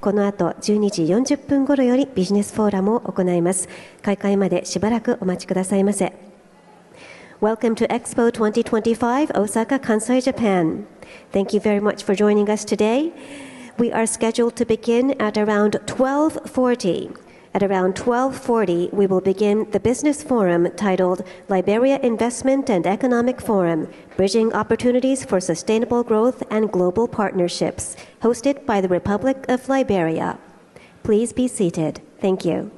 この後12時40分頃よりビジネスフォーラムを行います。開会までしばらくお待ちくださいませ。Welcome to Expo 2025 Osaka, Kansai, Japan. Thank you very much for joining us today. We are scheduled to begin at around 12:40. At around 12:40, we will begin the business forum titled Liberia Investment and Economic Forum, Bridging Opportunities for Sustainable Growth and Global Partnerships, hosted by the Republic of Liberia. Please be seated. Thank you.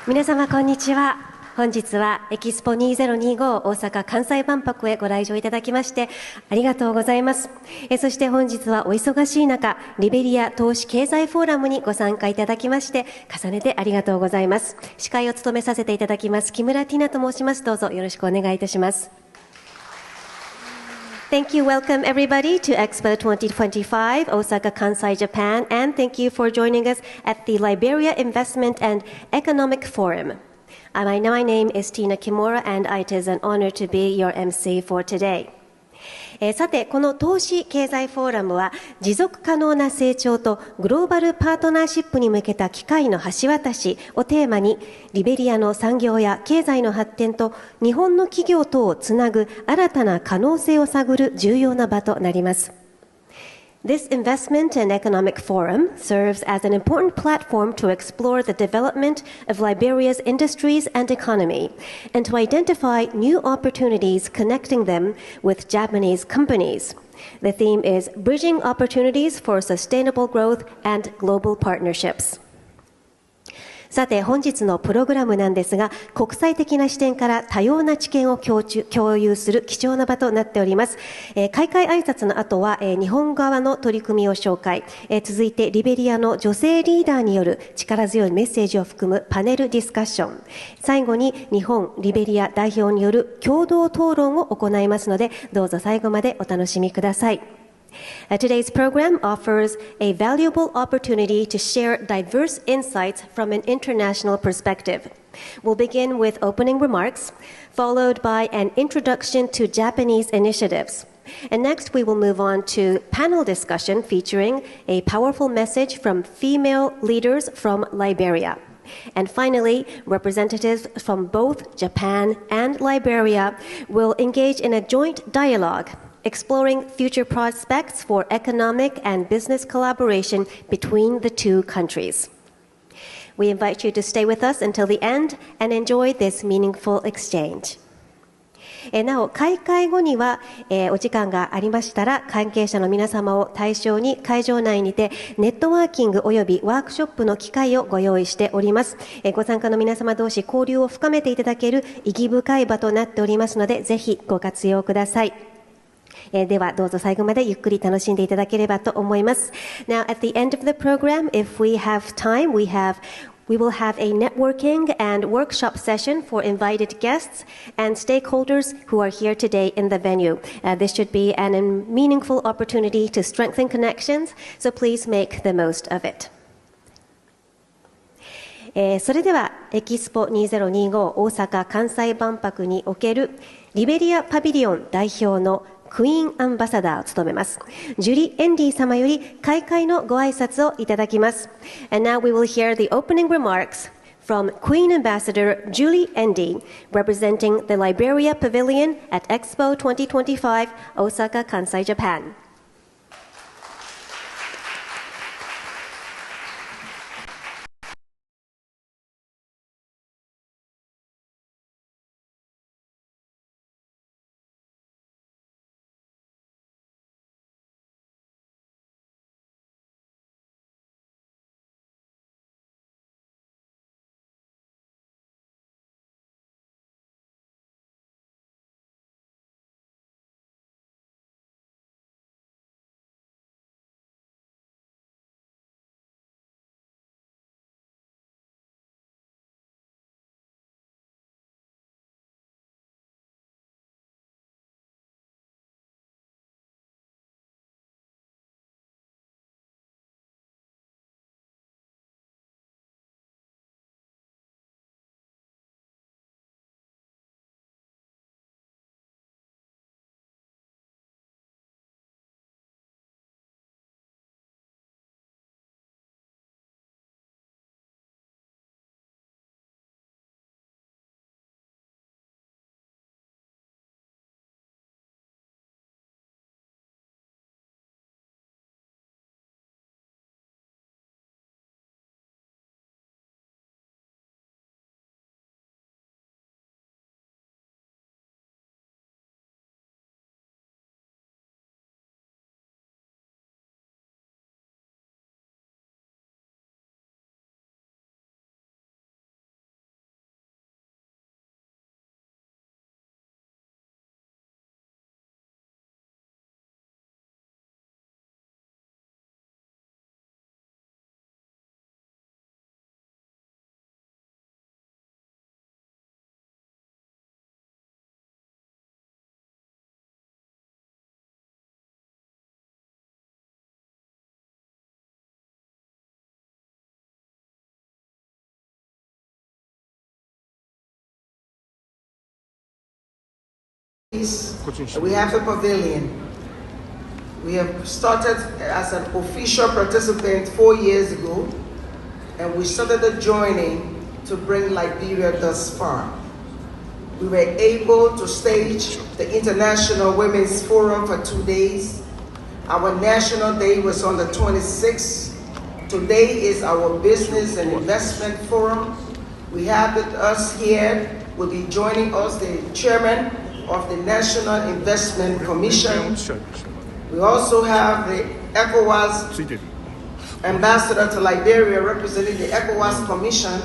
皆様こんにちは。本日はエキスポ2025大阪・関西万博へご来場いただきましてありがとうございます。そして本日はお忙しい中、リベリア投資経済フォーラムにご参加いただきまして重ねてありがとうございます。司会を務めさせていただきます木村ティナと申します。どうぞよろしくお願いいたします。Thank you. Welcome everybody to Expo 2025, Osaka, Kansai, Japan, and thank you for joining us at the Liberia Investment and Economic Forum. My name is Tina Kimura, and it is an honor to be your MC for today. さて、この投資経済フォーラムは持続可能な成長とグローバルパートナーシップに向けた機会の橋渡しをテーマに、リベリアの産業や経済の発展と日本の企業とをつなぐ新たな可能性を探る重要な場となります。This Investment and Economic Forum serves as an important platform to explore the development of Liberia's industries and economy, and to identify new opportunities connecting them with Japanese companies. The theme is Bridging Opportunities for Sustainable Growth and Global Partnerships. さて本日のプログラムなんですが、国際的な視点から多様な知見を共有する貴重な場となっております。開会挨拶の後は、日本側の取り組みを紹介、続いてリベリアの女性リーダーによる力強いメッセージを含むパネルディスカッション、最後に日本リベリア代表による共同討論を行いますので、どうぞ最後までお楽しみください。Today's program offers a valuable opportunity to share diverse insights from an international perspective. We'll begin with opening remarks, followed by an introduction to Japanese initiatives. And next, we will move on to panel discussion featuring a powerful message from female leaders from Liberia. And finally, representatives from both Japan and Liberia will engage in a joint dialogue, exploring future prospects for economic and business collaboration between the two countries. We invite you to stay with us until the end and enjoy this meaningful exchange. なお、開会後には、お時間がありましたら、関係者の皆様を対象に会場内にてネットワーキングおよびワークショップの機会をご用意しております。ご参加の皆様同士交流を深めていただける意義深い場となっておりますので、ぜひご活用ください。ではどうぞ最後までゆっくり楽しんでいただければと思います。Now, at the end of the program, if we have time, we will have a networking and workshop session for invited guests and stakeholders who are here today in the venue. This should be a meaningful opportunity to strengthen connections, so please make the most of it. それではエキスポ2025大阪・関西万博におけるリベリアパビリオン代表のクイーンアンバサダーを務めますジュリ・エンディ様より開会のご挨拶をいただきます。And now we will hear the opening remarks from Queen Ambassador Julie Endy, representing the Liberia Pavilion at Expo 2025, Osaka, Kansai, Japan. We have the pavilion. We have started as an official participant 4 years ago, and we started the joining to bring Liberia thus far. We were able to stage the International Women's Forum for 2 days. Our National Day was on the 26th. Today is our Business and Investment Forum. We have with us here, will be joining us, the Chairman of the National Investment Commission. We also have the ECOWAS Ambassador to Liberia representing the ECOWAS Commission.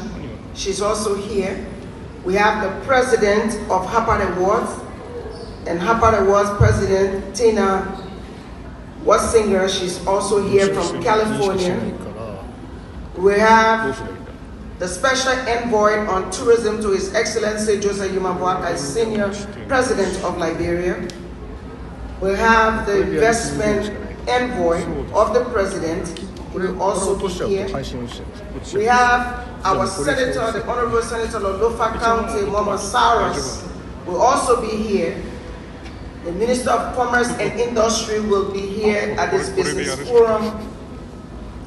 She's also here. We have the President of Harper Awards, and Harper Awards President Tina Wassinger, she's also here from California. We have the Special Envoy on Tourism to His Excellency Joseph Yumabwaka, Senior President of Liberia. We have the Investment Envoy of the President, who will also be here. We have our Senator, the Honorable Senator of Lofa County, Mama Saras, will also be here. The Minister of Commerce and Industry will be here at this business forum.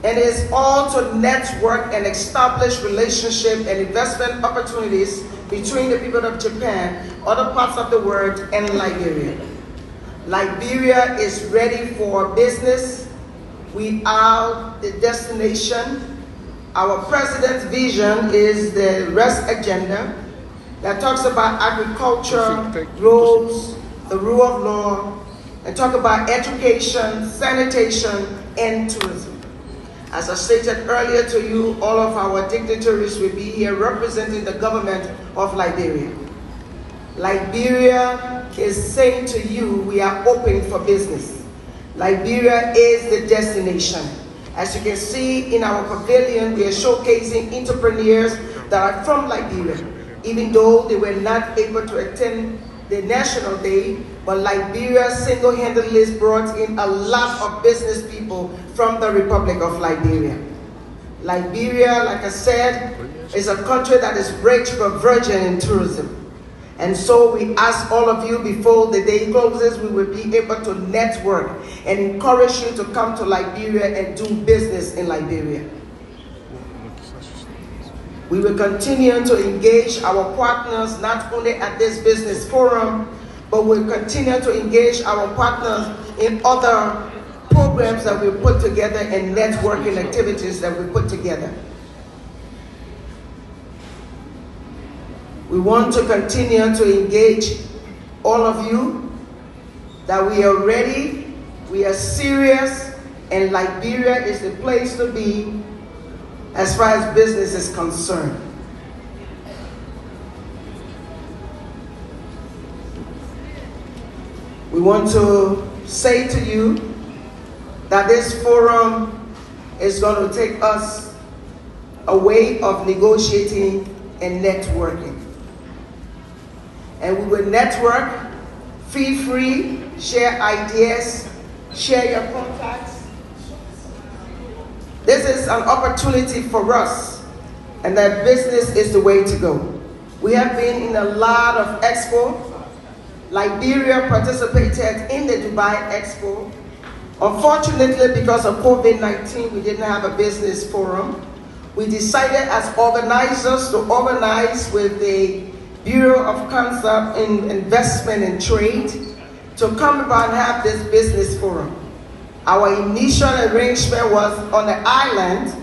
And it is all to network and establish relationship and investment opportunities between the people of Japan, other parts of the world, and Liberia. Liberia is ready for business. We are the destination. Our president's vision is the REST agenda that talks about agriculture, roads, the rule of law, and talk about education, sanitation, and tourism. As I stated earlier to you, all of our dignitaries will be here representing the government of Liberia. Liberia is saying to you, we are open for business. Liberia is the destination. As you can see in our pavilion, we are showcasing entrepreneurs that are from Liberia, even though they were not able to attend the National Day, but Liberia single-handedly brought in a lot of business people from the Republic of Liberia. Liberia, like I said, is a country that is rich but virgin in tourism. And so we ask all of you, before the day closes, we will be able to network and encourage you to come to Liberia and do business in Liberia. We will continue to engage our partners, not only at this business forum, but we'll continue to engage our partners in other programs that we put together and networking activities that we put together. We want to continue to engage all of you that we are ready, we are serious, and Liberia is the place to be as far as business is concerned. We want to say to you that this forum is going to take us a way of negotiating and networking. And we will network, feel free, share ideas, share your contacts. This is an opportunity for us, and that business is the way to go. We have been in a lot of expo. Liberia participated in the Dubai Expo. Unfortunately, because of COVID-19, we didn't have a business forum. We decided as organizers to organize with the Bureau of Concept in Investment and Trade to come about and have this business forum. Our initial arrangement was on the island,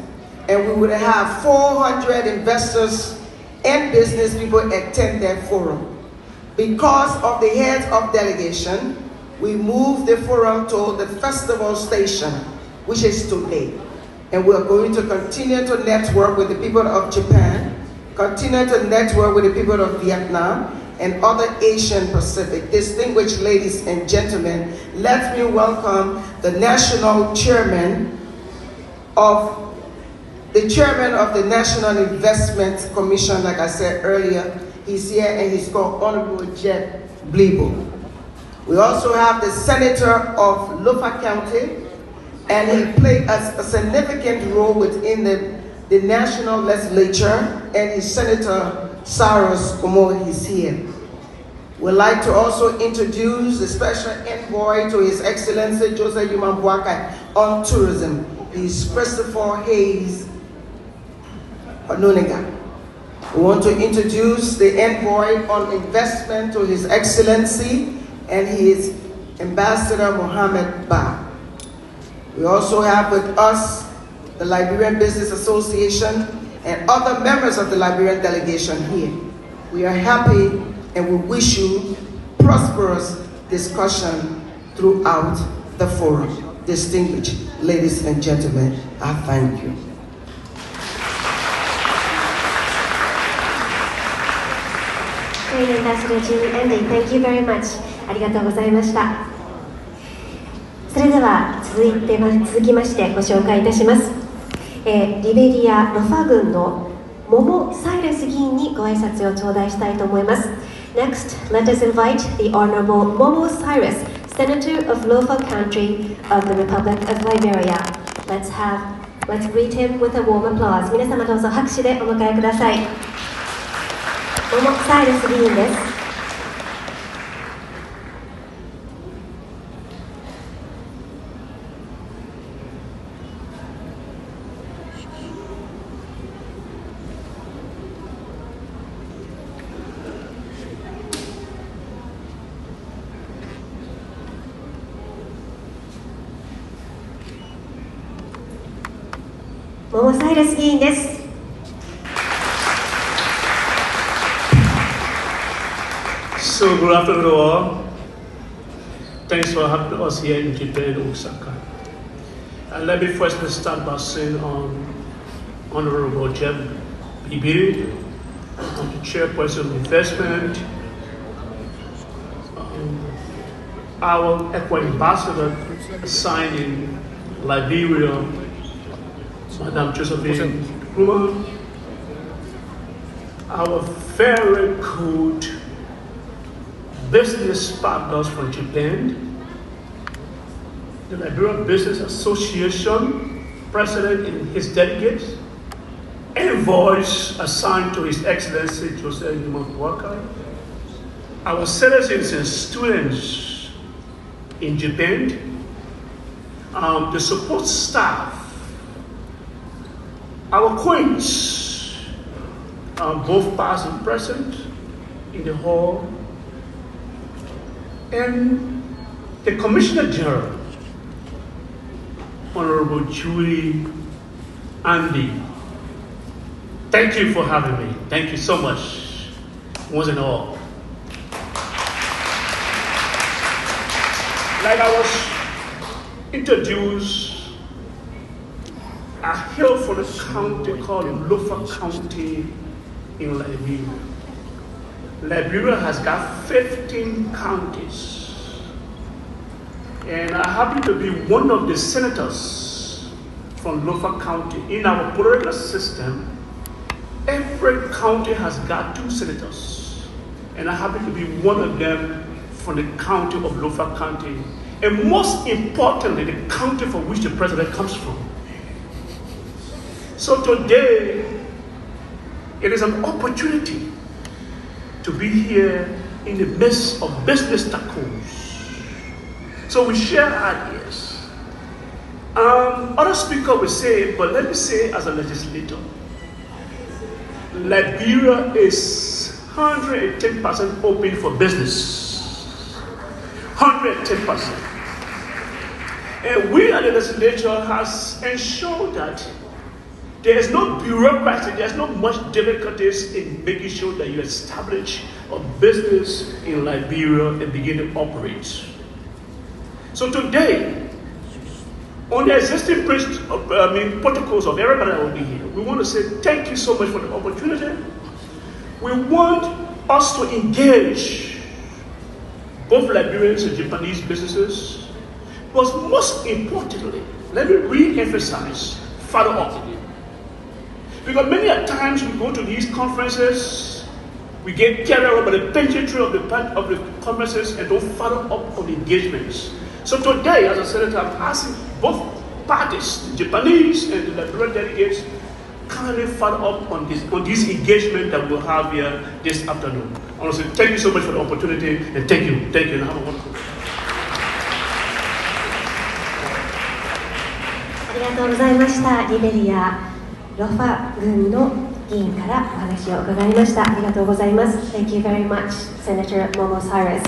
and we would have 400 investors and business people attend that forum. Because of the heads of delegation, we moved the forum to the festival station, which is today. And we're going to continue to network with the people of Japan, continue to network with the people of Vietnam, and other Asian Pacific. Distinguished ladies and gentlemen, let me welcome the National Chairman of the National Investment Commission, like I said earlier. He's here, and he's called Honorable Jet Blebo. We also have the Senator of Lofa County, and he played a significant role within the National Legislature, and his Senator Saras Omo is here. We'd like to also introduce the special envoy to His Excellency Joseph Yumambuaka on tourism. He's Christopher Hayes Onuniga. We want to introduce the envoy on investment to His Excellency, and he is Ambassador Mohammed Ba. We also have with us the Liberian Business Association and other members of the Liberian delegation here. We are happy and we wish you prosperous discussion throughout the forum. Distinguished ladies and gentlemen, I thank you. Ambassador Jimmy Andy, thank you very much. ありがとうございました。それでは続きましてご紹介いたします。リベリア・ロファ郡のモモ・サイレス議員にご挨拶を頂戴したいと思います。Next, let us invite the Honorable Momo Cyrus, Senator of Lofa Country of the Republic of Liberia. Let's greet him with a warm applause. 皆様どうぞ拍手でお迎えください。モモ・サイレス議員です。モモ・サイレス議員です。So good afternoon all. Thanks for having us here in Japan, Osaka. And let me first start by saying Honorable Jeff Bibi, the Chairperson of Investment, our Eco-Ambassador assigned in Liberia, Madam Josephine Nkrumah, our very good business partners from Japan, the Liberian Business Association President and his delegates, envoys assigned to His Excellency Joseph Yumambuaka, our citizens and students in Japan, the support staff, our queens, both past and present in the hall, and the Commissioner General, Honorable Julie Andy. Thank you for having me. Thank you so much, once and all. Like I was introduced, I hail from a county called Lofa County in Liberia. Liberia has got 15 counties, and I happen to be one of the senators from Lofa County. In our political system, every county has got 2 senators, and I happen to be one of them from the county of Lofa County, and most importantly, the county from which the president comes from. So today, it is an opportunity to be here in the midst of business tycoons. So we share ideas. Other speakers will say, but let me say as a legislator, Liberia is 110% open for business. 110%. And we at the legislature has ensured that there is no bureaucracy, there's not much difficulties in making sure that you establish a business in Liberia and begin to operate. So today, on the existing protocols of everybody that will be here, we want to say thank you so much for the opportunity. We want us to engage both Liberians and Japanese businesses, but most importantly, let me re-emphasize, follow up. Because many a times we go to these conferences, we get carried away by the pageantry of the conferences and don't follow up on the engagements. So today, as a senator, I'm asking both parties, the Japanese and the Liberian delegates, kindly follow up on this engagement that we'll have here this afternoon. I want to say thank you so much for the opportunity, and thank you, and have a wonderful day. ありがとうございました。リベリアロファ郡の議員からお話を伺いました。ありがとうございます。Thank you very much, Senator Momo Cyrus。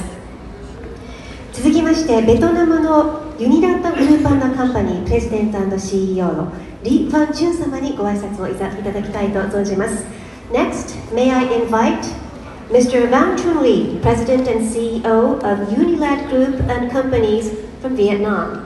続きまして、ベトナムのユニラットグループ&カンパニープレジデント CEO のリ・ファン・チュン様にご挨拶をいただきたいと存じます。Next, may I invite Mr. Van Trung Le, President and CEO of Unilat Group and Companies from Vietnam.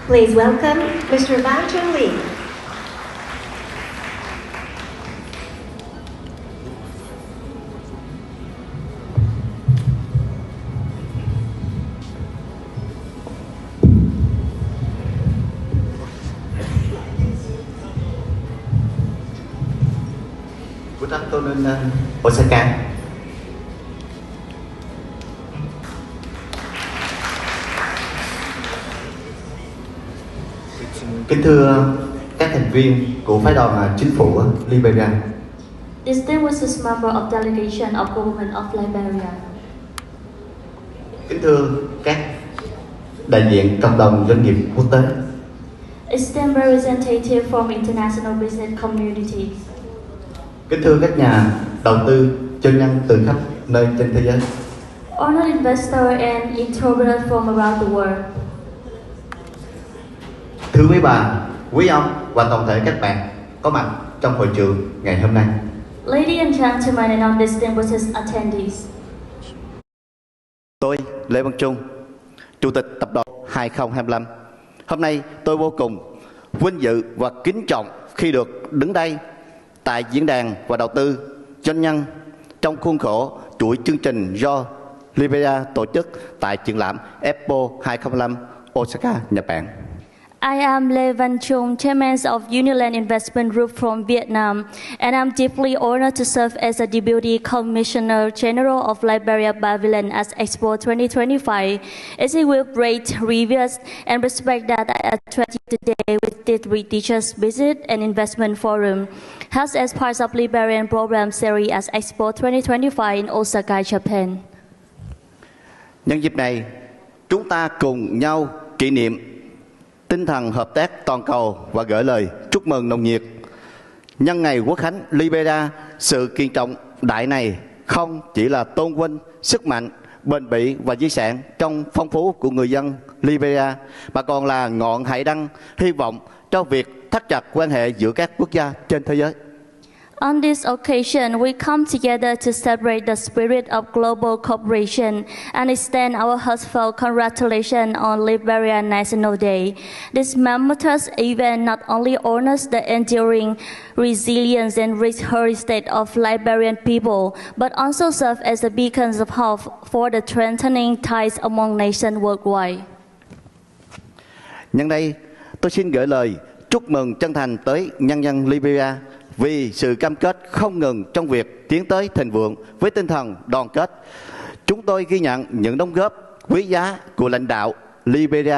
Please welcome Mr. Van Trung Le. Good afternoon, Osaka. Kính thưa các thành viên của phái đoàn chính phủ Liberia. Distinguished member of delegation of government of Liberia. Kính thưa các đại diện cộng đồng doanh nghiệp quốc tế. Esteemed representative from international business community. Kính thưa các nhà đầu tư doanh nhân từ khắp nơi trên thế giới. Honored investor and introverts from around the world. Thưa quý bà, quý ông và toàn thể các bạn có mặt trong hội trường ngày hôm nay. Ladies and gentlemen and non-distinguished attendees. Tôi, Lê Văn Trung, Chủ tịch Tập đoàn 2025. Hôm nay tôi vô cùng vinh dự và kính trọng khi được đứng đây tại diễn đàn và đầu tư doanh nhân trong khuôn khổ chuỗi chương trình do Liberia tổ chức tại triển lãm Expo 2025 Osaka, Nhật Bản. I am Lê Văn Trung, Chairman of Uniland Investment Group from Vietnam, and I'm deeply honored to serve as a Deputy Commissioner General of Liberia Pavilion at Expo 2025. It's with great reverence and respect that I address you today with this prestigious visit and investment forum, held as part of Liberian program series at Expo 2025 in Osaka, Japan. Nhân dịp này, chúng ta cùng nhau kỷ niệm tinh thần hợp tác toàn cầu và gửi lời chúc mừng nồng nhiệt. Nhân ngày Quốc khánh Liberia, sự kiện trọng đại này không chỉ là tôn vinh sức mạnh, bền bỉ và di sản trong phong phú của người dân Liberia, mà còn là ngọn hải đăng hy vọng cho việc thắt chặt quan hệ giữa các quốc gia trên thế giới. On this occasion, we come together to celebrate the spirit of global cooperation and extend our heartfelt congratulations on Liberia National Day. This momentous event not only honors the enduring resilience and rich heritage of Liberian people, but also serves as a beacon of hope for the strengthening ties among nations worldwide. Nhân đây, tôi xin gửi lời chúc mừng chân thành tới nhân dân Liberia vì sự cam kết không ngừng trong việc tiến tới thịnh vượng với tinh thần đoàn kết. Chúng tôi ghi nhận những đóng góp quý giá của lãnh đạo Liberia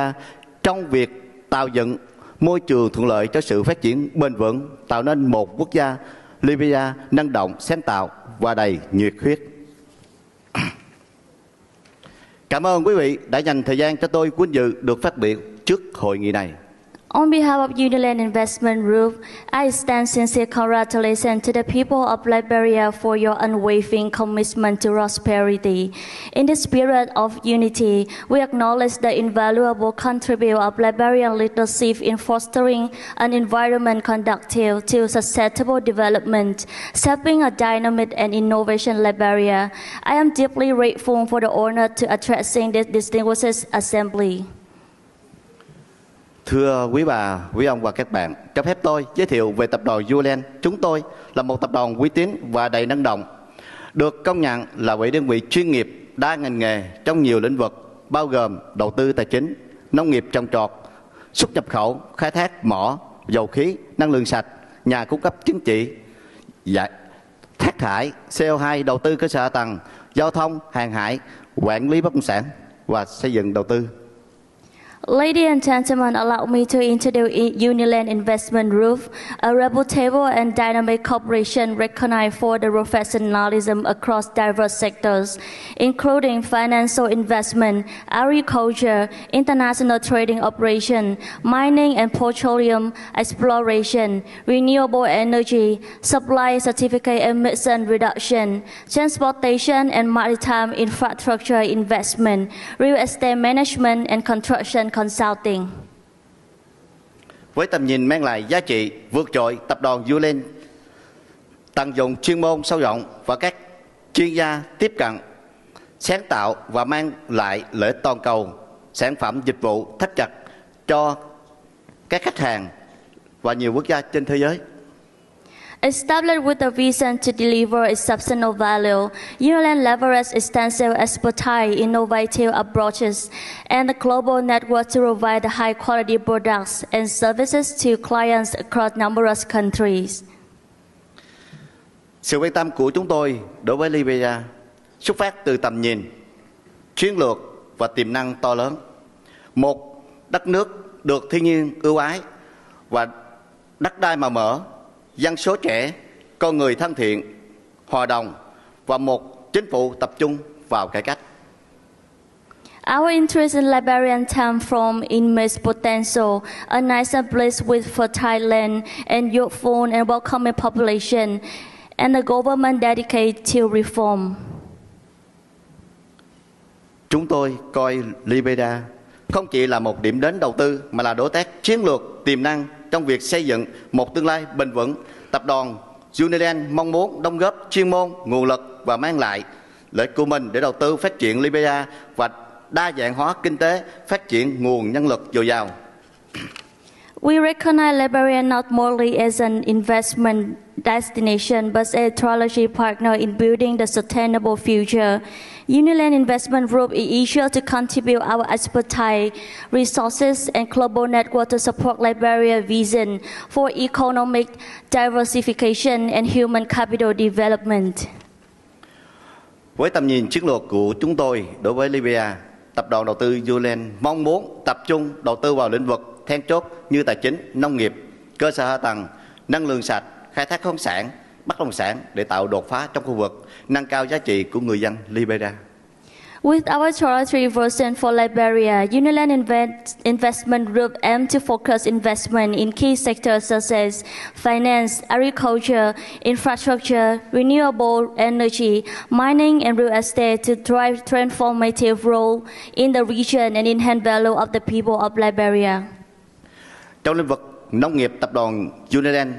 trong việc tạo dựng môi trường thuận lợi cho sự phát triển bền vững, tạo nên một quốc gia Liberia năng động, sáng tạo và đầy nhiệt huyết. Cảm ơn quý vị đã dành thời gian cho tôi vinh dự được phát biểu trước hội nghị này. On behalf of Uniland Investment Group, I extend sincere congratulations to the people of Liberia for your unwavering commitment to prosperity. In the spirit of unity, we acknowledge the invaluable contribution of Liberian leadership in fostering an environment conducive to sustainable development, shaping a dynamic and innovation Liberia. I am deeply grateful for the honor to addressing this distinguished assembly. Thưa quý bà, quý ông và các bạn, cho phép tôi giới thiệu về tập đoàn Uland. Chúng tôi là một tập đoàn uy tín và đầy năng động, được công nhận là một đơn vị chuyên nghiệp đa ngành nghề trong nhiều lĩnh vực, bao gồm đầu tư tài chính, nông nghiệp trồng trọt, xuất nhập khẩu, khai thác mỏ, dầu khí, năng lượng sạch, nhà cung cấp chứng chỉ, thác thải, CO2, đầu tư cơ sở hạ tầng, giao thông, hàng hải, quản lý bất động sản và xây dựng đầu tư. Ladies and gentlemen, allow me to introduce Uniland Investment Group, a reputable and dynamic corporation recognized for the professionalism across diverse sectors, including financial investment, agriculture, international trading operation, mining and petroleum exploration, renewable energy, supply certificate emission reduction, transportation and maritime infrastructure investment, real estate management and construction consulting. Với tầm nhìn mang lại giá trị vượt trội, tập đoàn Uland tận dụng chuyên môn sâu rộng và các chuyên gia tiếp cận, sáng tạo và mang lại lợi ích toàn cầu, sản phẩm dịch vụ thắt chặt cho các khách hàng và nhiều quốc gia trên thế giới. Established with a vision to deliver exceptional value, Uniland leverages extensive expertise, innovative approaches, and a global network to provide high-quality products and services to clients across numerous countries. Sự quan tâm của chúng tôi đối với Liberia xuất phát từ tầm nhìn, chiến lược và tiềm năng to lớn. Một đất nước được thiên nhiên ưu ái và đất đai màu mỡ, dân số trẻ, con người thân thiện, hòa đồng và một chính phủ tập trung vào cải cách. Our interest in Liberian comes from immense potential, a nation blessed with fertile land and youthful and welcoming population, and a government dedicated to reform. Chúng tôi coi Liberia không chỉ là một điểm đến đầu tư mà là đối tác chiến lược tiềm năng trong việc xây dựng một tương lai bền vững. Tập đoàn Uniland mong muốn đóng góp chuyên môn, nguồn lực và mang lại lợi ích của mình để đầu tư phát triển Liberia và đa dạng hóa kinh tế, phát triển nguồn nhân lực dồi dào. We recognize Liberia not merely as an investment destination, but as a strategic partner in building the sustainable future. Uniland Investment Group is eager to contribute our expertise, resources, and global network to support Liberia's vision for economic diversification and human capital development. Với tầm nhìn chiến lược của chúng tôi đối với Liberia, tập đoàn đầu tư Uland mong muốn tập trung đầu tư vào lĩnh vực then chốt như tài chính, nông nghiệp, cơ sở hạ tầng, năng lượng sạch, khai thác khoáng sản, bất động sản để tạo đột phá trong khu vực, nâng cao giá trị của người dân Liberia. With our strategy version for Liberia, Uniland Investment Group aims to focus investment in key sectors such as finance, agriculture, infrastructure, renewable energy, mining, and real estate to drive transformative role in the region and enhance value of the people of Liberia. Trong lĩnh vực nông nghiệp, tập đoàn Uniland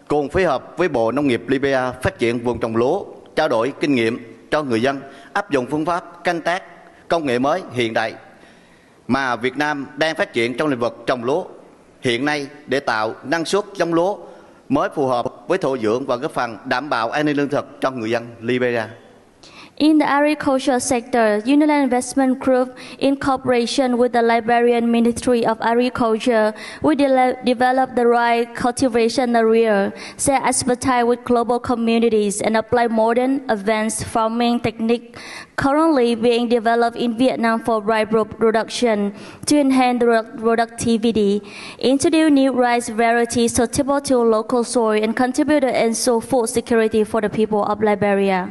cùng phối hợp với Bộ Nông nghiệp Liberia phát triển vùng trồng lúa, trao đổi kinh nghiệm cho người dân, áp dụng phương pháp canh tác công nghệ mới hiện đại mà Việt Nam đang phát triển trong lĩnh vực trồng lúa hiện nay để tạo năng suất giống lúa mới phù hợp với thổ dưỡng và góp phần đảm bảo an ninh lương thực cho người dân Liberia. In the agricultural sector, Uniland Investment Group, in cooperation with the Liberian Ministry of Agriculture, we develop the right cultivation area, share expertise with global communities, and apply modern, advanced farming techniques currently being developed in Vietnam for rice production to enhance the productivity, introduce new rice varieties suitable to local soil, and contribute to ensure food security for the people of Liberia.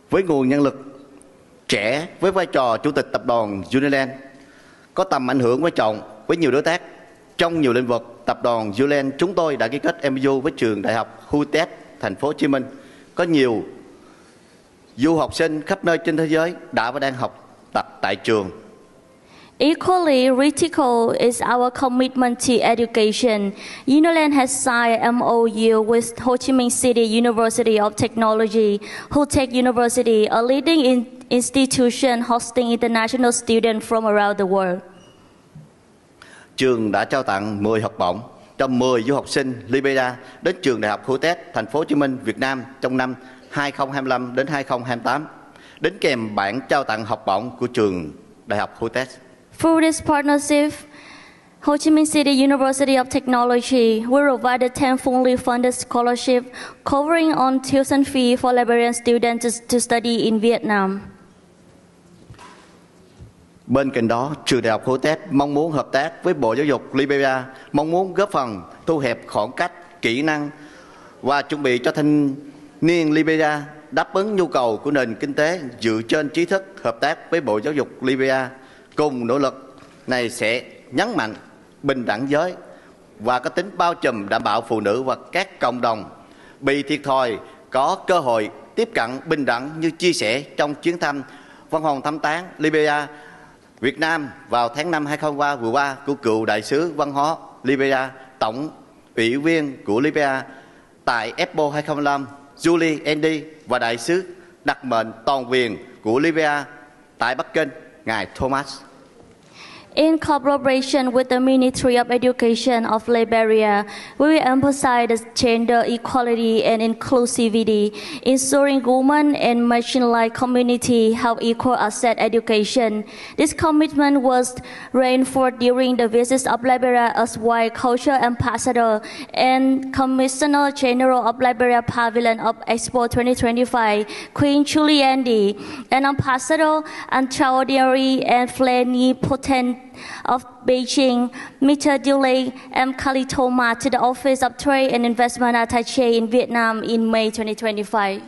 Với nguồn nhân lực trẻ với vai trò chủ tịch tập đoàn Uniland có tầm ảnh hưởng quan trọng với nhiều đối tác trong nhiều lĩnh vực, tập đoàn Uniland chúng tôi đã ký kết MOU với trường đại học HUTEP thành phố Hồ Chí Minh. Có nhiều du học sinh khắp nơi trên thế giới đã và đang học tập tại trường. Equally critical is our commitment to education. Uniland has signed an MOU with Ho Chi Minh City University of Technology, HUTEC University, a leading institution hosting international students from around the world. trường đã trao tặng 10 học bổng cho 10 du học sinh Liberia đến trường Đại học Hutet, Thành phố Hồ Chí Minh, Việt Nam trong năm 2025 đến 2028, đính kèm bản trao tặng học bổng của trường Đại học Hutet. Through this partnership, Ho Chi Minh City University of Technology will provide a 10 fully funded scholarship covering on tuition fee for Liberian students to study in Vietnam. Bên cạnh đó, trường Đại học Hutet mong muốn hợp tác với Bộ Giáo dục Liberia, mong muốn góp phần thu hẹp khoảng cách, kỹ năng và chuẩn bị cho thanh niên Liberia đáp ứng nhu cầu của nền kinh tế dựa trên trí thức. Hợp tác với Bộ Giáo dục Liberia cùng nỗ lực này sẽ nhấn mạnh bình đẳng giới và có tính bao trùm, đảm bảo phụ nữ và các cộng đồng bị thiệt thòi có cơ hội tiếp cận bình đẳng như chia sẻ trong chuyến thăm văn phòng thăm tán Liberia Việt Nam vào tháng 5 2003 vừa qua của cựu đại sứ văn hóa Liberia, tổng ủy viên của Liberia tại Expo 2005 Julie Andy và đại sứ đặc mệnh toàn quyền của Liberia tại Bắc Kinh, ngài Thomas. In collaboration with the Ministry of Education of Liberia, we will emphasize the gender equality and inclusivity, ensuring women and marginalized community have equal access education. This commitment was reinforced during the visit of Liberia as White Culture Ambassador and Commissioner General of Liberia Pavilion of Expo 2025, Queen Julie Andy, and Ambassador Extraordinary and Plenipotent of Beijing, Mr. Dule M. Kalitoma, to the Office of Trade and Investment Attaché in Vietnam in May 2025.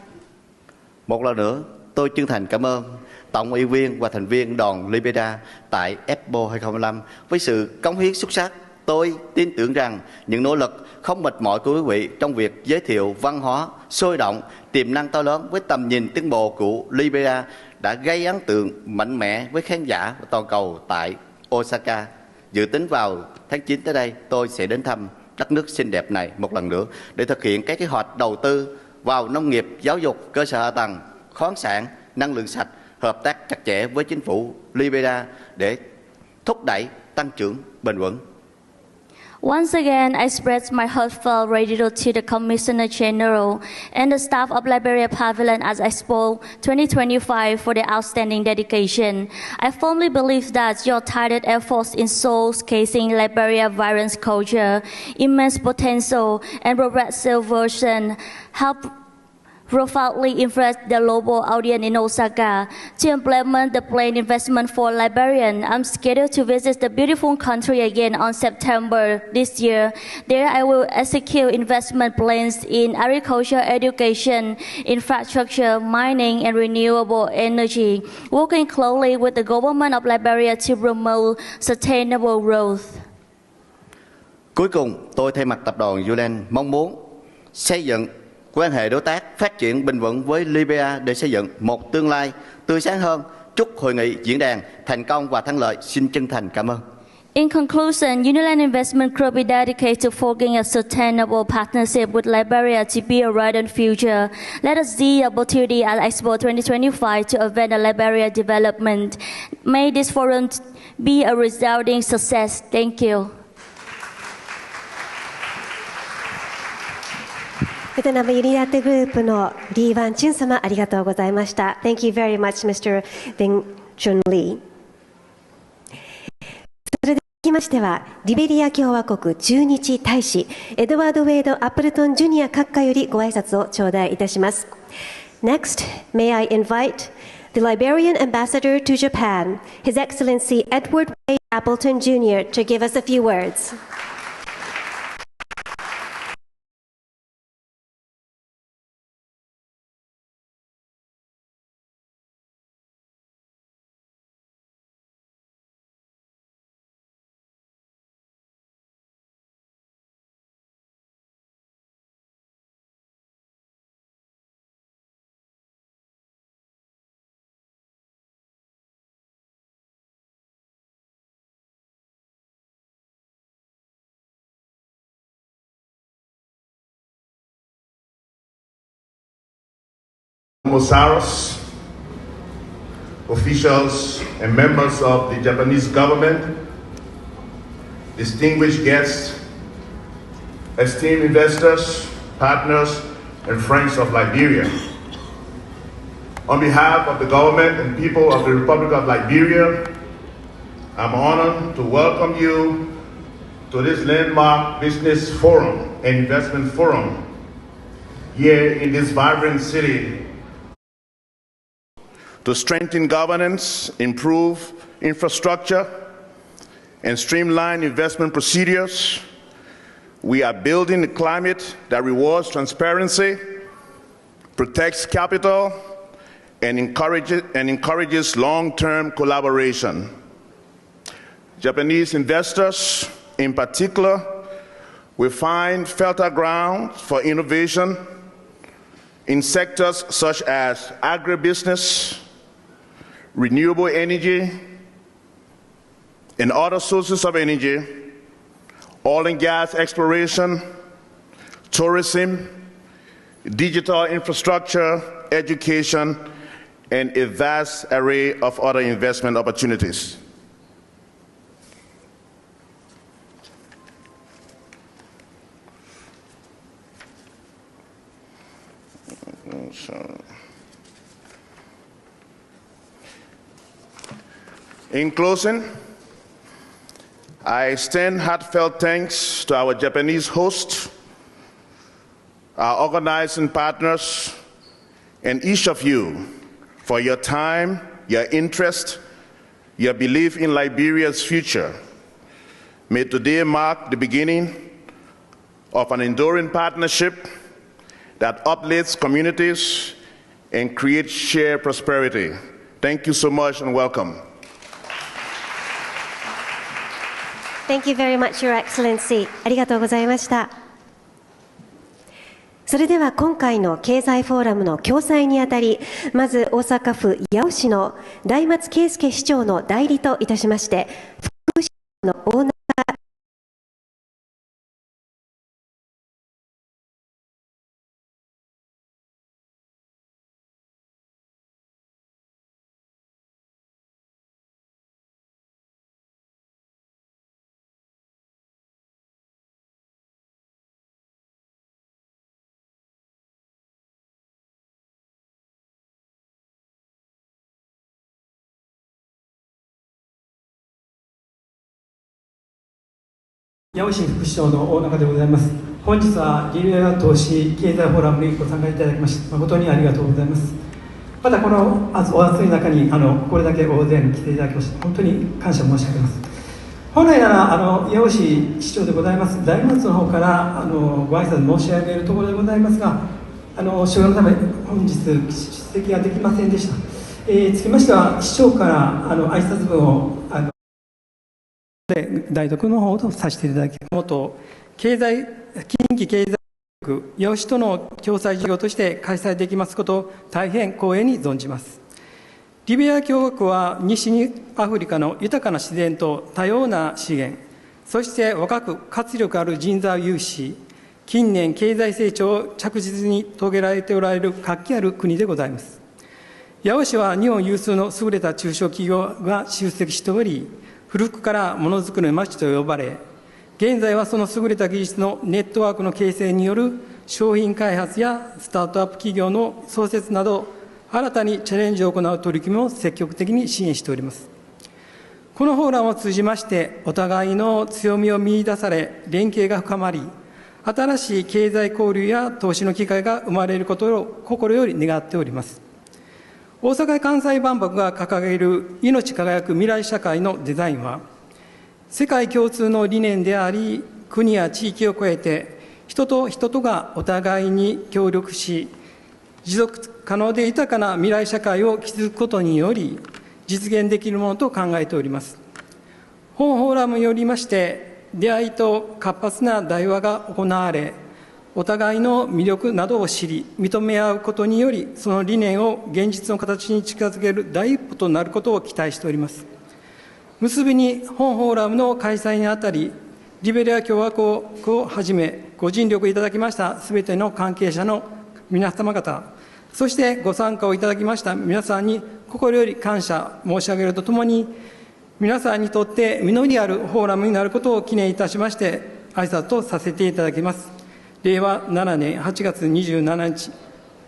Một lần nữa, tôi chân thành cảm ơn Tổng ủy viên và thành viên đoàn Liberia tại Expo 2025 với sự cống hiến xuất sắc. Tôi tin tưởng rằng những nỗ lực không mệt mỏi của quý vị trong việc giới thiệu văn hóa sôi động, tiềm năng to lớn với tầm nhìn tiến bộ của Liberia đã gây ấn tượng mạnh mẽ với khán giả toàn cầu tại Osaka. Dự tính vào tháng 9 tới đây, tôi sẽ đến thăm đất nước xinh đẹp này một lần nữa để thực hiện các kế hoạch đầu tư vào nông nghiệp, giáo dục, cơ sở hạ tầng, khoáng sản, năng lượng sạch, hợp tác chặt chẽ với chính phủ Liberia để thúc đẩy tăng trưởng bền vững. Once again, I express my heartfelt gratitude to the Commissioner General and the staff of Liberia Pavilion at Expo 2025 for their outstanding dedication. I firmly believe that your tireless efforts in showcasing Liberia's vibrant culture, immense potential, and progressive version help profoundly influence the global audience in Osaka. To implement the planned investment for Liberian, I'm scheduled to visit the beautiful country again on September this year. There I will execute investment plans in agriculture, education, infrastructure, mining, and renewable energy, working closely with the government of Liberia to promote sustainable growth. Cuối cùng, tôi thay mặt tập đoàn Yulen mong muốn xây dựng quan hệ đối tác phát triển bền vững với Liberia để xây dựng một tương lai tươi sáng hơn. Chúc hội nghị diễn đàn thành công và thắng lợi. Xin chân thành cảm ơn. In conclusion, Uniland Investment Group is dedicated to forging a sustainable partnership with Liberia to be a radiant future. Let us seize the opportunity at Expo 2025 to advance the Liberia development. May this forum be a resounding success. Thank you. ベトナムユニラットグループのリー・ワン・チュン様、ありがとうございました。Thank you very much, Mr. Deng Chun Lee。それで続きましては、リベリア共和国駐日大使、エドワード・ウェイド・アップルトン・ジュニア閣下よりご挨拶を頂戴いたします。Next, may I invite the Liberian Ambassador to Japan, His Excellency Edward Wade Appleton Jr. to give us a few words. Mosaros, officials and members of the Japanese government, distinguished guests, esteemed investors, partners, and friends of Liberia. On behalf of the government and people of the Republic of Liberia, I'm honored to welcome you to this landmark business forum and investment forum here in this vibrant city to strengthen governance, improve infrastructure, and streamline investment procedures. We are building a climate that rewards transparency, protects capital, and encourages long-term collaboration. Japanese investors, in particular, will find fertile ground for innovation in sectors such as agribusiness, renewable energy, and other sources of energy, oil and gas exploration, tourism, digital infrastructure, education, and a vast array of other investment opportunities. In closing, I extend heartfelt thanks to our Japanese host, our organizing partners, and each of you for your time, your interest, your belief in Liberia's future. May today mark the beginning of an enduring partnership that uplifts communities and creates shared prosperity. Thank you so much and welcome. Thank you very much, Your Excellency. ありがとうございました。それでは今回の経済フォーラムの共催にあたり、まず大阪府八尾市の大松圭介市長の代理といたしまして、副市長の大中八尾市副市長の大中でございます。本日はリベリア投資経済フォーラムにご参加いただきまして誠にありがとうございます。またこのお集いの中にこれだけ大勢来ていただきまして本当に感謝申し上げます。本来なら八尾市市長でございます大松の方からご挨拶申し上げるところでございますが、所要のため本日出席ができませんでした。つきましては市長から挨拶文を代読の方とさせていただき、元近畿経済局八尾市との共催事業として開催できますことを大変光栄に存じます。リベリア共和国は西アフリカの豊かな自然と多様な資源、そして若く活力ある人材を有し、近年経済成長を着実に遂げられておられる活気ある国でございます。八尾市は日本有数の優れた中小企業が集積しており、古くからものづくりの町と呼ばれ、現在はその優れた技術のネットワークの形成による商品開発やスタートアップ企業の創設など、新たにチャレンジを行う取り組みを積極的に支援しております。このフォーラムを通じまして、お互いの強みを見出され、連携が深まり、新しい経済交流や投資の機会が生まれることを心より願っております。大阪・関西万博が掲げる命輝く未来社会のデザインは、世界共通の理念であり、国や地域を超えて、人と人とがお互いに協力し、持続可能で豊かな未来社会を築くことにより、実現できるものと考えております。本フォーラムによりまして、出会いと活発な対話が行われ、お互いの魅力などを知り、認め合うことにより、その理念を現実の形に近づける第一歩となることを期待しております。結びに、本フォーラムの開催にあたり、リベリア共和国をはじめ、ご尽力いただきましたすべての関係者の皆様方、そしてご参加をいただきました皆さんに心より感謝申し上げるとともに、皆さんにとって実りあるフォーラムになることを記念いたしまして挨拶とさせていただきます。令和7年8月27日、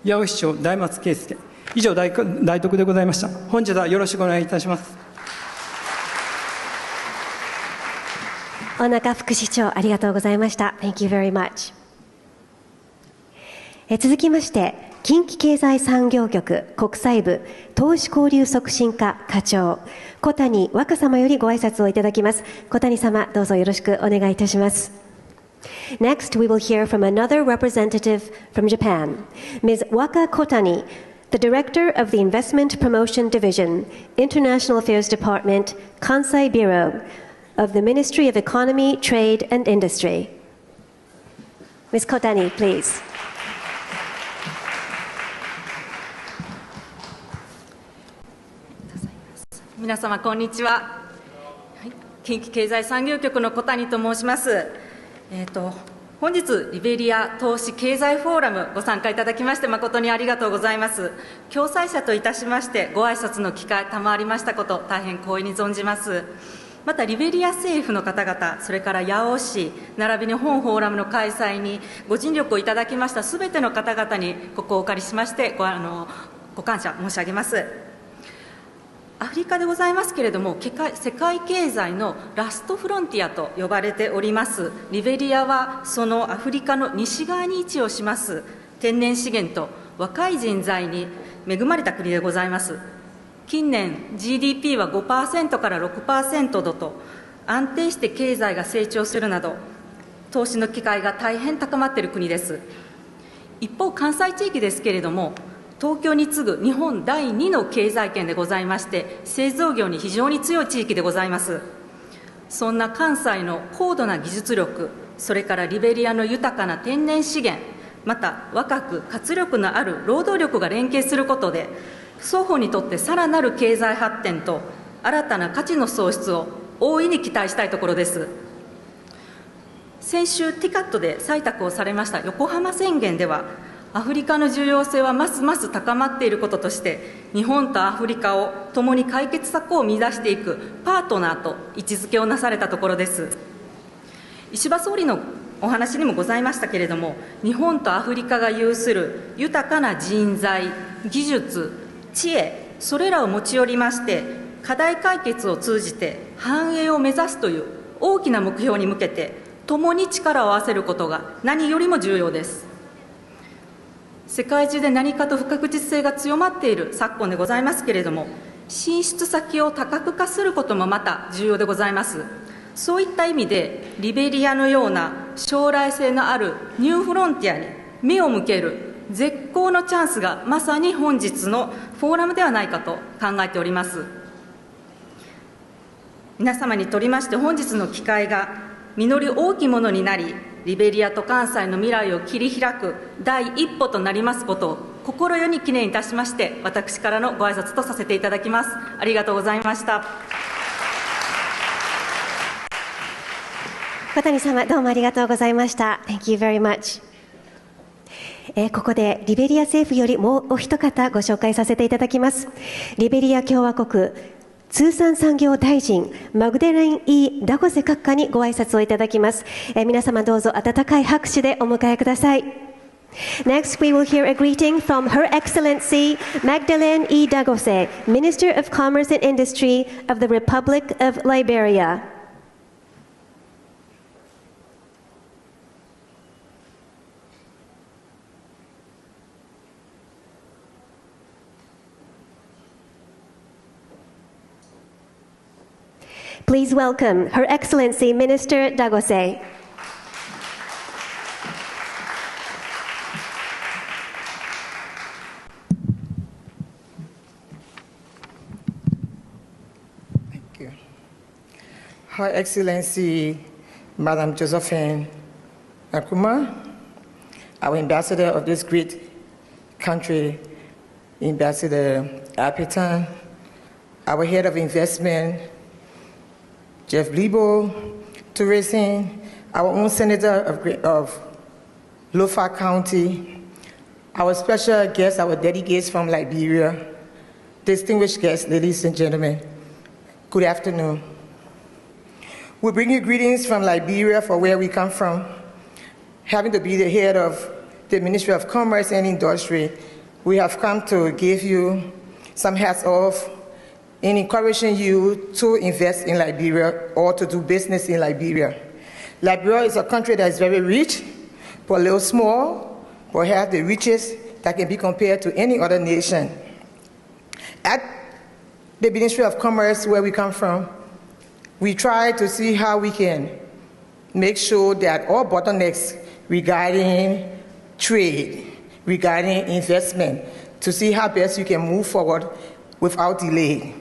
八尾市長大松圭介。以上、大徳でございました。本日はよろしくお願いいたします。大中副市長、ありがとうございました。Thank you very much。続きまして、近畿経済産業局国際部投資交流促進課課長、小谷若様よりご挨拶をいただきます。小谷様、どうぞよろしくお願いいたします。Next, we will hear from another representative from Japan, Ms. Waka Kotani, the Director of the Investment Promotion Division, International Affairs Department, Kansai Bureau of the Ministry of Economy, Trade and Industry. Ms. Kotani, please. 皆様こんにちは、はい、近畿経済産業局の小谷と申します。本日リベリア投資経済フォーラムご参加いただきまして誠にありがとうございます。共催者といたしましてご挨拶の機会賜りましたこと大変光栄に存じます。またリベリア政府の方々、それから八尾市並びに本フォーラムの開催にご尽力をいただきましたすべての方々にここをお借りしましてご感謝申し上げます。アフリカでございますけれども、世界経済のラストフロンティアと呼ばれておりますリベリアは、そのアフリカの西側に位置をします天然資源と若い人材に恵まれた国でございます。近年 GDP は 5% から 6% 度と安定して経済が成長するなど投資の機会が大変高まっている国です。一方、関西地域ですけれども、東京に次ぐ日本第2の経済圏でございまして、製造業に非常に強い地域でございます。そんな関西の高度な技術力、それからリベリアの豊かな天然資源、また若く活力のある労働力が連携することで、双方にとってさらなる経済発展と新たな価値の創出を大いに期待したいところです。先週 TICAD で採択をされました横浜宣言では、アフリカの重要性はますます高まっていることとして、日本とアフリカを共に解決策を見出していくパートナーと位置づけをなされたところです。石破総理のお話にもございましたけれども、日本とアフリカが有する豊かな人材、技術、知恵、それらを持ち寄りまして、課題解決を通じて繁栄を目指すという大きな目標に向けて、共に力を合わせることが何よりも重要です。世界中で何かと不確実性が強まっている昨今でございますけれども、進出先を多角化することもまた重要でございます。そういった意味で、リベリアのような将来性のあるニューフロンティアに目を向ける絶好のチャンスがまさに本日のフォーラムではないかと考えております。皆様にとりまして本日の機会が実り大きいものになり、リベリアと関西の未来を切り開く第一歩となりますことを心より記念いたしまして、私からのご挨拶とさせていただきます。ありがとうございました。小谷様、どうもありがとうございました。Thank you very much。ここでリベリア政府よりもうお一方ご紹介させていただきます。リベリア共和国通産産業大臣マグデレン・イ・ダゴセ閣下にご挨拶をいただきます。皆様どうぞ温かい拍手でお迎えください。Next, we will hear a greeting from Her Excellency Magdalene E. Dagose, Minister of Commerce and Industry of the Republic of Liberia. Please welcome Her Excellency Minister Dagose. Thank you. Her Excellency Madam Josephine Nkrumah, our ambassador of this great country, Ambassador Apitan, our head of investment, Jeff Blibo, tourism, our own senator of Lofa County, our special guests, our delegates from Liberia, distinguished guests, ladies and gentlemen. Good afternoon. We bring you greetings from Liberia, for where we come from. Having to be the head of the Ministry of Commerce and Industry, we have come to give you some hats off in encouraging you to invest in Liberia or to do business in Liberia. Liberia is a country that is very rich, but a little small, but has the riches that can be compared to any other nation. At the Ministry of Commerce, where we come from, we try to see how we can make sure that all bottlenecks regarding trade, regarding investment, to see how best you can move forward without delay.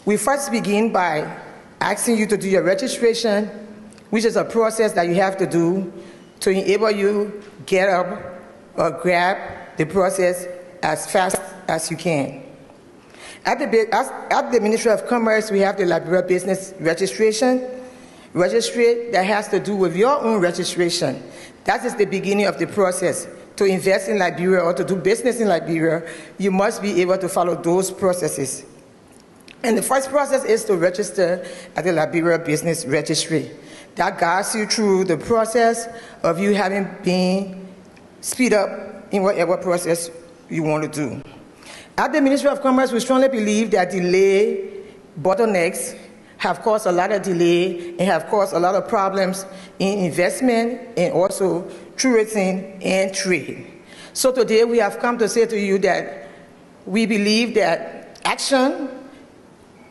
We first begin by asking you to do your registration, which is a process that you have to do to enable you get up or grab the process as fast as you can. At the Ministry of Commerce, we have the Liberia Business Registry that has to do with your own registration. That is the beginning of the process. To invest in Liberia or to do business in Liberia, you must be able to follow those processes. And the first process is to register at the Liberia Business Registry. That guides you through the process of you having been speed up in whatever process you want to do. At the Ministry of Commerce, we strongly believe that delay, bottlenecks, have caused a lot of delay and have caused a lot of problems in investment and also tourism and trade. So today we have come to say to you that we believe that action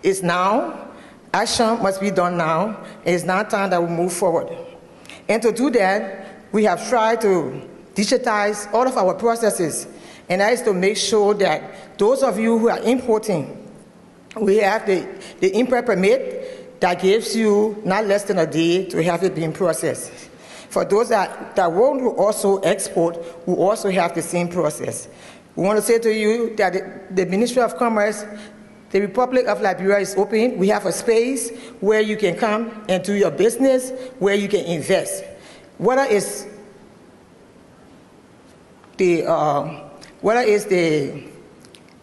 is now, action must be done now, and it's now time that we move forward. And to do that, we have tried to digitize all of our processes, and that is to make sure that those of you who are importing, we have the import permit that gives you not less than a day to have it being processed. For those that want to also export, we also have the same process. We want to say to you that the Ministry of Commerce, the Republic of Liberia is open. We have a space where you can come and do your business, where you can invest. Whether it's the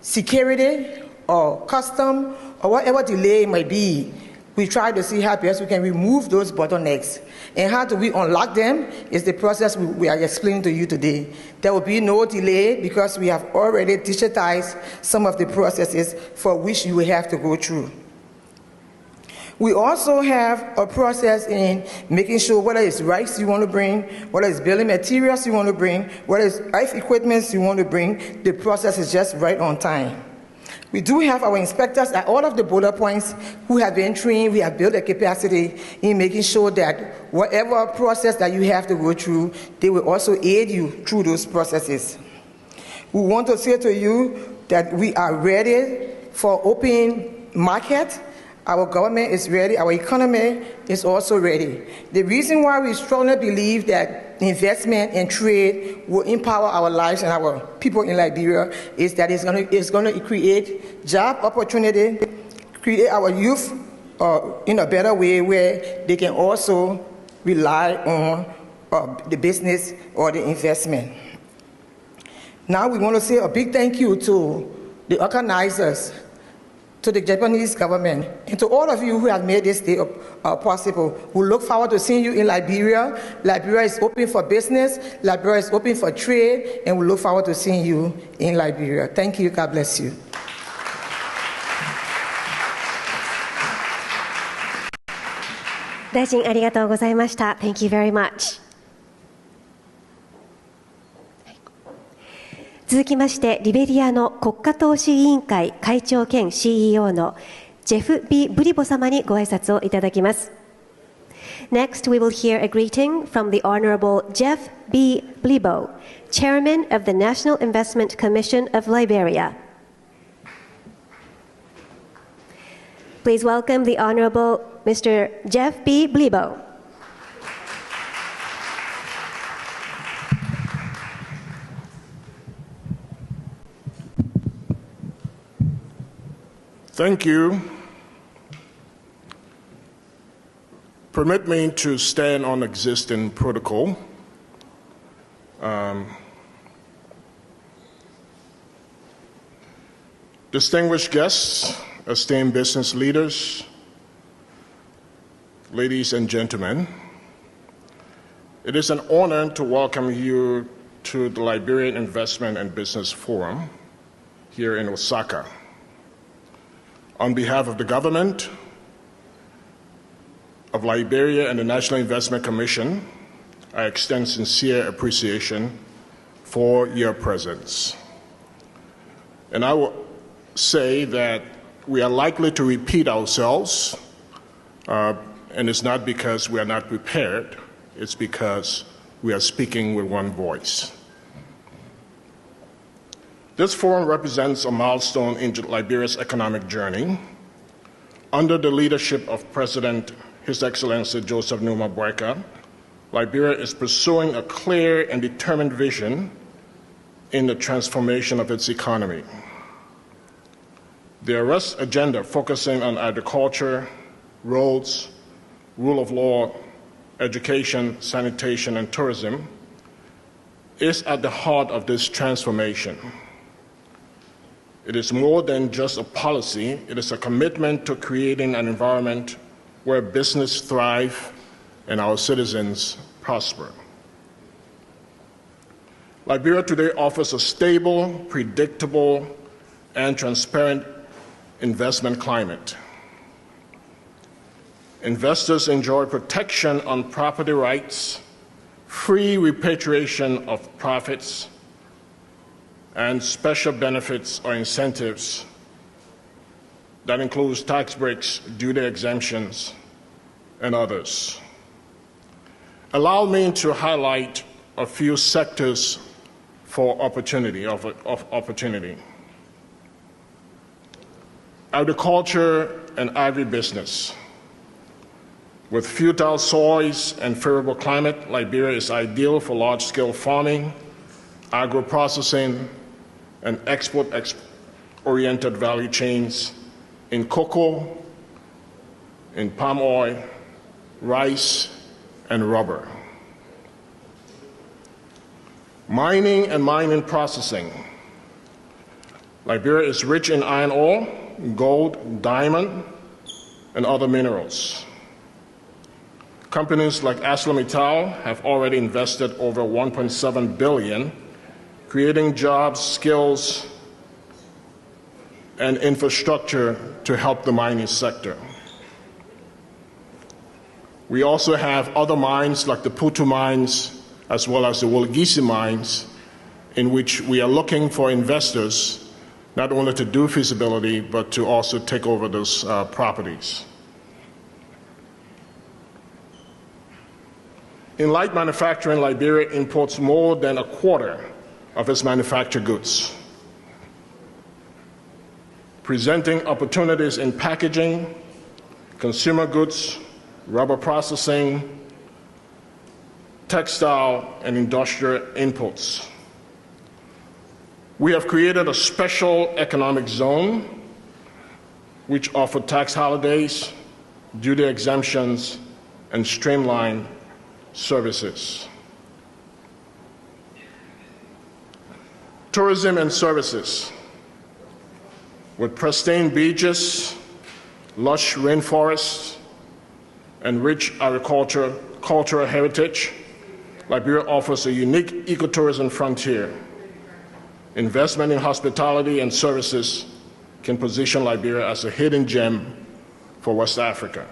security or custom or whatever delay it might be, we try to see how best we can remove those bottlenecks. And how do we unlock them is the process we are explaining to you today. There will be no delay because we have already digitized some of the processes for which you will have to go through. We also have a process in making sure whether it's rice you want to bring, whether it's building materials you want to bring, whether it's earth equipment you want to bring, the process is just right on time. We do have our inspectors at all of the border points who have been trained. We have built a capacity in making sure that whatever process that you have to go through, they will also aid you through those processes. We want to say to you that we are ready for open market. Our government is ready. Our economy is also ready. The reason why we strongly believe that investment and trade will empower our lives and our people in Liberia is that it's going to create job opportunity, create our youth in a better way where they can also rely on the business or the investment. Now we want to say a big thank you to the organizers, to the Japanese government, and to all of you who have made this day possible. We look forward to seeing you in Liberia. Liberia is open for business, Liberia is open for trade, and we look forward to seeing you in Liberia. Thank you. God bless you. Daijin, ありがとうございました。Thank you very much. 続きまして、リベリアの国家投資委員会会長兼 CEO のジェフ・ B ・ブリボ様にご挨拶をいただきます。Next, we will hear a greeting from the Honorable Jeff B. Blibo, Chairman of the National Investment Commission of Liberia. Please welcome the Honorable Mr. Jeff B. Blibo. Thank you. Permit me to stand on existing protocol. Distinguished guests esteemed business leaders, ladies and gentlemen, it is an honor to welcome you to the Liberian Investment and Business Forum here in Osaka. On behalf of the government of Liberia and the National Investment Commission, I extend sincere appreciation for your presence. And I will say that we are likely to repeat ourselves, and it's not because we are not prepared, it's because we are speaking with one voice. This forum represents a milestone in Liberia's economic journey. Under the leadership of President His Excellency Joseph Numa Boyka, Liberia is pursuing a clear and determined vision in the transformation of its economy. The Arrest agenda, focusing on agriculture, roads, rule of law, education, sanitation, and tourism, is at the heart of this transformation. It is more than just a policy, it is a commitment to creating an environment where business thrive and our citizens prosper. Liberia today offers a stable, predictable, and transparent investment climate. Investors enjoy protection on property rights, free repatriation of profits, and special benefits or incentives that includes tax breaks, duty exemptions, and others. Allow me to highlight a few sectors for opportunity. Agriculture and agribusiness. With fertile soils and favorable climate, Liberia is ideal for large-scale farming, agro-processing, and export-oriented value chains in cocoa, in palm oil, rice, and rubber. Mining and mining processing. Liberia is rich in iron ore, gold, diamond, and other minerals. Companies like ArcelorMittal have already invested over $1.7 billion, creating jobs, skills, and infrastructure to help the mining sector. We also have other mines like the Putu mines, as well as the Wolgisi mines, in which we are looking for investors not only to do feasibility, but to also take over those properties. In light manufacturing, Liberia imports more than a quarter of its manufactured goods, presenting opportunities in packaging, consumer goods, rubber processing, textile, and industrial inputs. We have created a special economic zone which offers tax holidays, duty exemptions, and streamlined services. Tourism and services. With pristine beaches, lush rainforests, and rich cultural heritage, Liberia offers a unique ecotourism frontier. Investment in hospitality and services can position Liberia as a hidden gem for West Africa.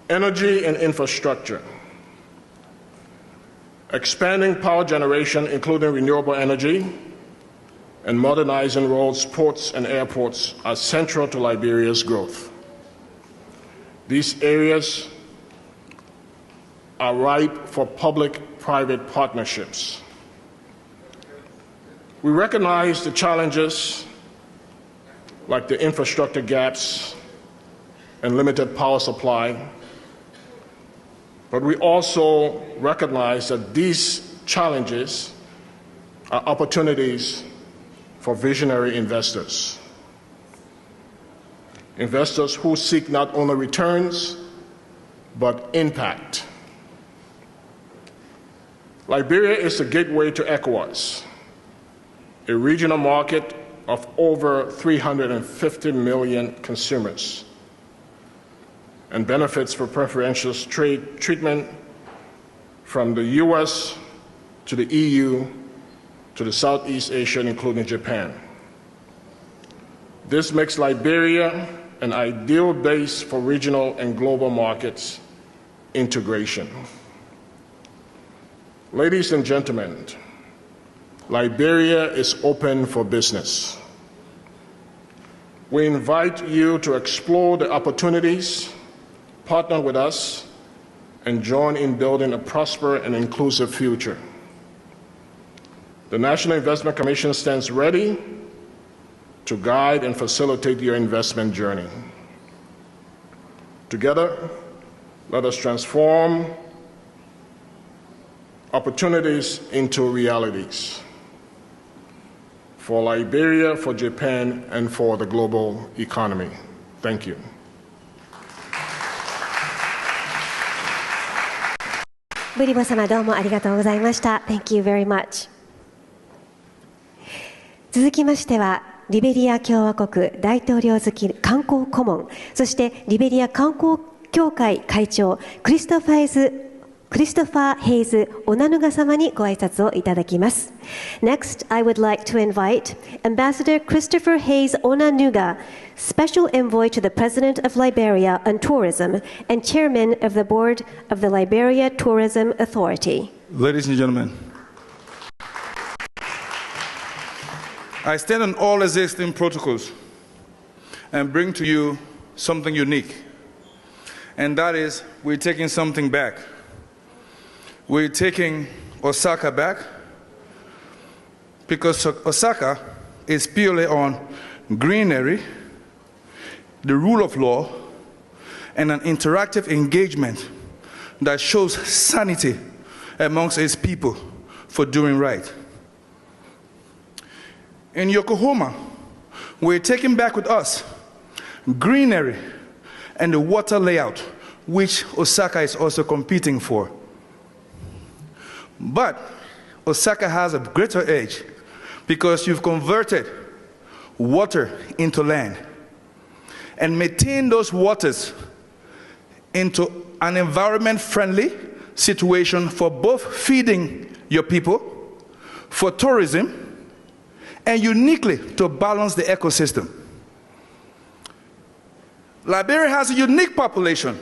Energy and infrastructure. Expanding power generation, including renewable energy, and modernizing roads, ports, and airports are central to Liberia's growth. These areas are ripe for public-private partnerships. We recognize the challenges like the infrastructure gaps and limited power supply, but we also recognize that these challenges are opportunities for visionary investors. Investors who seek not only returns, but impact. Liberia is the gateway to ECOWAS, a regional market of over 350 million consumers and benefits for preferential trade treatment from the US to the EU to the Southeast Asia, including Japan. This makes Liberia an ideal base for regional and global markets integration. Ladies and gentlemen, Liberia is open for business. We invite you to explore the opportunities, partner with us, and join in building a prosperous and inclusive future. The National Investment Commission stands ready to guide and facilitate your investment journey. Together, let us transform opportunities into realities for Liberia, for Japan, and for the global economy. Thank you. ブリボ様、どうもありがとうございました。Thank you very much. 続きましては、リベリア共和国大統領付き観光顧問、そしてリベリア観光協会会長、クリストファー・ヘイズ・オナヌガ様にご挨拶をいただきます。Next, I would like to invite Ambassador Christopher Hayes Onanuga, Special Envoy to the President of Liberia on Tourism and Chairman of the Board of the Liberia Tourism Authority. Ladies and gentlemen, I stand on all existing protocols and bring to you something unique, and that is we're taking something back. We're taking Osaka back because Osaka is purely on greenery, the rule of law, and an interactive engagement that shows sanity amongst its people for doing right. In Yokohama, we're taking back with us greenery and the water layout, which Osaka is also competing for. But Osaka has a greater edge because you've converted water into land and maintained those waters into an environment-friendly situation for both feeding your people, for tourism, and uniquely to balance the ecosystem. Liberia has a unique population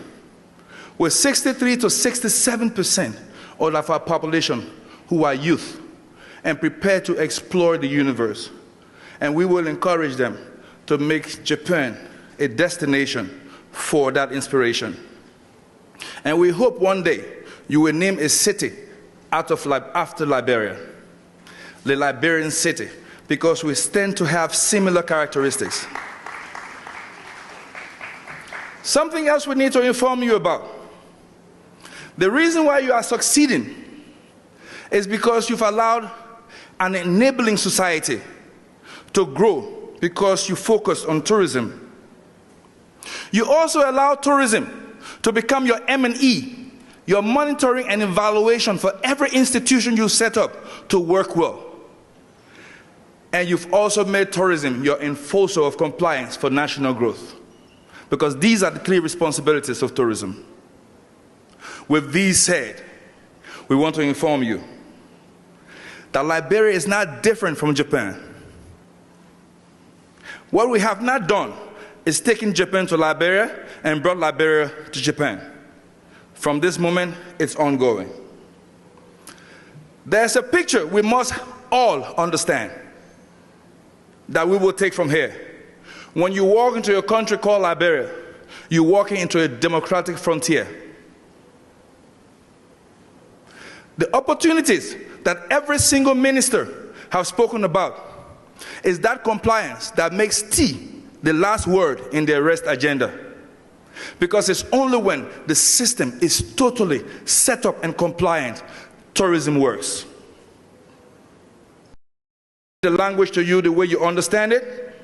with 63 to 67% of our population who are youth and prepared to explore the universe. And we will encourage them to make Japan a destination for that inspiration. And we hope one day you will name a city after Liberia, the Liberian city, because we tend to have similar characteristics. Something else we need to inform you about. The reason why you are succeeding is because you've allowed an enabling society to grow because you focus on tourism. You also allow tourism to become your M&E, your monitoring and evaluation for every institution you set up to work well. And you've also made tourism your enforcer of compliance for national growth, because these are the clear responsibilities of tourism. With these said, we want to inform you that Liberia is not different from Japan. What we have not done is taken Japan to Liberia and brought Liberia to Japan. From this moment, it's ongoing. There's a picture we must all understand that we will take from here. When you walk into a country called Liberia, you're walking into a democratic frontier. The opportunities that every single minister has spoken about is that compliance that makes tea the last word in the arrest agenda. Because it's only when the system is totally set up and compliant, tourism works. The language to you the way you understand it,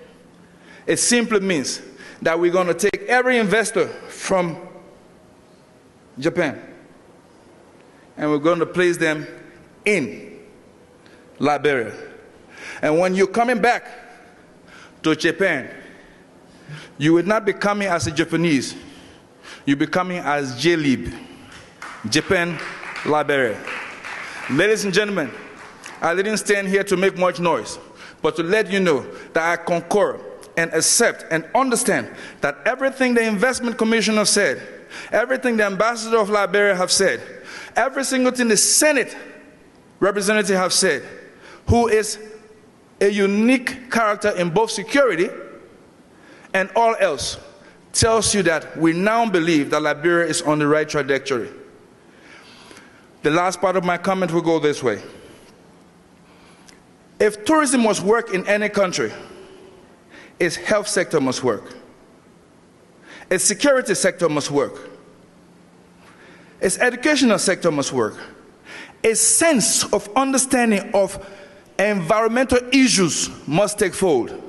it simply means that we're going to take every investor from Japan and we're going to place them in Liberia. And when you're coming back to Japan, you will not be coming as a Japanese. You'll be coming as JLib, Japan, Liberia. Ladies and gentlemen, I didn't stand here to make much noise, but to let you know that I concur and accept and understand that everything the Investment Commissioner said, everything the Ambassador of Liberia have said, every single thing the Senate representative have said, who is a unique character in both security and all else, tells you that we now believe that Liberia is on the right trajectory. The last part of my comment will go this way. If tourism must work in any country, its health sector must work. Its security sector must work. Its educational sector must work. A sense of understanding of environmental issues must take fold.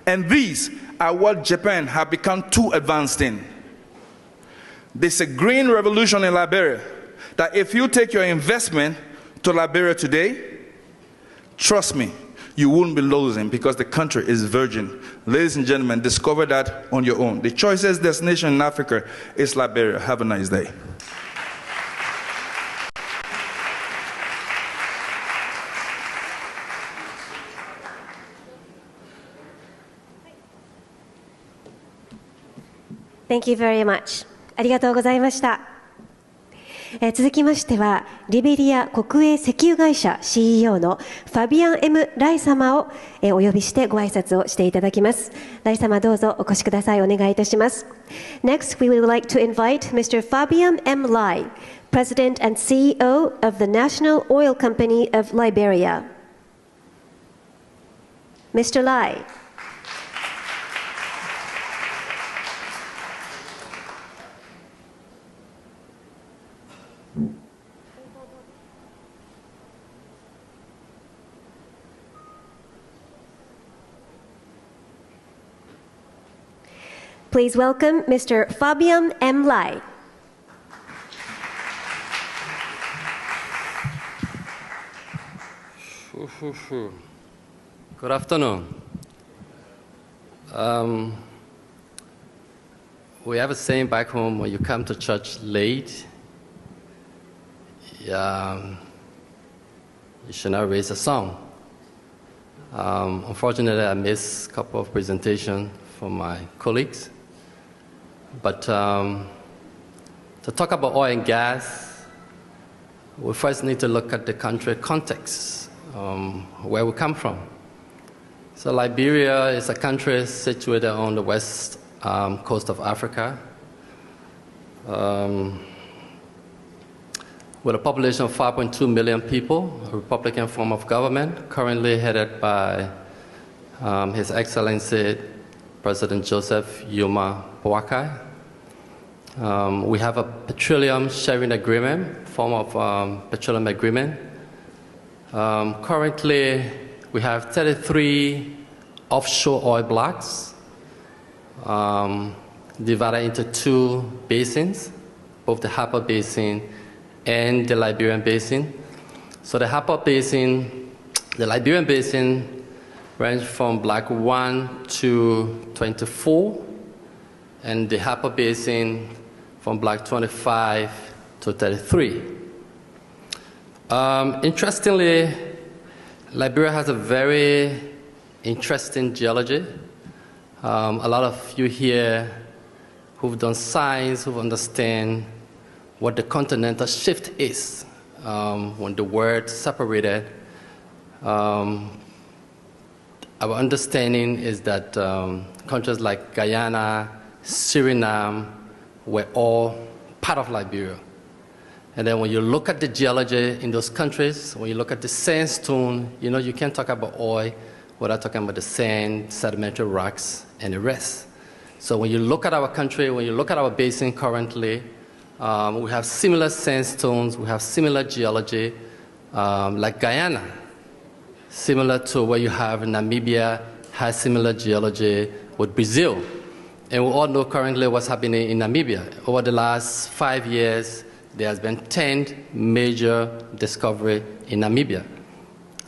And these are what Japan have become too advanced in. There's a green revolution in Liberia that if you take your investment to Liberia today, trust me, you won't be losing because the country is virgin. Ladies and gentlemen, discover that on your own. The choicest destination in Africa is Liberia. Have a nice day. Thank you very much. ありがとうございました。続きましては、リベリア国営石油会社 CEO のファビアン M. ライ様をお呼びしてご挨拶をしていただきます。ライ様どうぞお越しください。お願いいたします。Next, we would like to invite Mr. Fabian M. Lai, President and CEO of the National Oil Company of Liberia. Mr. Lai. Please welcome Mr. Fabian M. Lai. Good afternoon. We have a saying back home, when you come to church late, you should not raise a song. Unfortunately, I missed a couple of presentations from my colleagues. But to talk about oil and gas, we first need to look at the country context, where we come from. So Liberia is a country situated on the west coast of Africa, with a population of 5.2 million people, a Republican form of government, currently headed by His Excellency President Joseph Yuma Boakai. We have a petroleum sharing agreement, form of petroleum agreement. Currently, we have 33 offshore oil blocks divided into two basins, both the Harper Basin and the Liberian Basin. So the Harper Basin, the Liberian Basin, range from block 1 to 24, and the Harper Basin from block 25 to 33. Interestingly, Liberia has a very interesting geology. A lot of you here who've done science, who understand what the continental shift is, when the world separated. Our understanding is that countries like Guyana, Suriname were all part of Liberia. And then when you look at the geology in those countries, when you look at the sandstone, you know, you can't talk about oil without talking about the sand, sedimentary rocks, and the rest. So when you look at our country, when you look at our basin currently, we have similar sandstones, we have similar geology, like Guyana. Similar to what you have in Namibia, has similar geology with Brazil. And we all know currently what's happening in Namibia. Over the last 5 years, there has been 10 major discoveries in Namibia.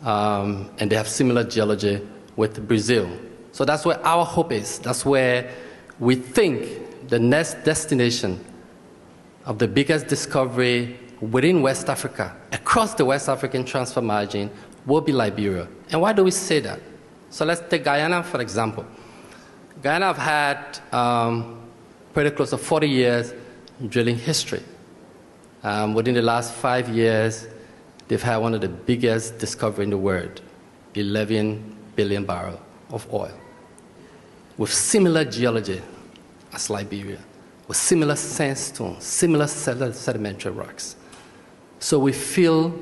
And they have similar geology with Brazil. So that's where our hope is. That's where we think the next destination of the biggest discovery within West Africa, across the West African transfer margin, will be Liberia. And why do we say that? So let's take Guyana, for example. Guyana have had pretty close to 40 years drilling history. Within the last 5 years, they've had one of the biggest discoveries in the world, 11 billion barrels of oil, with similar geology as Liberia, with similar sandstone, similar sedimentary rocks. So we feel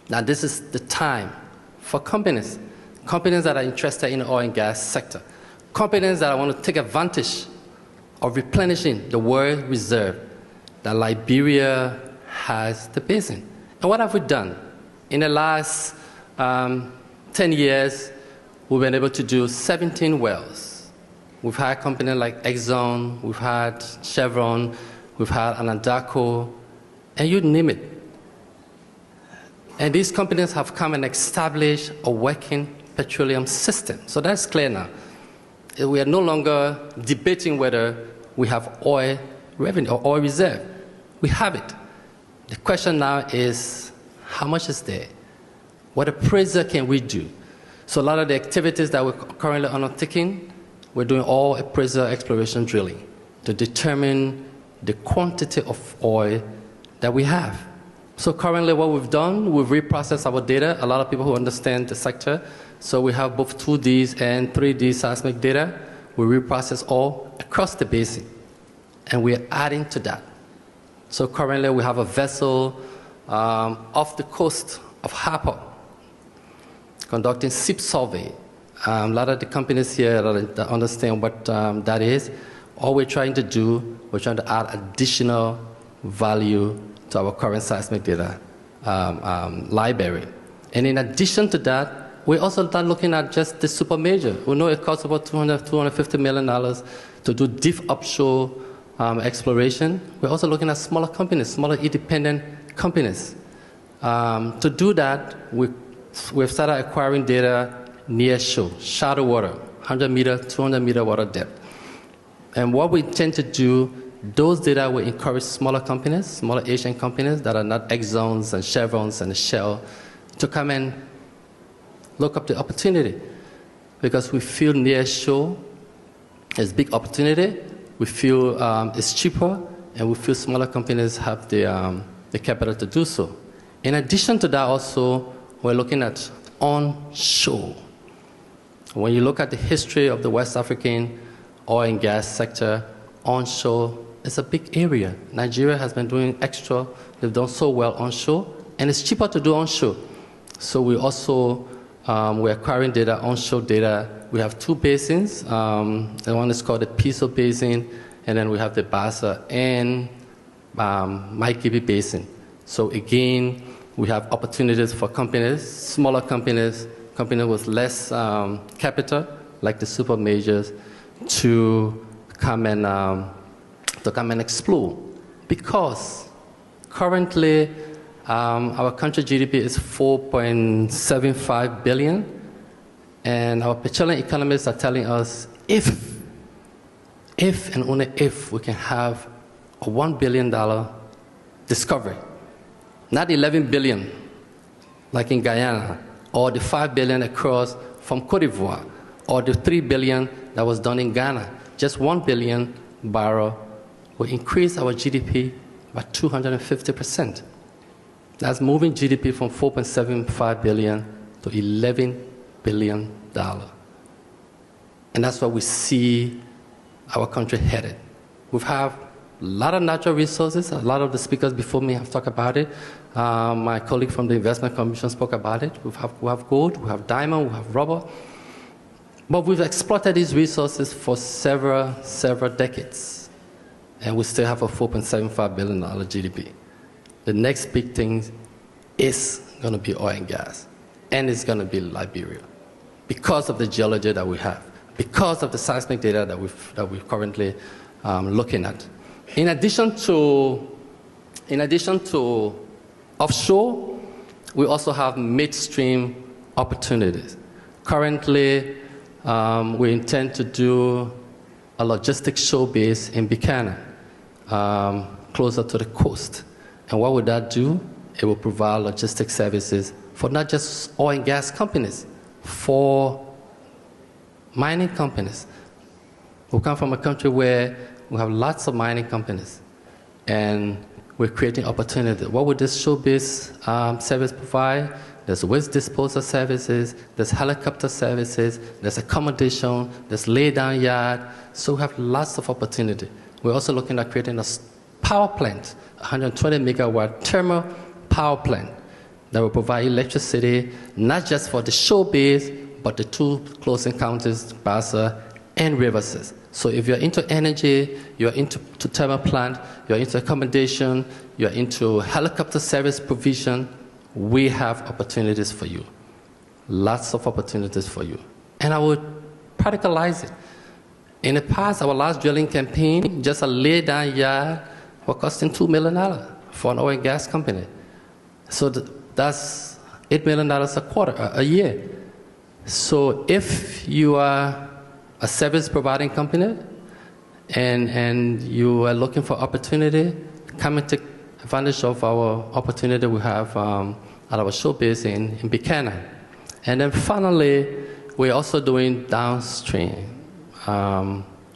that this is the time for companies that are interested in the oil and gas sector, companies that want to take advantage of replenishing the world reserve that Liberia has the basin. And what have we done? In the last 10 years, we've been able to do 17 wells. We've had companies like Exxon, we've had Chevron, we've had Anadarko, and you name it. And these companies have come and established a working petroleum system. So that's clear now. We are no longer debating whether we have oil revenue or oil reserve. We have it. The question now is, how much is there? What appraisal can we do? So a lot of the activities that we're currently undertaking, we're doing all appraisal exploration drilling to determine the quantity of oil that we have. So currently what we've done, we've reprocessed our data. A lot of people who understand the sector, so we have both 2D and 3D seismic data. We reprocess all across the basin, and we're adding to that. So currently we have a vessel off the coast of Harper conducting SIP survey. A lot of the companies here that understand what that is. All we're trying to do, we're trying to add additional value to our current seismic data library. And in addition to that, we're also not looking at just the super major. We know it costs about $250 million to do deep offshore exploration. We're also looking at smaller companies, smaller independent companies. To do that, we've started acquiring data near shore, shallow water, 100 meter, 200 meter water depth. And what we tend to do, those data will encourage smaller companies, smaller Asian companies that are not Exxons and Chevrons and Shell, to come and look up the opportunity. Because we feel near shore is a big opportunity, we feel it's cheaper, and we feel smaller companies have the capital to do so. In addition to that also, we're looking at onshore. When you look at the history of the West African oil and gas sector, onshore is a big area. Nigeria has been doing extra, they've done so well onshore, and it's cheaper to do onshore. So we also, we're acquiring data, onshore data. We have two basins. The one is called the Piso Basin, and then we have the Bassa and Maikibi Basin. So again, we have opportunities for companies, smaller companies, companies with less capital, like the super majors, to come and explore. Because currently, our country GDP is 4.75 billion, and our petroleum economists are telling us if and only if we can have a $1 billion discovery, not 11 billion like in Guyana, or the 5 billion across from Cote d'Ivoire, or the 3 billion that was done in Ghana. Just 1 billion barrel will increase our GDP by 250%. That's moving GDP from 4.75 billion to $11 billion. And that's where we see our country headed. We have a lot of natural resources. A lot of the speakers before me have talked about it. My colleague from the Investment Commission spoke about it. We have gold, we have diamond, we have rubber. But we've exploited these resources for several decades. And we still have a $4.75 billion GDP. The next big thing is going to be oil and gas. And it's going to be Liberia. Because of the geology that we have. Because of the seismic data that we're currently looking at. In addition to offshore, we also have midstream opportunities. Currently, we intend to do a logistics show base in Buchanan, closer to the coast. And what would that do? It will provide logistics services for not just oil and gas companies, for mining companies. We come from a country where we have lots of mining companies, and we're creating opportunity. What would this show-based service provide? There's waste disposal services, there's helicopter services, there's accommodation, there's lay-down yard. So we have lots of opportunity. We're also looking at creating a power plant, 120 megawatt thermal power plant that will provide electricity, not just for the show base, but the two closing counties, Bassa and Riverses. So if you're into energy, you're into thermal plant, you're into accommodation, you're into helicopter service provision, we have opportunities for you. Lots of opportunities for you. And I would practicalize it. In the past, our last drilling campaign, just a lay-down yard was costing $2 million for an oil and gas company. So that's $8 million a year. So if you are a service providing company and you are looking for opportunity, come and take advantage of our opportunity we have at our show base in Buchanan. And then finally, we're also doing downstream.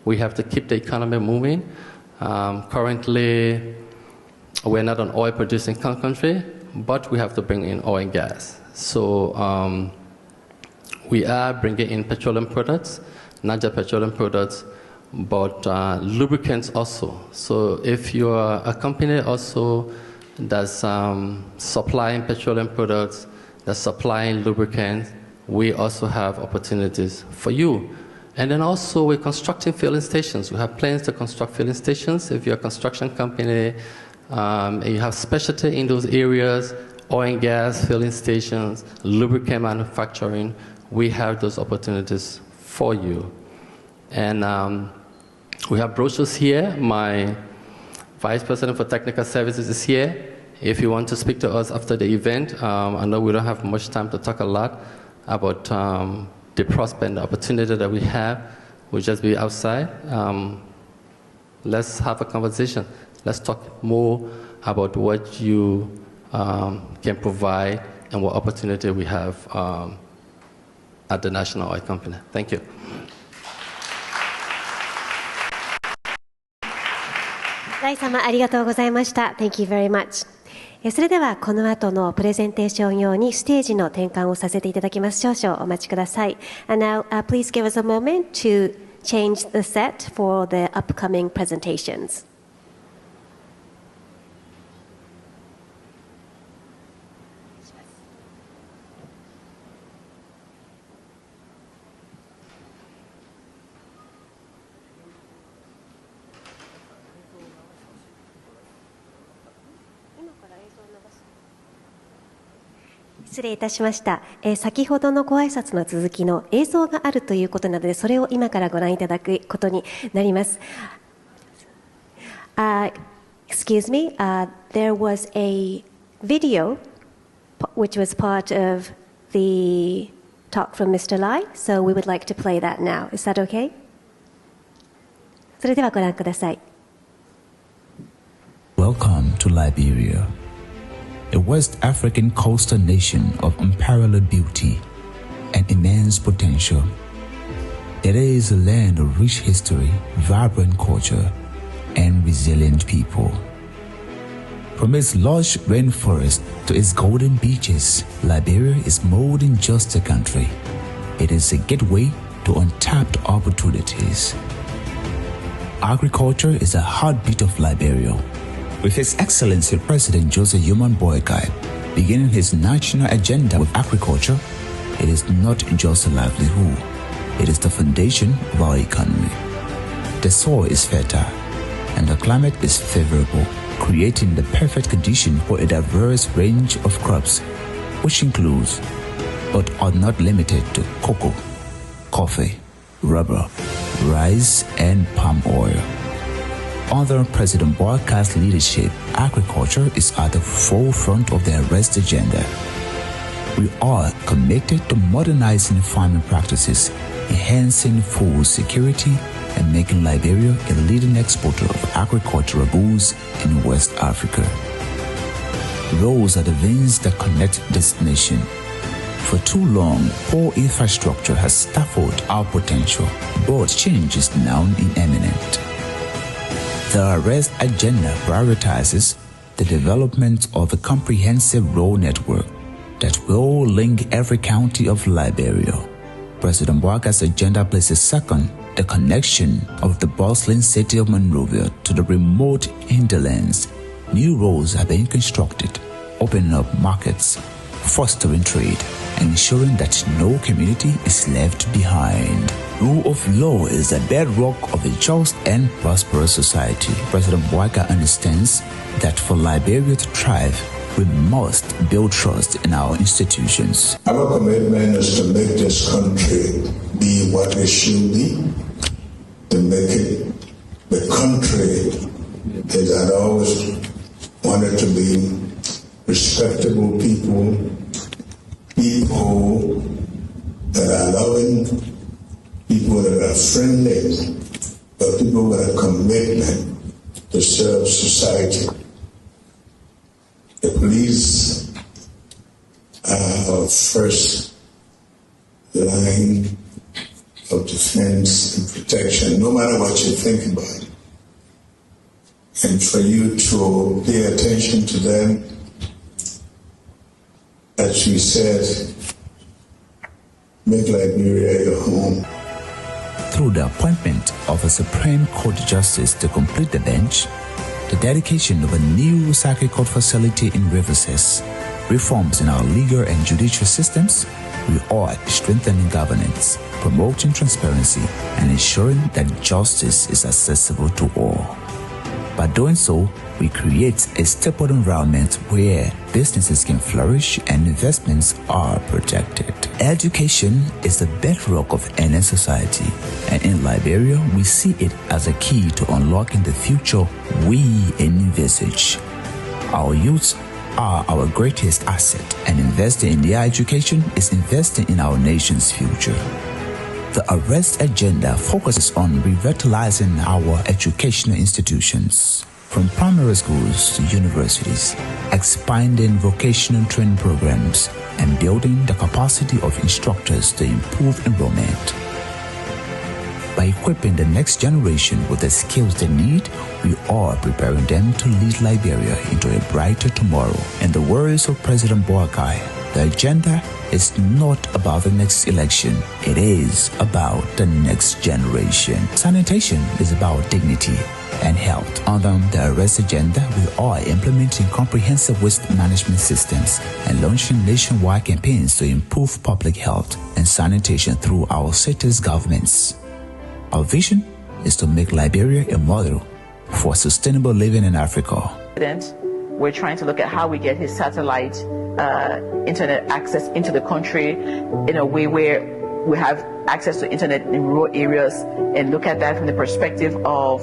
We have to keep the economy moving. Currently, we're not an oil producing country, but we have to bring in oil and gas. So we are bringing in petroleum products, not just petroleum products, but lubricants also. So if you are a company also that's supplying petroleum products, that's supplying lubricants, we also have opportunities for you. And then also we're constructing filling stations. We have plans to construct filling stations. If you're a construction company and you have specialty in those areas, oil and gas filling stations, lubricant manufacturing, we have those opportunities for you. And we have brochures here. My Vice President for Technical Services is here. If you want to speak to us after the event, I know we don't have much time to talk a lot about the prospect and the opportunity that we have. We'll just be outside. Let's have a conversation. Let's talk more about what you can provide and what opportunity we have at the National Oil Company. Thank you.大様ありがとうございました。Thank you very much. それではこの後のプレゼンテーション用にステージの転換をさせていただきます。少々お待ちください。And now, please give us a moment to change the set for the upcoming presentations. 失礼いたしました。先ほどのご挨拶の続きの映像があるということなので、それを今からご覧いただくことになります。Excuse me, there was a video which was part of the talk from Mr. Lai, so we would like to play that now. Is that okay? それではご覧ください。Welcome to Liberia.A West African coastal nation of unparalleled beauty and immense potential. It is a land of rich history, vibrant culture, and resilient people. From its lush rainforest to its golden beaches, Liberia is more than just a country. It is a gateway to untapped opportunities. Agriculture is the heartbeat of Liberia.With His Excellency President Joseph Human Boykai beginning his national agenda with agriculture, it is not just a livelihood, it is the foundation of our economy. The soil is fertile and the climate is favorable, creating the perfect condition for a diverse range of crops, which includes, but are not limited to cocoa, coffee, rubber, rice, and palm oil.Under President Boykai's leadership, agriculture is at the forefront of the arrest agenda. We are committed to modernizing farming practices enhancing food security, and making Liberia a leading exporter of agricultural goods in West Africa. Those are the veins that connect this nation. For too long, poor infrastructure has stifled our potential, but change is now imminent. The Arrest agenda prioritizes the development of a comprehensive road network that will link every county of Liberia. President Boaka's agenda places second the connection of the bustling city of Monrovia to the remote hinterlands. New roads are being constructed, opening up markets, fostering trade, and ensuring that no community is left behind. Rule of law is the bedrock of a just and prosperous society. President Boaka understands that for Liberia to thrive, we must build trust in our institutions. Our commitment is to make this country be what it should be, to make it the country that I always wanted to be. Respectable people, people that are loving, people that are friendly, but people with a commitment to serve society. The police are our first line of defense and protection, no matter what you think about it. And for you to pay attention to them, as she said, make Liberia your home. Through the appointment of a Supreme Court Justice to complete the bench, the dedication of a new circuit court facility in Riverside, reforms in our legal and judicial systems, we are strengthening governance, promoting transparency, and ensuring that justice is accessible to all. By doing so, we create a stable environment where businesses can flourish and investments are protected. Education is the bedrock of any society, and in Liberia, we see it as a key to unlocking the future we envisage. Our youths are our greatest asset, and investing in their education is investing in our nation's future. The Arrest agenda focuses on revitalizing our educational institutions, from primary schools to universities, expanding vocational training programs, and building the capacity of instructors to improve enrollment. By equipping the next generation with the skills they need, we are preparing them to lead Liberia into a brighter tomorrow. In the words of President Boaka, the agenda is not about the next election, it is about the next generation. Sanitation is about dignity and health. Under the Arrest agenda, we are implementing comprehensive waste management systems and launching nationwide campaigns to improve public health and sanitation through our cities' governments. Our vision is to make Liberia a model for sustainable living in Africa. We're trying to look at how we get his satellite internet access into the country in a way where we have access to internet in rural areas, and look at that from the perspective of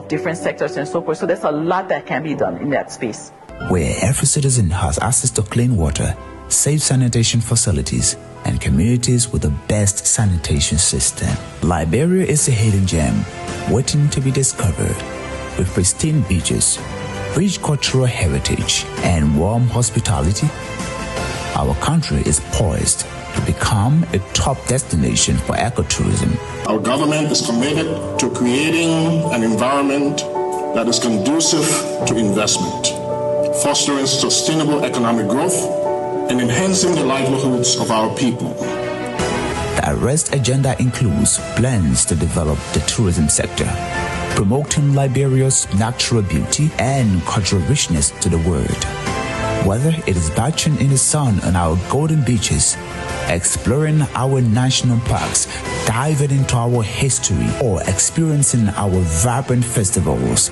different sectors and so forth. So there's a lot that can be done in that space. Where every citizen has access to clean water, safe sanitation facilities, and communities with the best sanitation system. Liberia is a hidden gem waiting to be discovered. With pristine beaches, rich cultural heritage, and warm hospitality, our country is poised to become a top destination for ecotourism. Our government is committed to creating an environment that is conducive to investment, fostering sustainable economic growth, and enhancing the livelihoods of our people. The Arrest agenda includes plans to develop the tourism sector, promoting Liberia's natural beauty and cultural richness to the world. Whether it is bathing in the sun on our golden beaches, exploring our national parks, diving into our history, or experiencing our vibrant festivals,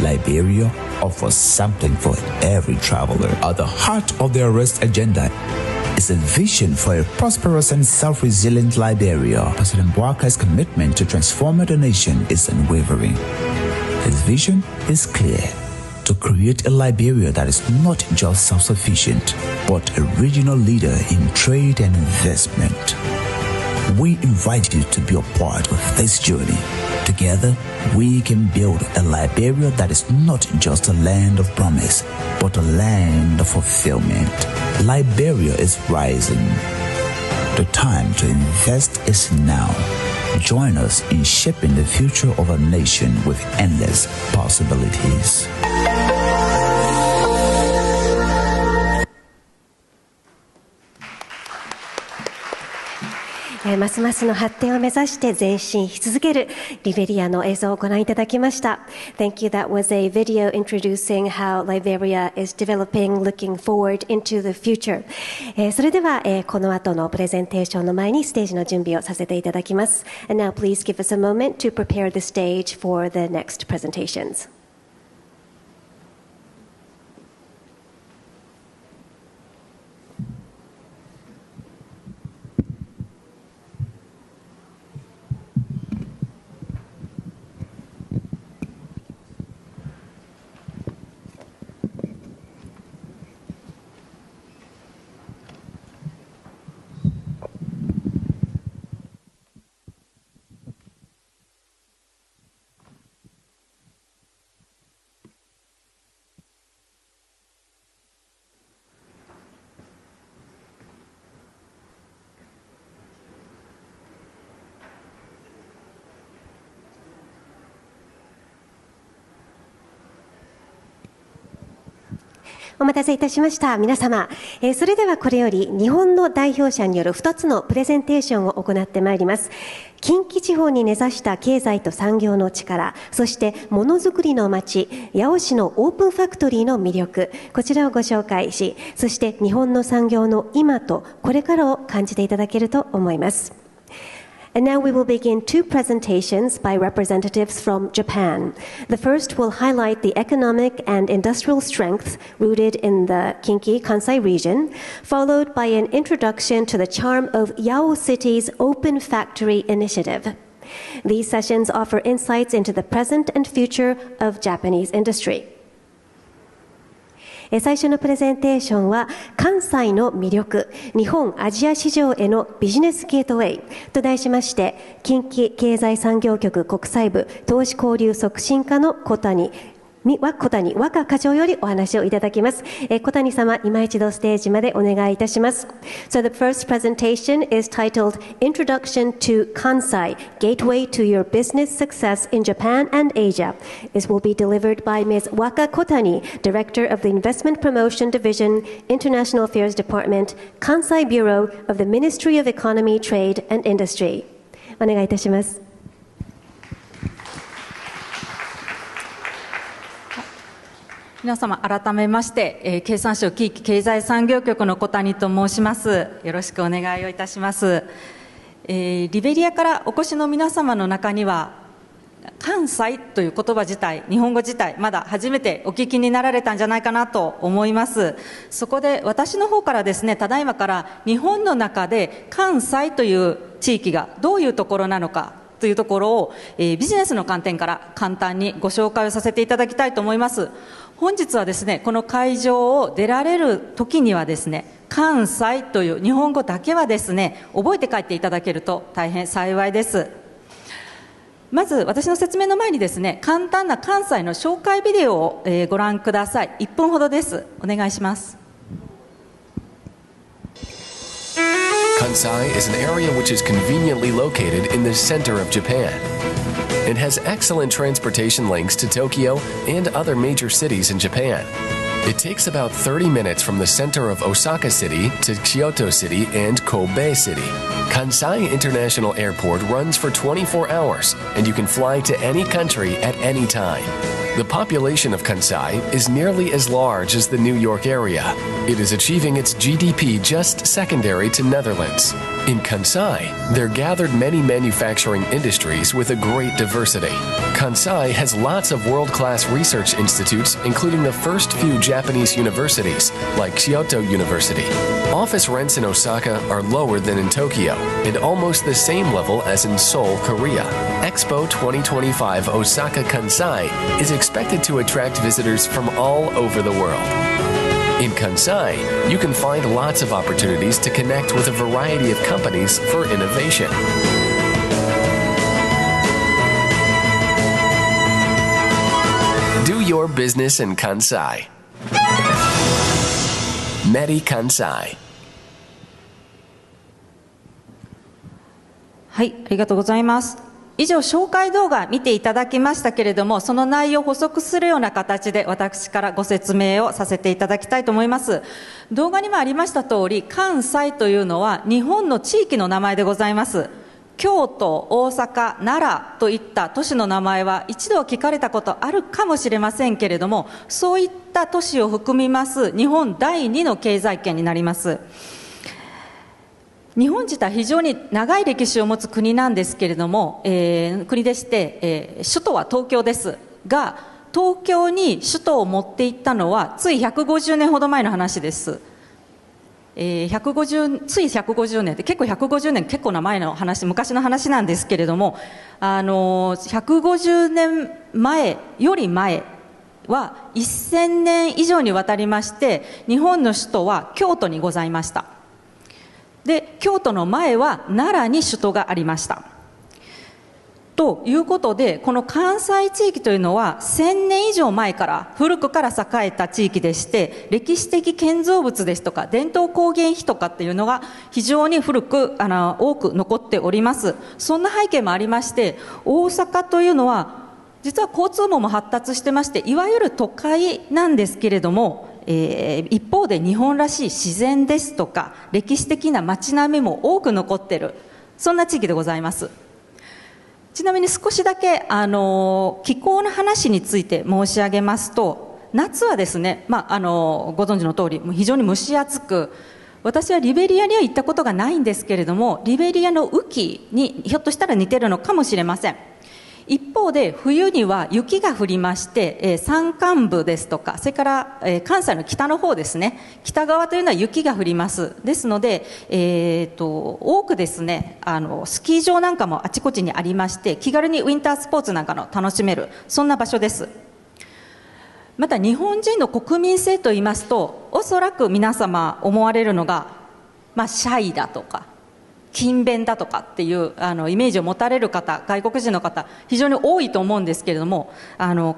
Liberia offers something for every traveler. At the heart of the Arrest agenda is a vision for a prosperous and self-resilient Liberia. President Boaka's commitment to transforming the nation is unwavering. His vision is clear: to create a Liberia that is not just self-sufficient, but a regional leader in trade and investment. We invite you to be a part of this journey. Together, we can build a Liberia that is not just a land of promise, but a land of fulfillment. Liberia is rising. The time to invest is now. Join us in shaping the future of a nation with endless possibilities. ますますの発展を目指して前進し続けるリベリアの映像をご覧いただきました。Thank you. That was a video introducing how Liberia is developing, looking forward into the future. それでは、この後のプレゼンテーションの前にステージの準備をさせていただきます。And now please give us a moment to prepare the stage for the next presentations. お待たせいたしました。皆様、それではこれより日本の代表者による2つのプレゼンテーションを行ってまいります。近畿地方に根ざした経済と産業の力、そしてものづくりの街、八尾市のオープンファクトリーの魅力、こちらをご紹介し、そして日本の産業の今とこれからを感じていただけると思います。And now we will begin two presentations by representatives from Japan. The first will highlight the economic and industrial strength rooted in the Kinki Kansai region, followed by an introduction to the charm of Yao City's Open Factory initiative. These sessions offer insights into the present and future of Japanese industry. 最初のプレゼンテーションは関西の魅力、日本アジア市場へのビジネスゲートウェイと題しまして、近畿経済産業局国際部投資交流促進課の小谷若課長よりお話をいただきます。小谷様、今一度ステージまでお願いいたします。So the first presentation is titled Introduction to Kansai, Gateway to Your Business Success in Japan and Asia. This will be delivered by Ms. Waka Kotani, Director of the Investment Promotion Division, International Affairs Department, Kansai Bureau of the Ministry of Economy, Trade and Industry. お願いいたします。皆様改めまして、経産省地域経済産業局の小谷と申します。よろしくお願いをいたします。リベリアからお越しの皆様の中には関西という言葉自体、日本語自体まだ初めてお聞きになられたんじゃないかなと思います。そこで私の方からですね、ただいまから日本の中で関西という地域がどういうところなのかというところを、ビジネスの観点から簡単にご紹介をさせていただきたいと思います。本日はですね、この会場を出られる時にはですね、関西という日本語だけはですね、覚えて帰っていただけると大変幸いです。まず私の説明の前にですね、簡単な関西の紹介ビデオを、ご覧ください。1分ほどです。お願いします。Kansai is an area which is conveniently located in the center of Japan. It has excellent transportation links to Tokyo and other major cities in Japan. It takes about 30 minutes from the center of Osaka City to Kyoto City and Kobe City. Kansai International Airport runs for 24 hours, and you can fly to any country at any time. The population of Kansai is nearly as large as the New York area. It is achieving its GDP just secondary to Netherlands. In Kansai, there gathered many manufacturing industries with a great diversity. Kansai has lots of world-class research institutes, including the first few Japanese universities, like Kyoto University. Office rents in Osaka are lower than in Tokyo, and almost the same level as in Seoul, Korea. Expo 2025 Osaka Kansai is expected to attract visitors from all over the world. In Kansai, you can find lots of opportunities to connect with a variety of companies for innovation. Do your business in Kansai. Medi Kansai. はい、ありがとうございます。以上、紹介動画見ていただきましたけれども、その内容を補足するような形で私からご説明をさせていただきたいと思います。動画にもありました通り、関西というのは日本の地域の名前でございます。京都、大阪、奈良といった都市の名前は一度は聞かれたことあるかもしれませんけれども、そういった都市を含みます日本第2の経済圏になります。日本自体非常に長い歴史を持つ国なんですけれども、国でして、首都は東京ですが、東京に首都を持っていったのはつい150年ほど前の話です。つい150年って結構150年結構な前の話、昔の話なんですけれども、150年前より前は1000年以上にわたりまして、日本の首都は京都にございました。で、京都の前は奈良に首都がありました。ということで、この関西地域というのは1000年以上前から古くから栄えた地域でして、歴史的建造物ですとか伝統工芸品とかっていうのが非常に古く多く残っております。そんな背景もありまして、大阪というのは実は交通網も発達してまして、いわゆる都会なんですけれども、一方で日本らしい自然ですとか歴史的な街並みも多く残っている、そんな地域でございます。ちなみに少しだけ気候の話について申し上げますと、夏はですね、ご存知の通り非常に蒸し暑く、私はリベリアには行ったことがないんですけれども、リベリアの雨季にひょっとしたら似てるのかもしれません。一方で冬には雪が降りまして、山間部ですとか、それから、関西の北の方ですね、北側というのは雪が降ります。ですので、多くですね、スキー場なんかもあちこちにありまして、気軽にウィンタースポーツなんかの楽しめる、そんな場所です。また日本人の国民性といいますと、おそらく皆様思われるのが、シャイだとか勤勉だとかっていうイメージを持たれる方、外国人の方非常に多いと思うんですけれども、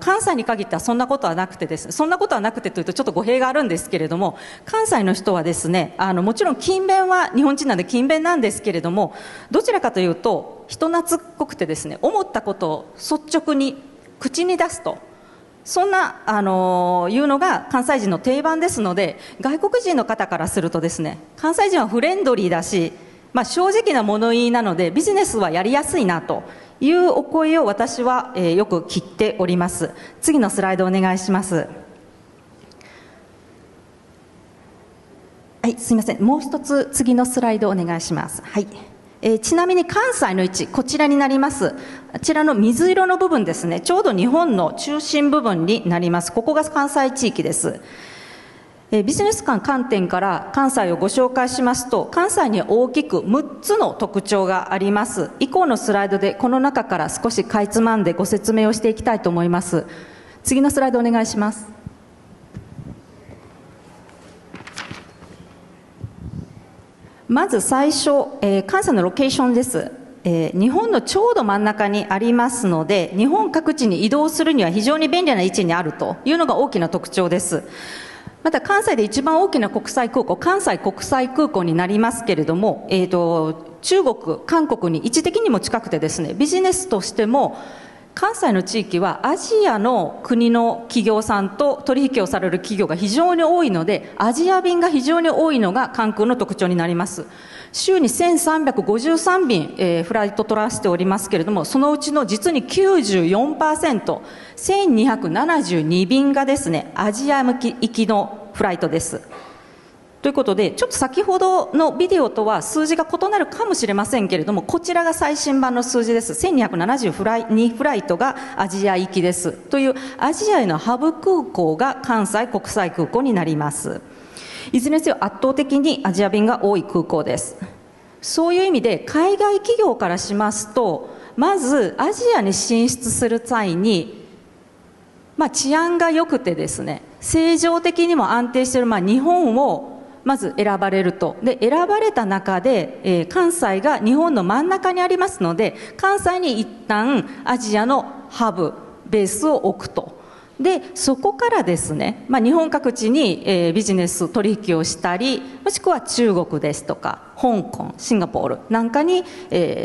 関西に限ってはそんなことはなくてですね、そんなことはなくてというとちょっと語弊があるんですけれども、関西の人はですね、もちろん勤勉は日本人なんで勤勉なんですけれども、どちらかというと人懐っこくてですね、思ったことを率直に口に出すと、そんないうのが関西人の定番ですので、外国人の方からするとですね、関西人はフレンドリーだし、正直な物言いなのでビジネスはやりやすいなというお声を私は、よく聞いております。次のスライドお願いします。はい、すみません、もう一つ次のスライドお願いします。はい。ちなみに関西の位置、こちらになります。あちらの水色の部分ですね、ちょうど日本の中心部分になります。ここが関西地域です。ビジネス観点から関西をご紹介しますと、関西には大きく6つの特徴があります。以降のスライドでこの中から少しかいつまんでご説明をしていきたいと思います。次のスライドお願いします。まず最初、関西のロケーションです。日本のちょうど真ん中にありますので、日本各地に移動するには非常に便利な位置にあるというのが大きな特徴です。また関西で一番大きな国際空港、関西国際空港になりますけれども、中国、韓国に位置的にも近くてですね、ビジネスとしても関西の地域はアジアの国の企業さんと取引をされる企業が非常に多いので、アジア便が非常に多いのが関空の特徴になります。週に1353便、フライト取らせておりますけれども、そのうちの実に 94%、1272便がですね、アジア向き行きのフライトです。ということで、ちょっと先ほどのビデオとは数字が異なるかもしれませんけれども、こちらが最新版の数字です。1272フライトがアジア行きです。というアジアへのハブ空港が関西国際空港になります。いずれにせよ圧倒的にアジア便が多い空港です。そういう意味で海外企業からしますと、まずアジアに進出する際に、治安が良くてですね、政情的にも安定している、日本をまず選ばれると。で、選ばれた中で、関西が日本の真ん中にありますので、関西に一旦アジアのハブ、ベースを置くと。で、そこからですね、日本各地に、ビジネス取引をしたり、もしくは中国ですとか、香港、シンガポールなんかに、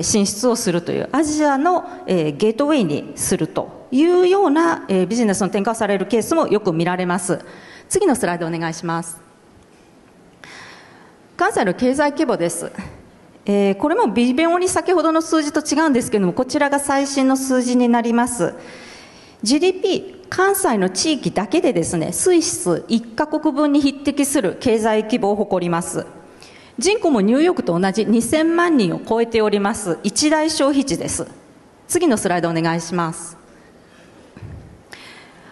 進出をするという、アジアの、ゲートウェイにするというような、ビジネスの転換されるケースもよく見られます。次のスライドお願いします。関西の経済規模です。これも微妙に先ほどの数字と違うんですけれども、こちらが最新の数字になります。GDP、関西の地域だけでですね、スイス1カ国分に匹敵する経済規模を誇ります。人口もニューヨークと同じ2000万人を超えております一大消費地です。次のスライドお願いします。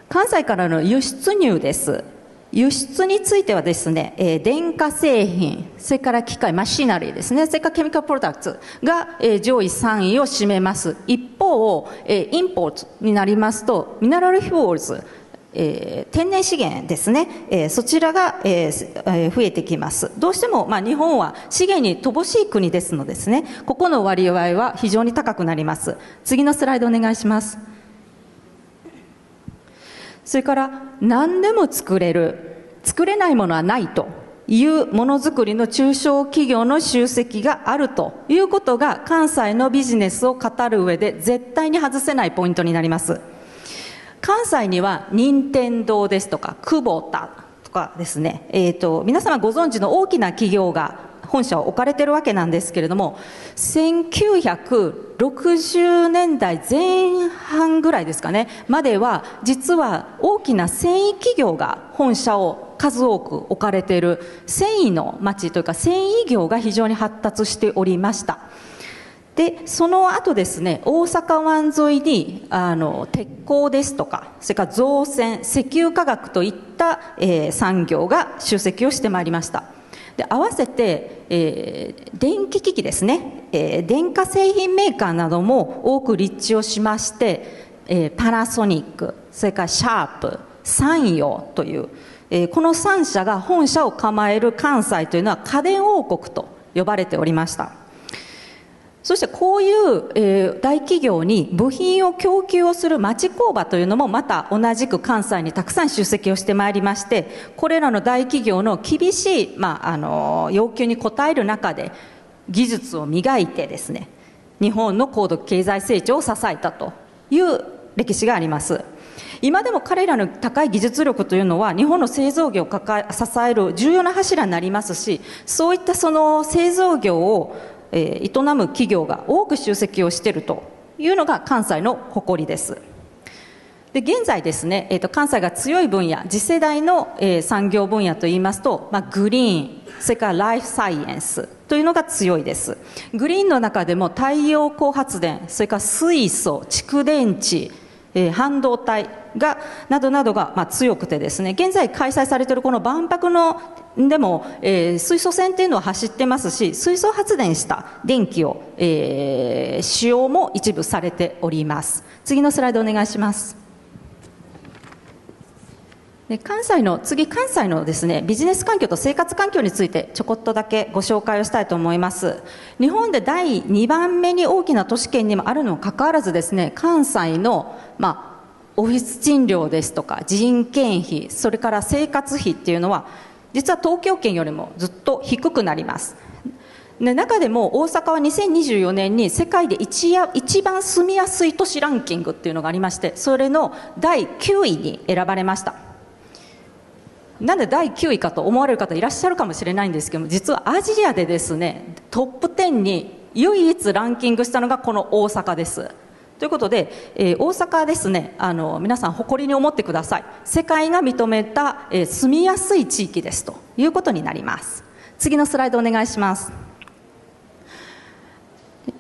関西からの輸出入です。輸出についてはですね、電化製品、それから機械、マシナリーですね、それからケミカルプロダクツが、上位3位を占めます。一方、インポートになりますと、ミネラルフュールズ、天然資源ですね、そちらが、増えてきます。どうしても、日本は資源に乏しい国ですのですね、ここの割合は非常に高くなります。次のスライドお願いします。それから何でも作れる、作れないものはないというものづくりの中小企業の集積があるということが関西のビジネスを語る上で絶対に外せないポイントになります。関西には任天堂ですとかクボタとかですね、皆様ご存知の大きな企業が本社を置かれているわけなんですけれども、1960年代前半ぐらいですかねまでは、実は大きな繊維企業が本社を数多く置かれている繊維の町というか、繊維業が非常に発達しておりました。で、その後ですね、大阪湾沿いに鉄鋼ですとか、それから造船、石油化学といった、産業が集積をしてまいりました。で、合わせて、電気機器ですね、電化製品メーカーなども多く立地をしまして、パナソニック、それからシャープ、三陽という、この3社が本社を構える関西というのは家電王国と呼ばれておりました。そしてこういう、大企業に部品を供給をする町工場というのもまた同じく関西にたくさん集積をしてまいりまして、これらの大企業の厳しい、要求に応える中で技術を磨いてですね、日本の高度経済成長を支えたという歴史があります。今でも彼らの高い技術力というのは日本の製造業を支える重要な柱になりますし、そういったその製造業を営む企業が多く集積をしているというのが関西の誇りです。で、現在ですね、関西が強い分野、次世代の、産業分野といいますと、グリーン、それからライフサイエンスというのが強いです。グリーンの中でも太陽光発電、それから水素、蓄電池、半導体がなどなどが強くてですね、現在開催されているこの万博のでも、水素線というのは走ってますし、水素発電した電気を、使用も一部されております。次のスライドお願いします。で、関西のですね、ビジネス環境と生活環境についてちょこっとだけご紹介をしたいと思います。日本で第2番目に大きな都市圏にもあるのにかかわらずですね、関西のオフィス賃料ですとか人件費、それから生活費っていうのは実は東京圏よりもずっと低くなります。で、中でも大阪は2024年に世界で一番住みやすい都市ランキングっていうのがありまして、それの第9位に選ばれました。なんで第9位かと思われる方いらっしゃるかもしれないんですけども、実はアジアでですね、トップ10に唯一ランキングしたのがこの大阪です。ということで、大阪ですね、皆さん誇りに思ってください。世界が認めた、住みやすい地域ですということになります。次のスライドお願いします。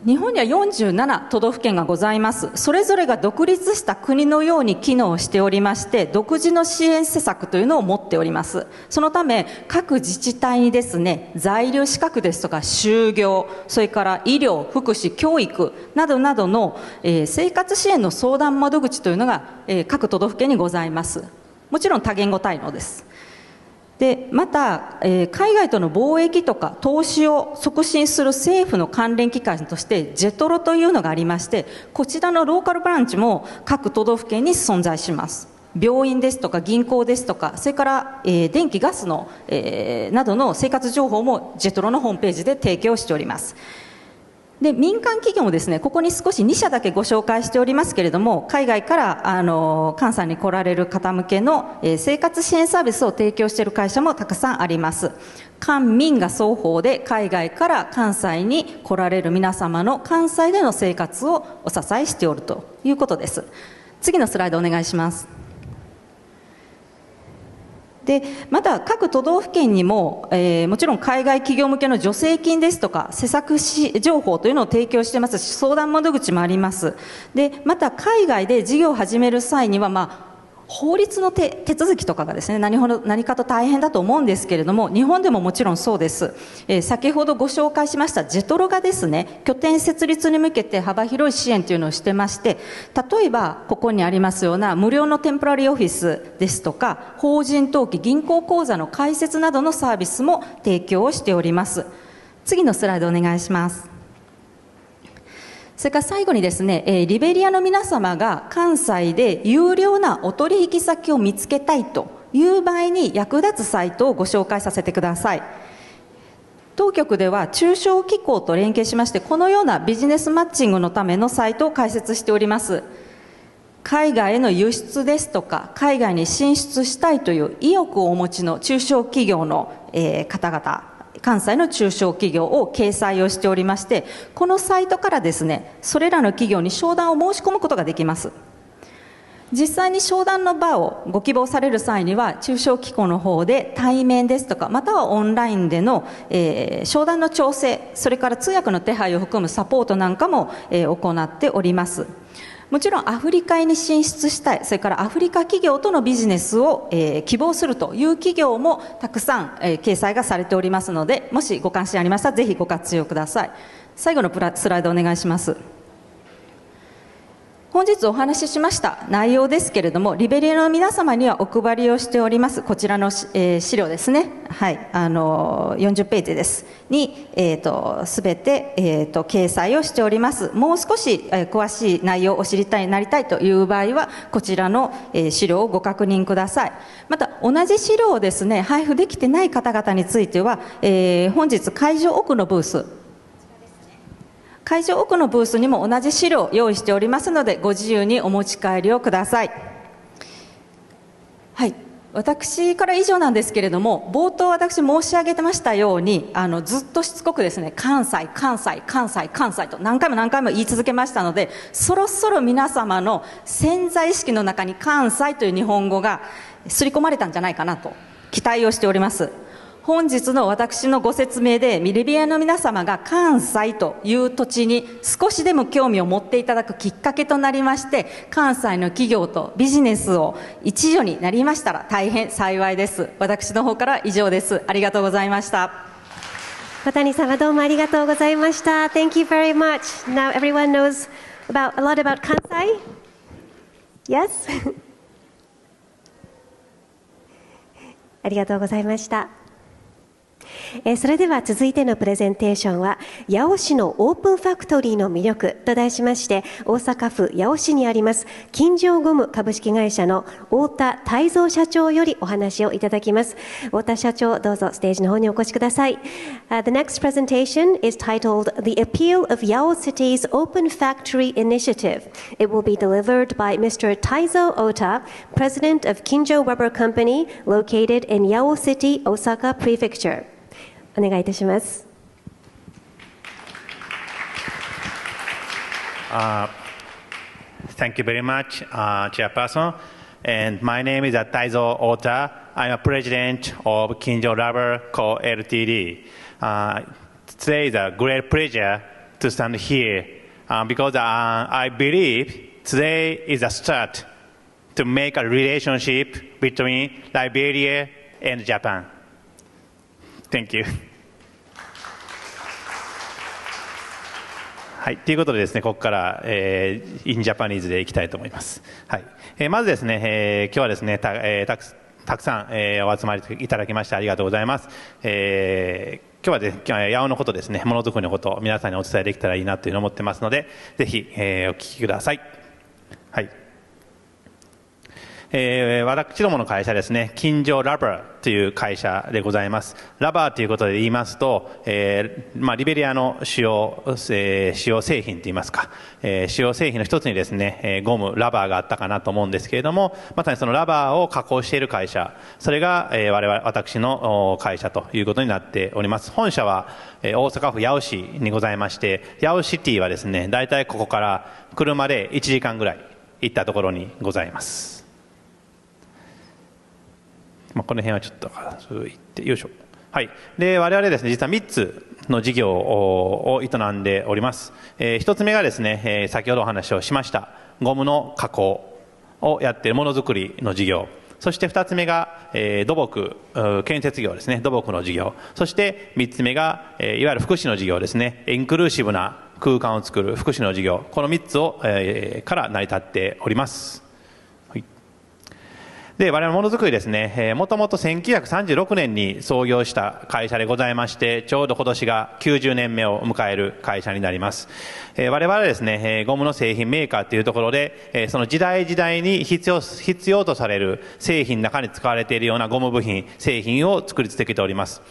日本には47都道府県がございます。それぞれが独立した国のように機能しておりまして、独自の支援施策というのを持っております。そのため各自治体にですね、在留資格ですとか就業、それから医療、福祉、教育などなどの、生活支援の相談窓口というのが、各都道府県にございます。もちろん多言語対応です。でまた、海外との貿易とか投資を促進する政府の関連機関としてジェトロというのがありまして、こちらのローカルブランチも各都道府県に存在します。病院ですとか銀行ですとか、それから、電気ガスの、などの生活情報もジェトロのホームページで提供しております。で民間企業もですね、ここに少し2社だけご紹介しておりますけれども、海外から関西に来られる方向けの、生活支援サービスを提供している会社もたくさんあります。官民が双方で海外から関西に来られる皆様の関西での生活をお支えしておるということです。次のスライドお願いします。でまた各都道府県にも、もちろん海外企業向けの助成金ですとか施策情報というのを提供していますし、相談窓口もあります。でまた海外で事業を始める際には、法律の手続きとかがですね、何かと大変だと思うんですけれども、日本でももちろんそうです。先ほどご紹介しましたジェトロがですね、拠点設立に向けて幅広い支援というのをしてまして、例えばここにありますような無料のテンポラリーオフィスですとか、法人登記銀行口座の開設などのサービスも提供をしております。次のスライドお願いします。それから最後にですね、リベリアの皆様が関西で有料なお取引先を見つけたいという場合に役立つサイトをご紹介させてください。当局では中小機構と連携しまして、このようなビジネスマッチングのためのサイトを開設しております。海外への輸出ですとか、海外に進出したいという意欲をお持ちの中小企業の、方々、関西の中小企業を掲載をしておりまして、このサイトからですね、それらの企業に商談を申し込むことができます。実際に商談の場をご希望される際には、中小機構の方で対面ですとか、またはオンラインでの、商談の調整、それから通訳の手配を含むサポートなんかも、行っております。もちろんアフリカに進出したい、それからアフリカ企業とのビジネスを、希望するという企業もたくさん、掲載がされておりますので、もしご関心ありましたらぜひご活用ください。最後のスライドお願いします。本日お話ししました内容ですけれども、リベリアの皆様にはお配りをしておりますこちらの、資料ですね、はい、40ページですに、すべて、掲載をしております。もう少し、詳しい内容を知りたいなりたいという場合はこちらの、資料をご確認ください。また同じ資料をですね配布できてない方々については、本日会場奥のブースにも同じ資料を用意しておりますので、ご自由にお持ち帰りをください。はい、私から以上なんですけれども、冒頭私申し上げてましたように、ずっとしつこくですね、関西と何回も言い続けましたので、そろそろ皆様の潜在意識の中に関西という日本語が刷り込まれたんじゃないかなと期待をしております。本日の私のご説明でリベリアの皆様が関西という土地に少しでも興味を持っていただくきっかけとなりまして、関西の企業とビジネスを一助になりましたら大変幸いです。私の方から以上です。ありがとうございました。小谷様どうもありがとうございました。 Thank you very much. Now everyone knows a lot about Kansai? Yes? ありがとうございました。それでは続いてのプレゼンテーションは、八尾市のオープンファクトリーの魅力と題しまして、大阪府八尾市にあります金城ゴム株式会社の太田泰造社長よりお話をいただきます。太田社長、どうぞステージの方にお越しください。The next presentation is titled The Appeal of Yao City's Open Factory Initiative. It will be delivered by Mr. Taizo Ota, President of Kinjo Rubber Company, located in Yao City, Osaka Prefecture. お願いいたします。Thank you very much, Chairperson. And my name is Taizo Ota. I'm a president of Kinjo Rubber Co. Ltd. Today is a great pleasure to stand here because I believe today is a start to make a relationship between Liberia and Japan. Thank you. はい、ということでですね、ここから、インジャパニーズでいきたいと思います。はい、まずですね、今日はですね、たくさん、お集まりいただきましてありがとうございます。今日はですね、八尾のことですね、ものづくりのことを皆さんにお伝えできたらいいなというふうに思ってますので、ぜひ、お聞きください。はい。私どもの会社ですね、金城ラバーという会社でございます。ラバーということで言いますと、リベリアの主要製品といいますか、主要製品の一つにですね、ゴム、ラバーがあったかなと思うんですけれども、まさにそのラバーを加工している会社、それが、私の会社ということになっております。本社は、大阪府八尾市にございまして、八尾シティはですね、大体ここから車で1時間ぐらい行ったところにございます。この辺はちょっと続いて、よいしょ。はい。で、我々ですね、実は3つの事業を営んでおります。1つ目がですね、先ほどお話をしました、ゴムの加工をやっているものづくりの事業。そして2つ目が、土木、建設業ですね、土木の事業。そして3つ目が、いわゆる福祉の事業ですね、インクルーシブな空間を作る福祉の事業。この3つを、から成り立っております。で、我々ものづくりですね、もともと1936年に創業した会社でございまして、ちょうど今年が90年目を迎える会社になります。我々はですね、ゴムの製品メーカーというところで、その時代時代に必要とされる製品の中に使われているようなゴム部品、製品を作り続けております。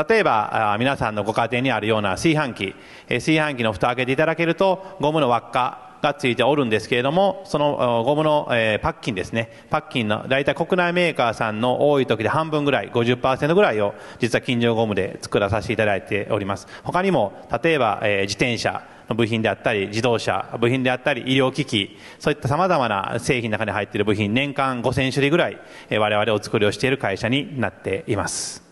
例えば、皆さんのご家庭にあるような炊飯器の蓋を開けていただけると、ゴムの輪っかがついておるんですけれども、そのゴムの、パッキンですね、パッキンの大体国内メーカーさんの多い時で半分ぐらい 50% ぐらいを実は金城ゴムで作らさせていただいております。他にも例えば、自転車の部品であったり、自動車部品であったり、医療機器、そういった様々な製品の中に入っている部品、年間5000種類ぐらい、我々お作りをしている会社になっています。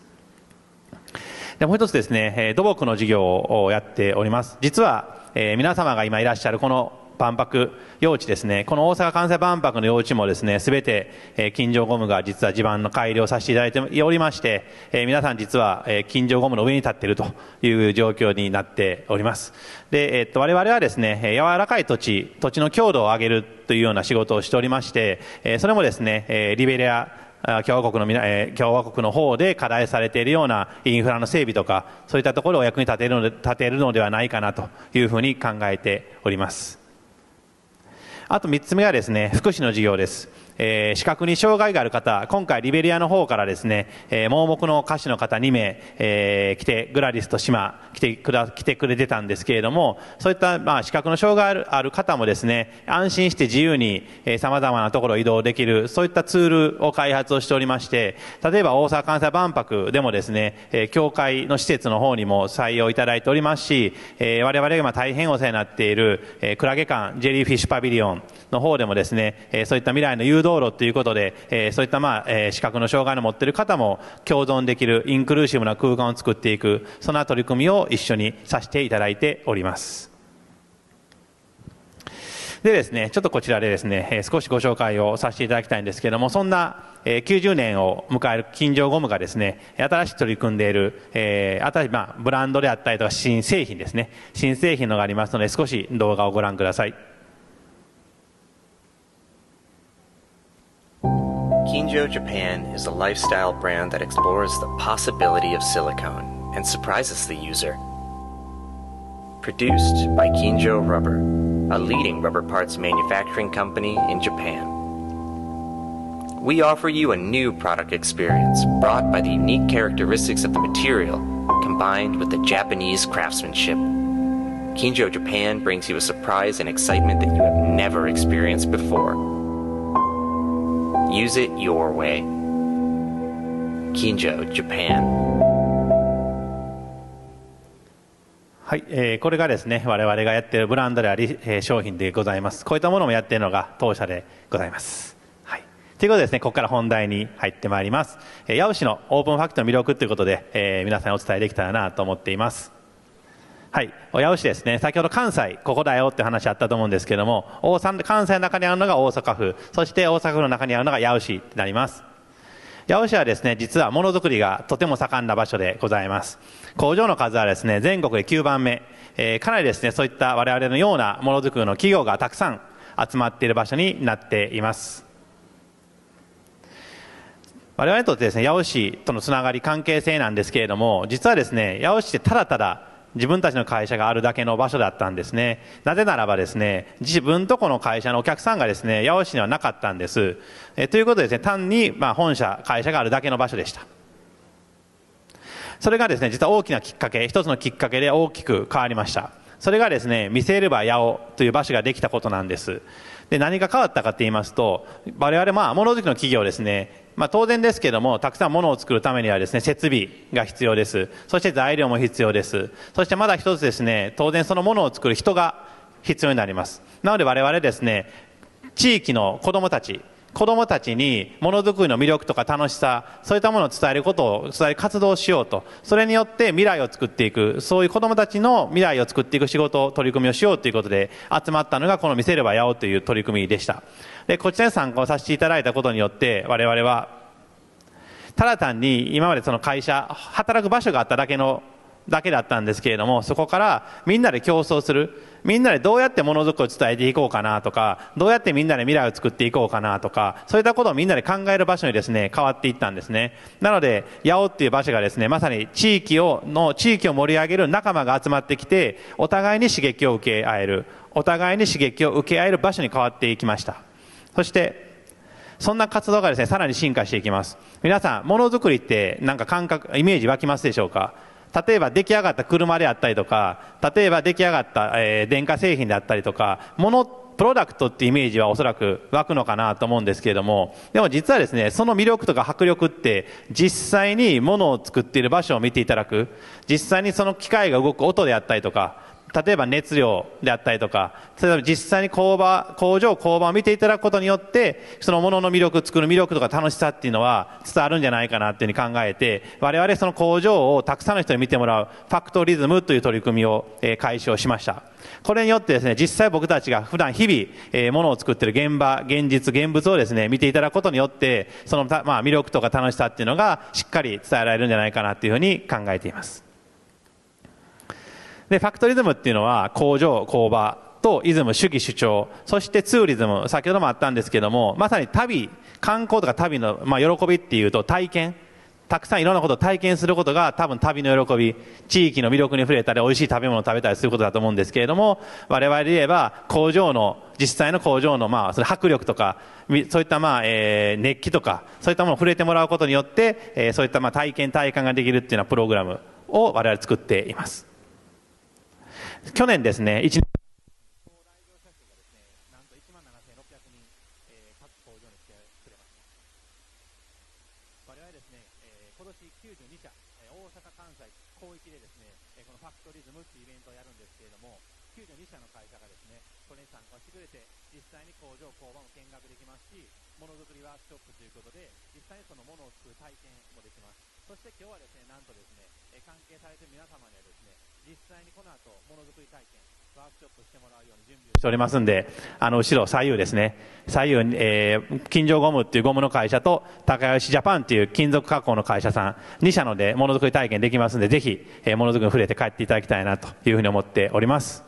でもう一つですね、土木の事業をやっております。実は、皆様が今いらっしゃるこの万博用地ですね、この大阪・関西万博の用地もですね、すべて金城ゴムが実は地盤の改良させていただいておりまして、皆さん実は金城ゴムの上に立っているという状況になっております。で、我々はですね、柔らかい土地の強度を上げるというような仕事をしておりまして、それもですね、リベリア共和国の方で課題されているようなインフラの整備とか、そういったところを役に立てるのではないかなというふうに考えております。あと3つ目はですね、福祉の事業です。視覚に障害がある方、今回リベリアの方からですね、盲目の歌手の方2名、グラディスと島来てくれてたんですけれども、そういった、視覚の障害ある方もですね、安心して自由に、様々なところを移動できる、そういったツールを開発をしておりまして、例えば大阪・関西万博でもですね、教会の施設の方にも採用いただいておりますし、我々が今大変お世話になっている、クラゲ館ジェリーフィッシュパビリオンの方でもですね、そういった未来の誘導路ということで、そういった視覚の障害の持っている方も共存できるインクルーシブな空間を作っていく、そんな取り組みを一緒にさせていただいております。でですね、ちょっとこちらでですね、少しご紹介をさせていただきたいんですけれども、そんな90年を迎える金城ゴムがですね、新しく取り組んでいる、新しいブランドであったりとか新製品ですね、新製品のがありますので、少し動画をご覧ください。Kinjo Japan is a lifestyle brand that explores the possibility of silicone and surprises the user. Produced by Kinjo Rubber, a leading rubber parts manufacturing company in Japan. We offer you a new product experience brought by the unique characteristics of the material combined with the Japanese craftsmanship. Kinjo Japan brings you a surprise and excitement that you have never experienced before.Use it your way. Kinjo, Japan. はい、これがですね、我々がやっているブランドであり、商品でございます。こういったものもやっているのが当社でございます。はい。ということでですね、ここから本題に入ってまいります。八尾市のオープンファクトリーの魅力ということで、皆さんにお伝えできたらなと思っています。はい、八尾市ですね、先ほど関西、ここだよって話あったと思うんですけども、関西の中にあるのが大阪府、そして大阪府の中にあるのが八尾市になります。八尾市はですね、実はものづくりがとても盛んな場所でございます。工場の数はですね、全国で9番目。かなりですね、そういった我々のようなものづくりの企業がたくさん集まっている場所になっています。我々にとってですね、八尾市とのつながり、関係性なんですけれども、実はですね、八尾市ってただただ自分たちの会社があるだけの場所だったんですね。なぜならばですね、自分とこの会社のお客さんがですね、八尾市にはなかったんです。ということでですね、単に本社、会社があるだけの場所でした。それがですね、実は大きなきっかけ、一つのきっかけで大きく変わりました。それがですね、見せれば八尾という場所ができたことなんです。で、何が変わったかと言いますと、我々ものづくりの企業ですね、当然ですけれども、たくさんものを作るためにはですね、設備が必要です。そして材料も必要です。そしてまだ一つですね、当然そのものを作る人が必要になります。なので我々ですね、地域の子どもたちにものづくりの魅力とか楽しさ、そういったものを伝える活動をしようと、それによって未来を作っていく、そういう子どもたちの未来を作っていく仕事、取り組みをしようということで集まったのがこの見せれば八尾という取り組みでした。で、こちらに参加をさせていただいたことによって、我々はただ単に今までその会社、働く場所があっただけだったんですけれども、そこからみんなで競争する、みんなでどうやってものづくりを伝えていこうかなとか、どうやってみんなで未来を作っていこうかなとか、そういったことをみんなで考える場所にですね、変わっていったんですね。なので八尾っていう場所がですね、まさに地域を盛り上げる仲間が集まってきて、お互いに刺激を受け合える場所に変わっていきました。そしてそんな活動がですね、さらに進化していきます。皆さん、ものづくりってなんかイメージ湧きますでしょうか？例えば出来上がった車であったりとか、例えば出来上がった、電化製品であったりとか、プロダクトっていうイメージはおそらく湧くのかなと思うんですけれども、でも実はですね、その魅力とか迫力って実際にものを作っている場所を見ていただく、実際にその機械が動く音であったりとか、例えば熱量であったりとか、例えば実際に工場を見ていただくことによって、そのものの魅力、作る魅力とか楽しさっていうのは伝わるんじゃないかなっていうふうに考えて、我々その工場をたくさんの人に見てもらうファクトリズムという取り組みを開始をしました。これによってですね、実際僕たちが普段日々ものを作っている現場、現実、現物をですね、見ていただくことによって、その魅力とか楽しさっていうのがしっかり伝えられるんじゃないかなっていうふうに考えています。で、ファクトリズムっていうのは工場、工場とイズム、主義主張、そしてツーリズム、先ほどもあったんですけども、まさに観光とか旅の、喜びっていうと体験、たくさんいろんなことを体験することが多分旅の喜び、地域の魅力に触れたり美味しい食べ物を食べたりすることだと思うんですけれども、我々で言えば実際の工場のそれ迫力とか、そういった熱気とか、そういったものを触れてもらうことによって、そういった体感ができるっていうようなプログラムを我々作っています。去年ですね、1年そして今日はですね、なんとですね、関係されている皆様にはですね、実際にこの後ものづくり体験ワークショップしてもらうように準備をしておりますんで、後ろ左右ですね、左右に、金城ゴムっていうゴムの会社と高吉ジャパンっていう金属加工の会社さん2社のでものづくり体験できますんで、ぜひ、ものづくりに触れて帰っていただきたいなというふうに思っております。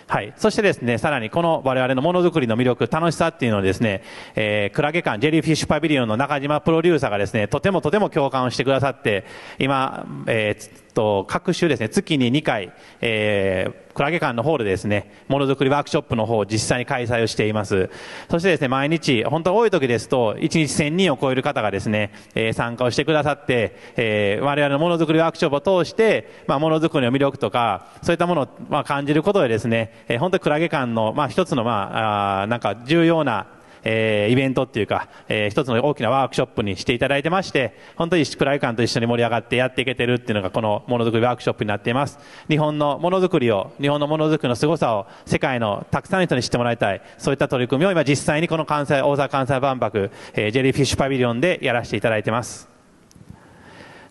はい。そしてですね、さらにこの我々のものづくりの魅力、楽しさっていうのをですね、クラゲ館ジェリーフィッシュパビリオンの中島プロデューサーがですね、とても共感をしてくださって、今、各週ですね、月に2回、クラゲ館のホールでですね、ものづくりワークショップの方を実際に開催をしています。そしてですね、毎日、本当多い時ですと、1日1000人を超える方がですね、参加をしてくださって、我々のものづくりワークショップを通して、ものづくりの魅力とか、そういったものを感じることでですね、本当にクラゲ館の、一つの、なんか重要な、イベントっていうか、一つの大きなワークショップにしていただいてまして、本当にクラゲ館と一緒に盛り上がってやっていけてるっていうのがこのものづくりワークショップになっています。日本のものづくりの凄さを世界のたくさんの人に知ってもらいたい、そういった取り組みを今実際にこの大阪・関西万博、ジェリーフィッシュパビリオンでやらせていただいてます。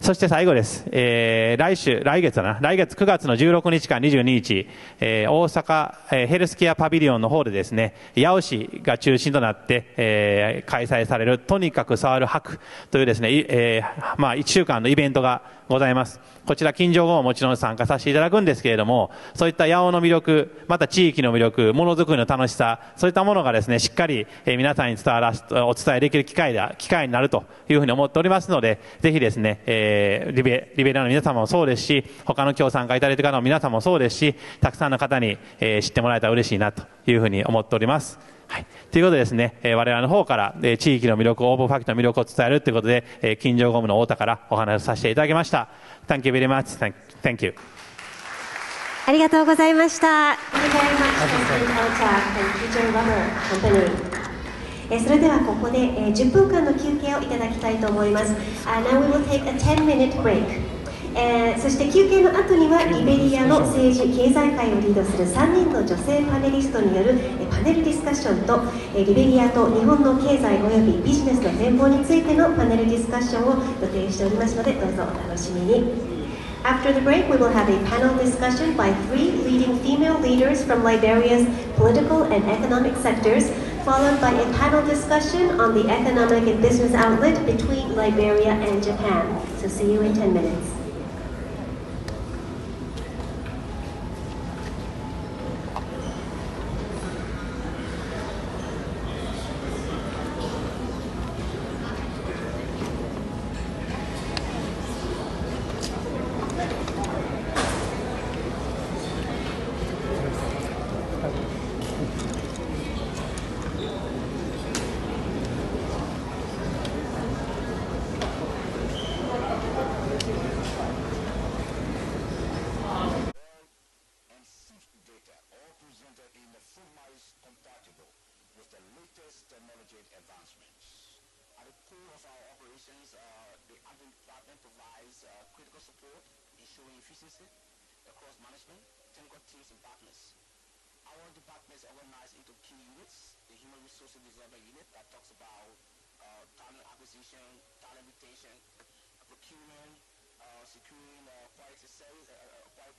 そして最後です。来月9月の16日から22日、大阪、ヘルスケアパビリオンの方でですね、八尾市が中心となって、開催されるとにかく触る博というですね、1週間のイベントがございます。こちら近所後ももちろん参加させていただくんですけれども、そういった八尾の魅力、また地域の魅力、ものづくりの楽しさ、そういったものがですね、しっかり皆さんにお伝えできる機会になるというふうに思っておりますので、ぜひですね、リベリアの皆様もそうですし、他の今日参加いただいている方の皆様もそうですし、たくさんの方に知ってもらえたら嬉しいなというふうに思っております。はい。ということでですね、我々の方から、地域の魅力、オープンファクトの魅力を伝えるということで、金城ゴムの太田からお話をさせていただきました。Thank you very much. Thank you. ありがとうございました。それではここで10分間の休憩をいただきたいと思います。Now we will take a 10-minute break. そして休憩の後にはリベリアの政治・経済界をリードする3人の女性パネリストによるパネルディスカッションとリベリアと日本の経済およびビジネスの展望についてのパネルディスカッションを予定しておりますので、どうぞお楽しみに。After the break, we will have a panel discussion by 3 leading female leaders from Liberia's political and economic sectors, followed by a panel discussion on the economic and business outlet between Liberia and Japan. So see you in 10 minutes.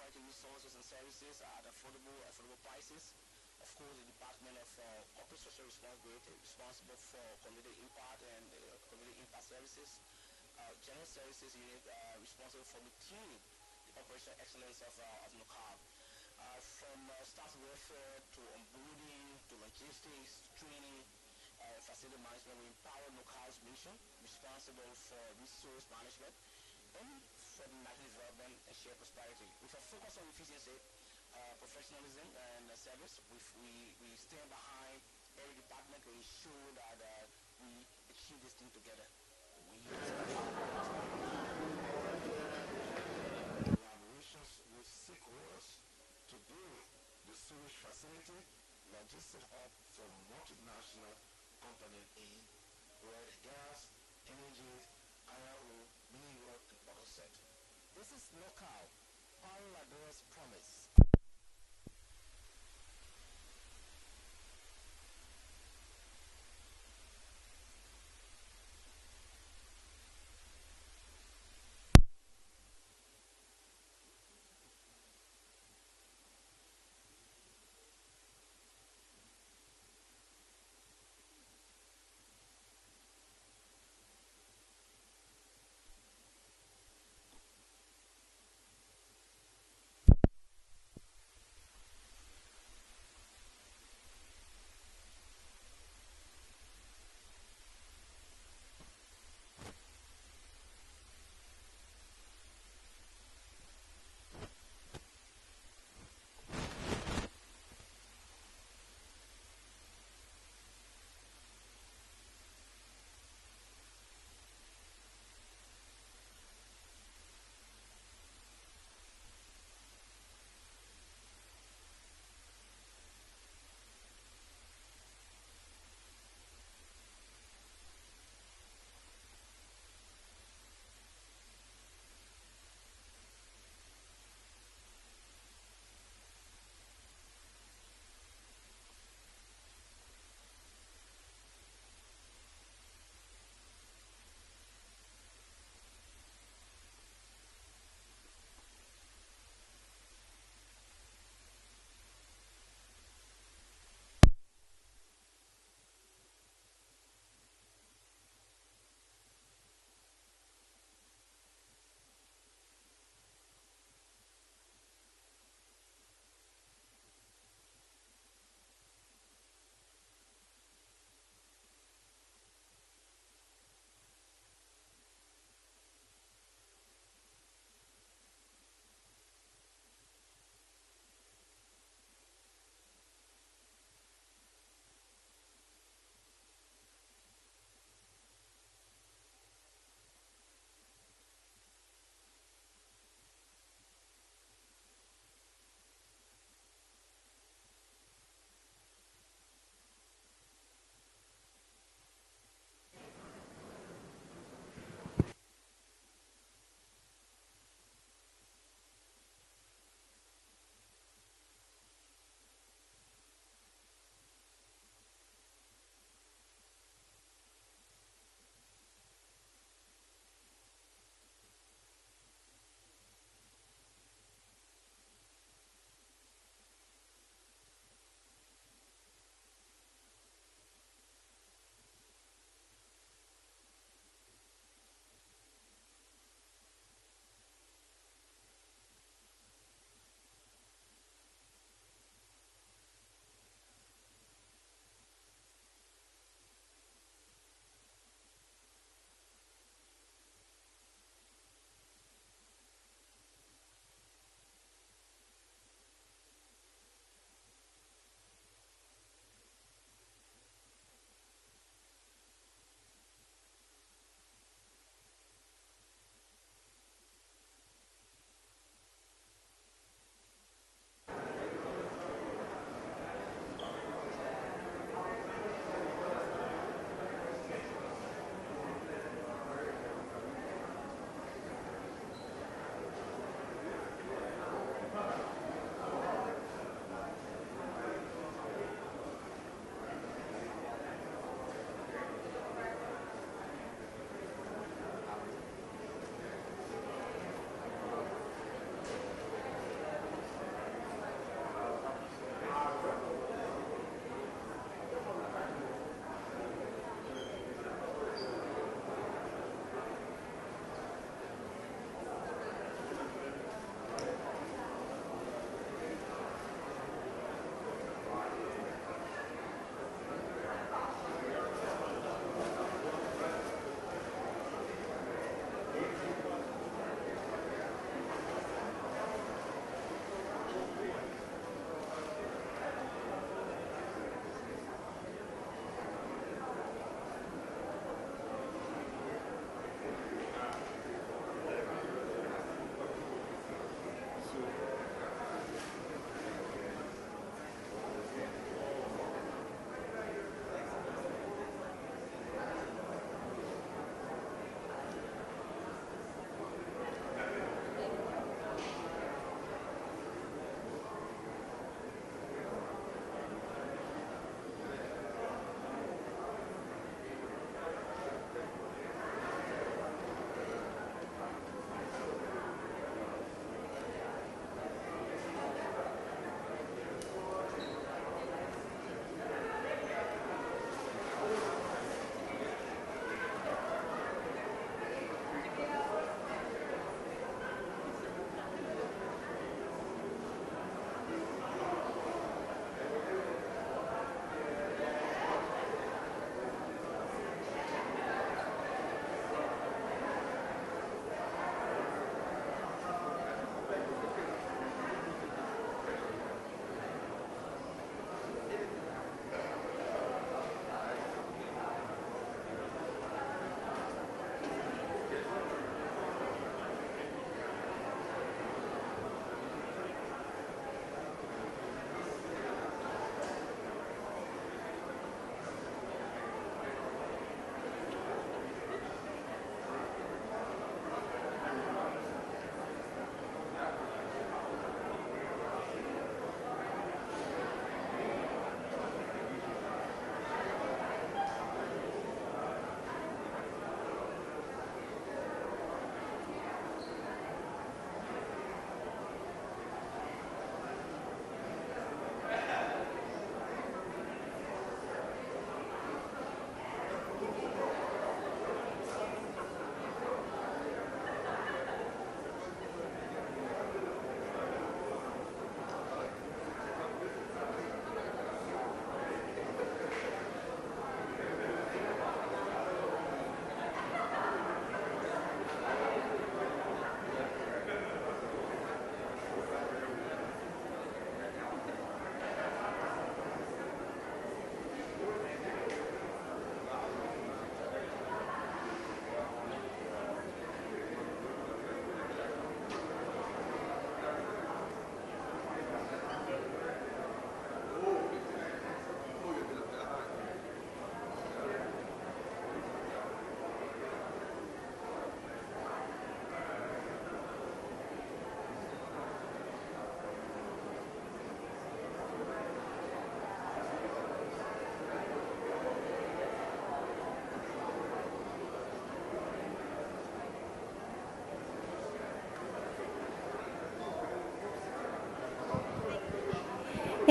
quality resources and services at affordable prices. Of course, the Department of Corporate Social Responsibility responsible for community impact and community impact services. General Services Unit responsible for maintaining the operational excellence of NOCAL. From staff welfare to onboarding to logistics, training, facility management, we empower NOCAL's mission responsible for resource management and for the national development and shared prosperity. With a focus on efficiency, professionalism and service, we stand behind every department to ensure that we achieve this thing together. Collaborations with stakeholders to build the sewage facility, logistic hub for multinational companies in oil and gas, energy, IRO, mineral and other sectors. This is local, all Liberia's promise.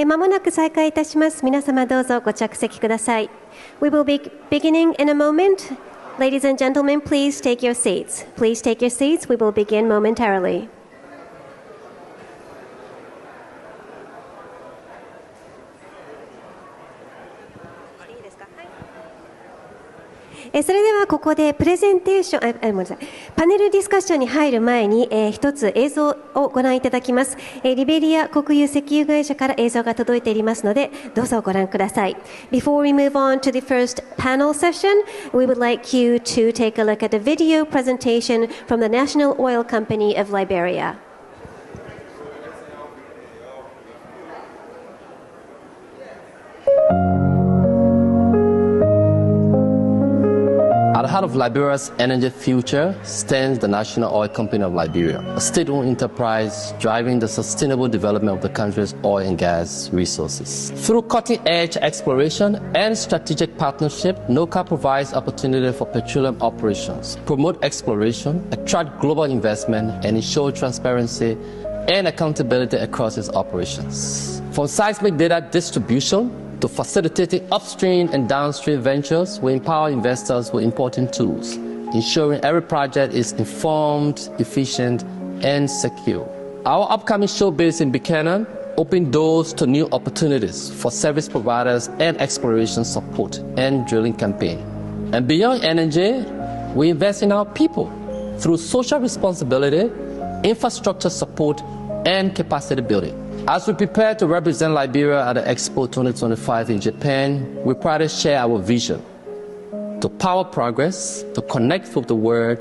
まもなく再開いたします。皆様どうぞご着席ください。We will be beginning in a moment. Ladies and gentlemen, please take your seats. Please take your seats. We will begin momentarily. それではここでプレゼンテーション、ごめんなさい、パネルディスカッションに入る前に、一つ映像をご覧いただきます。リベリア国有石油会社から映像が届いていますので、どうぞご覧ください。Before we move on to the first panel session, we would like you to take a look at the video presentation from the National Oil Company of Liberia. At the heart of Liberia's energy future stands the National Oil Company of Liberia, a state-owned enterprise driving the sustainable development of the country's oil and gas resources. Through cutting-edge exploration and strategic partnership, NOCA provides opportunity for petroleum operations, promote exploration, attract global investment, and ensure transparency and accountability across its operations. From seismic data distribution to facilitating upstream and downstream ventures, we empower investors with important tools, ensuring every project is informed, efficient, and secure. Our upcoming show base in Buchanan open doors to new opportunities for service providers and exploration support and drilling campaign. And beyond energy, we invest in our people through social responsibility, infrastructure support, and capacity building. As we prepare to represent Liberia at the Expo 2025 in Japan, we proudly share our vision to power progress, to connect with the world,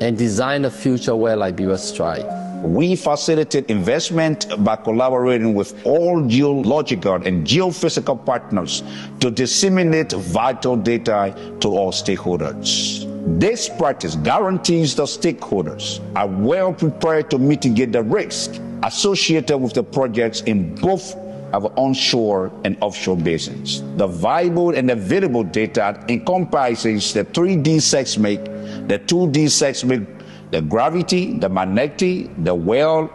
and design a future where Liberia strives. We facilitate investment by collaborating with all geological and geophysical partners to disseminate vital data to all stakeholders. This practice guarantees the stakeholders are well prepared to mitigate the risk associated with the projects in both our onshore and offshore basins. The viable and available data encompasses the 3D seismic, the 2D seismic, the gravity, the magnetic, the well,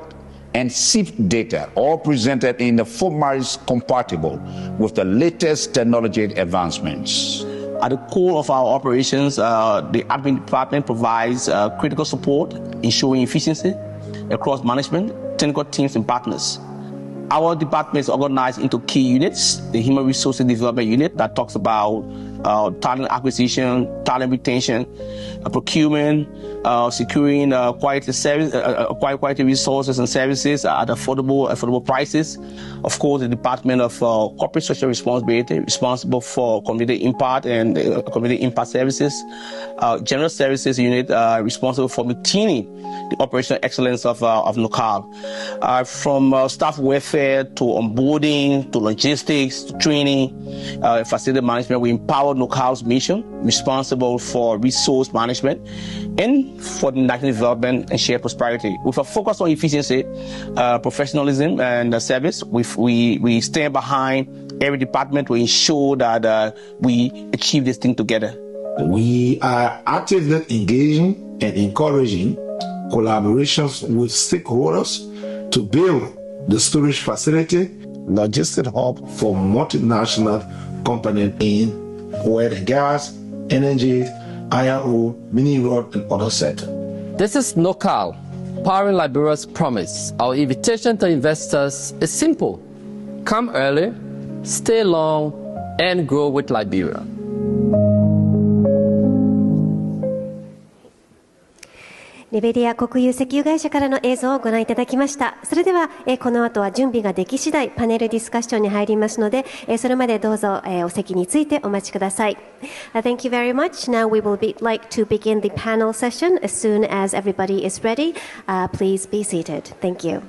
and SIP data, all presented in the formats compatible with the latest technology advancements. At the core of our operations, the admin department provides critical support, ensuring efficiency across management, technical teams, and partners. Our department is organized into key units. The Human Resources Development Unit that talks about talent acquisition, talent retention, procurement, securing quality resources and services at affordable prices. Of course, the Department of Corporate Social Responsibility, responsible for community impact and community impact services. General Services Unit, responsible for maintaining the operational excellence of NOCAL. From staff welfare to onboarding to logistics to training, facility management, we empower NOCAL's mission, responsible for resource management and for the national development and shared prosperity. With a focus on efficiency, professionalism, and service, we stand behind every department to ensure that we achieve this thing together. We are actively engaging and encouraging collaborations with stakeholders to build the storage facility, logistic hub for multinational companies in oil and gas, energy, iron ore, mineral, and other sectors. This is NOCAL, powering Liberia's promise. Our invitation to investors is simple. Come early, stay long, and grow with Liberia. リベリア国有石油会社からの映像をご覧いただきました。それでは、この後は準備ができ次第パネルディスカッションに入りますので、それまでどうぞ、お席についてお待ちください。Thank you very much. Now we will like to begin the panel session as soon as everybody is ready. Please be seated. Thank you.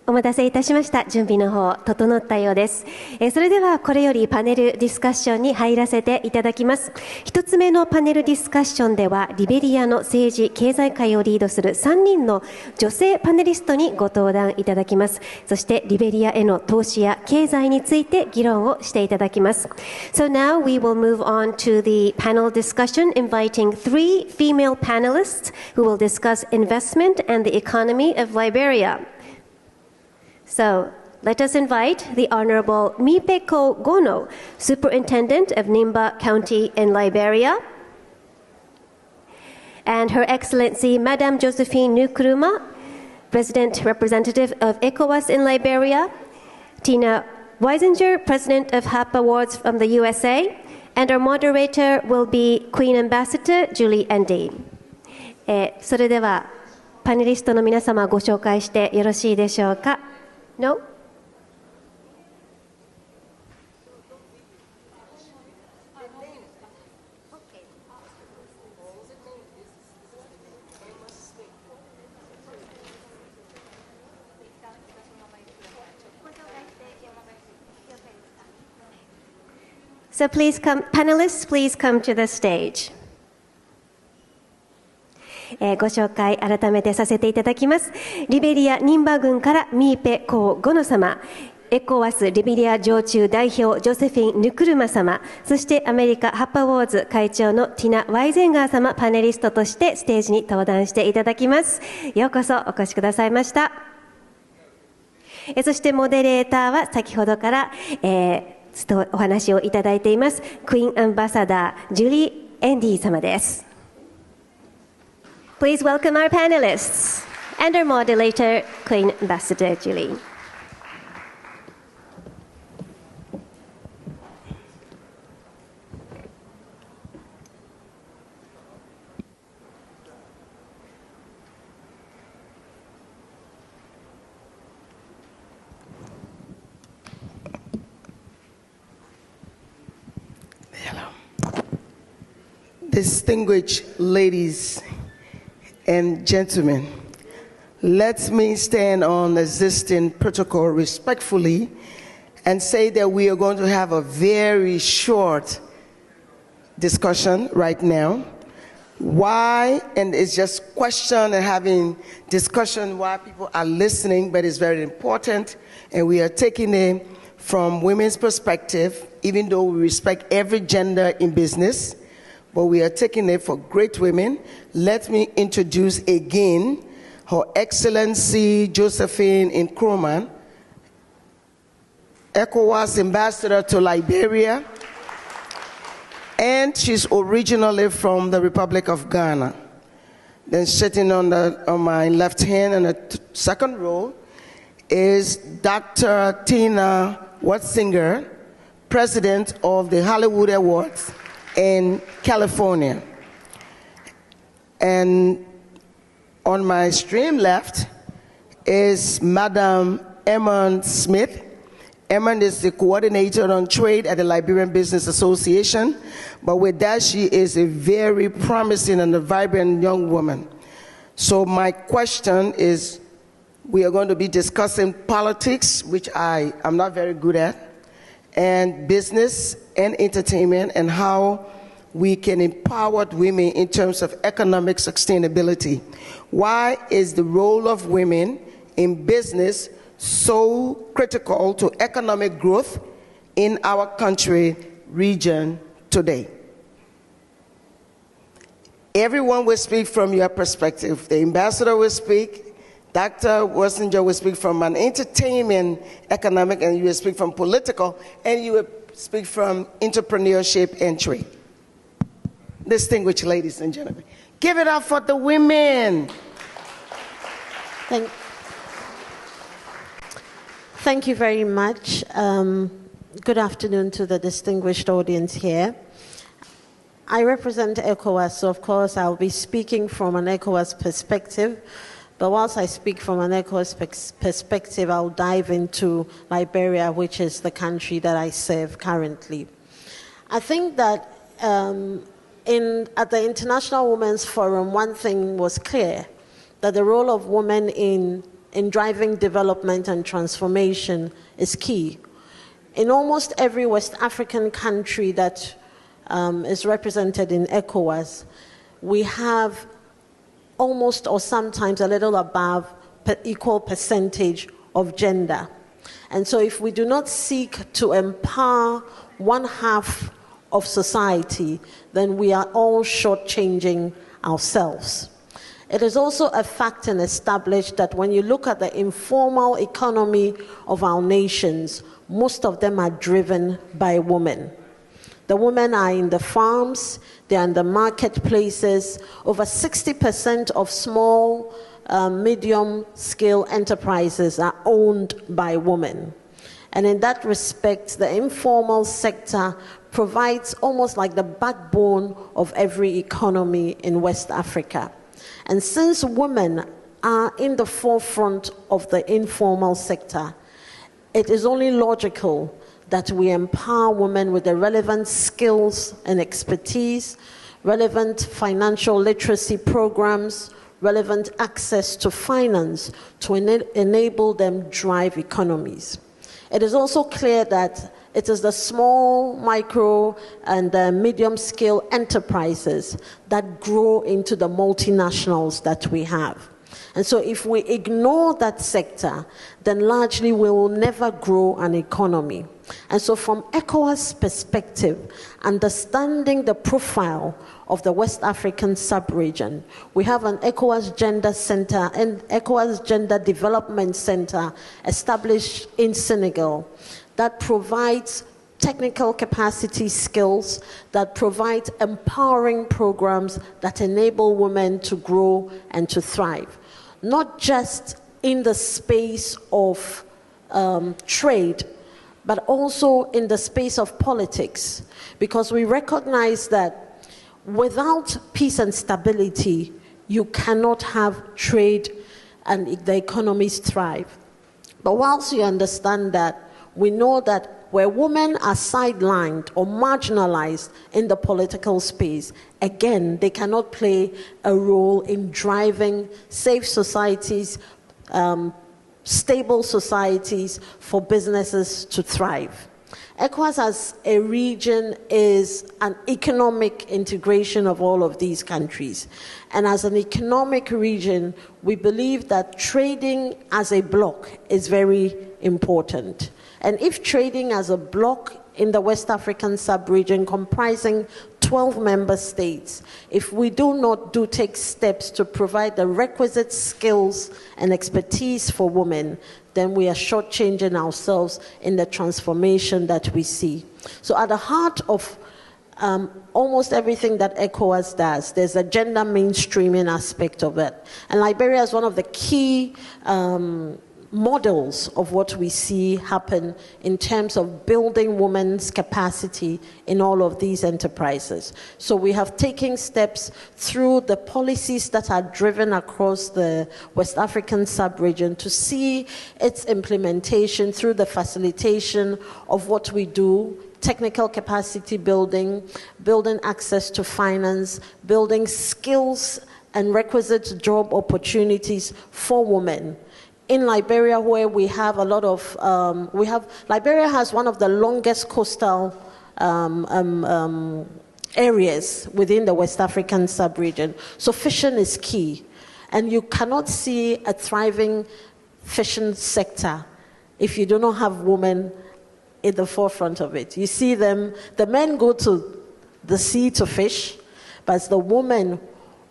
お待たせいたしました。準備の方、整ったようです。それではこれよりパネルディスカッションに入らせていただきます。一つ目のパネルディスカッションでは、リベリアの政治・経済界をリードする3人の女性パネリストにご登壇いただきます。そしてリベリアへの投資や経済について議論をしていただきます。So now we will move on to the panel discussion, inviting 3 female panelists who will discuss investment and the economy of Liberia. So, let us invite the Honorable Mipeko Gono, Superintendent of Nimba County in Liberia, and Her Excellency Madame Josephine Nkrumah, President Representative of ECOWAS in Liberia, Tina Weisinger, President of HAP Awards from the USA, and our moderator will be Queen Ambassador Julie Andy. それではパネリストの皆様ご紹介してよろしいでしょうか。No? So please come, panelists, please come to the stage. ご紹介改めてさせていただきます。リベリア・ニンバ郡からミーペ・コー・ゴノ様、エコワス・リベリア常駐代表ジョセフィン・ヌクルマ様、そしてアメリカ・ハッパウォーズ会長のティナ・ワイゼンガー様、パネリストとしてステージに登壇していただきます。ようこそお越しくださいました。そしてモデレーターは先ほどから、お話をいただいていますクイーンアンバサダージュリー・エンディ様です。Please welcome our panelists and our moderator, Queen Ambassador Julie. Distinguished ladies and gentlemen, let me stand on existing protocol respectfully and say that we are going to have a very short discussion right now. Why? And it's just question and having discussion while people are listening, but it's very important. And we are taking it from women's perspective, even though we respect every gender in business. But we are taking it for great women. Let me introduce again Her Excellency Josephine Nkrumah, ECOWAS Ambassador to Liberia, and she's originally from the Republic of Ghana. Then sitting on my left hand in the second row is Dr. Tina Weisinger, President of the Hollywood Awards in California. And on my extreme left is Madam Emmon Smith. Emmon is the coordinator on trade at the Liberian Business Association, but with that she is a very promising and a vibrant young woman. So my question is, we are going to be discussing politics, which I am not very good at, and business and entertainment, and how we can empower women in terms of economic sustainability. Why is the role of women in business so critical to economic growth in our country, region today? Everyone will speak from your perspective. The ambassador will speak, Dr. Weisinger will speak from an entertainment, economic, and you will speak from political, and you will speak from entrepreneurship and trade. Distinguished ladies and gentlemen, give it up for the women. Thank you very much. Good afternoon to the distinguished audience here. I represent ECOWAS, so of course I'll be speaking from an ECOWAS perspective. But whilst I speak from an ECOWAS perspective, I'll dive into Liberia, which is the country that I serve currently. I think that at the International Women's Forum, one thing was clear, that the role of women in in driving development and transformation is key. In almost every West African country that is represented in ECOWAS, we have almost or sometimes a little above equal percentage of gender. And so if we do not seek to empower one half of society, then we are all shortchanging ourselves. It is also a fact and established that when you look at the informal economy of our nations, most of them are driven by women. The women are in the farms, they're in the marketplaces. Over 60% of small, medium-scale enterprises are owned by women. And in that respect, the informal sector provides almost like the backbone of every economy in West Africa. And since women are in the forefront of the informal sector, it is only logical that we empower women with the relevant skills and expertise, relevant financial literacy programs, relevant access to finance to enable them drive economies. It is also clear that it is the small, micro, and medium-scale enterprises that grow into the multinationals that we have. And so if we ignore that sector, then largely we will never grow an economy. And so from ECOWAS' perspective, understanding the profile of the West African sub-region, we have an ECOWAS Gender Center and ECOWAS Gender Development Center established in Senegal that provides technical capacity skills, that provide empowering programs that enable women to grow and to thrive. Not just in the space of trade, but also in the space of politics, because we recognize that without peace and stability, you cannot have trade and the economies thrive. But whilst you understand that, we know that where women are sidelined or marginalized in the political space, again, they cannot play a role in driving safe societies, stable societies for businesses to thrive. ECOWAS as a region is an economic integration of all of these countries. And as an economic region, we believe that trading as a bloc is very important. And if trading as a bloc in the West African sub-region comprising 12 member states, if we do not take steps to provide the requisite skills and expertise for women, then we are shortchanging ourselves in the transformation that we see. So at the heart of almost everything that ECOWAS does, there's a gender mainstreaming aspect of it. And Liberia is one of the key models of what we see happen in terms of building women's capacity in all of these enterprises. So we have taken steps through the policies that are driven across the West African sub-region to see its implementation through the facilitation of what we do, technical capacity building, building access to finance, building skills and requisite job opportunities for women. In Liberia, where we have a lot of, Liberia has one of the longest coastal areas within the West African sub-region. So fishing is key. And you cannot see a thriving fishing sector if you do not have women in the forefront of it. You see them, the men go to the sea to fish, but it's the women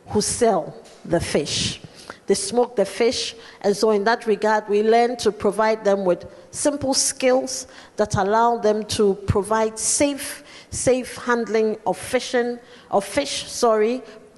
who sell the fish. They smoke the fish, and so in that regard, we learn to provide them with simple skills that allow them to provide safe handling of fish,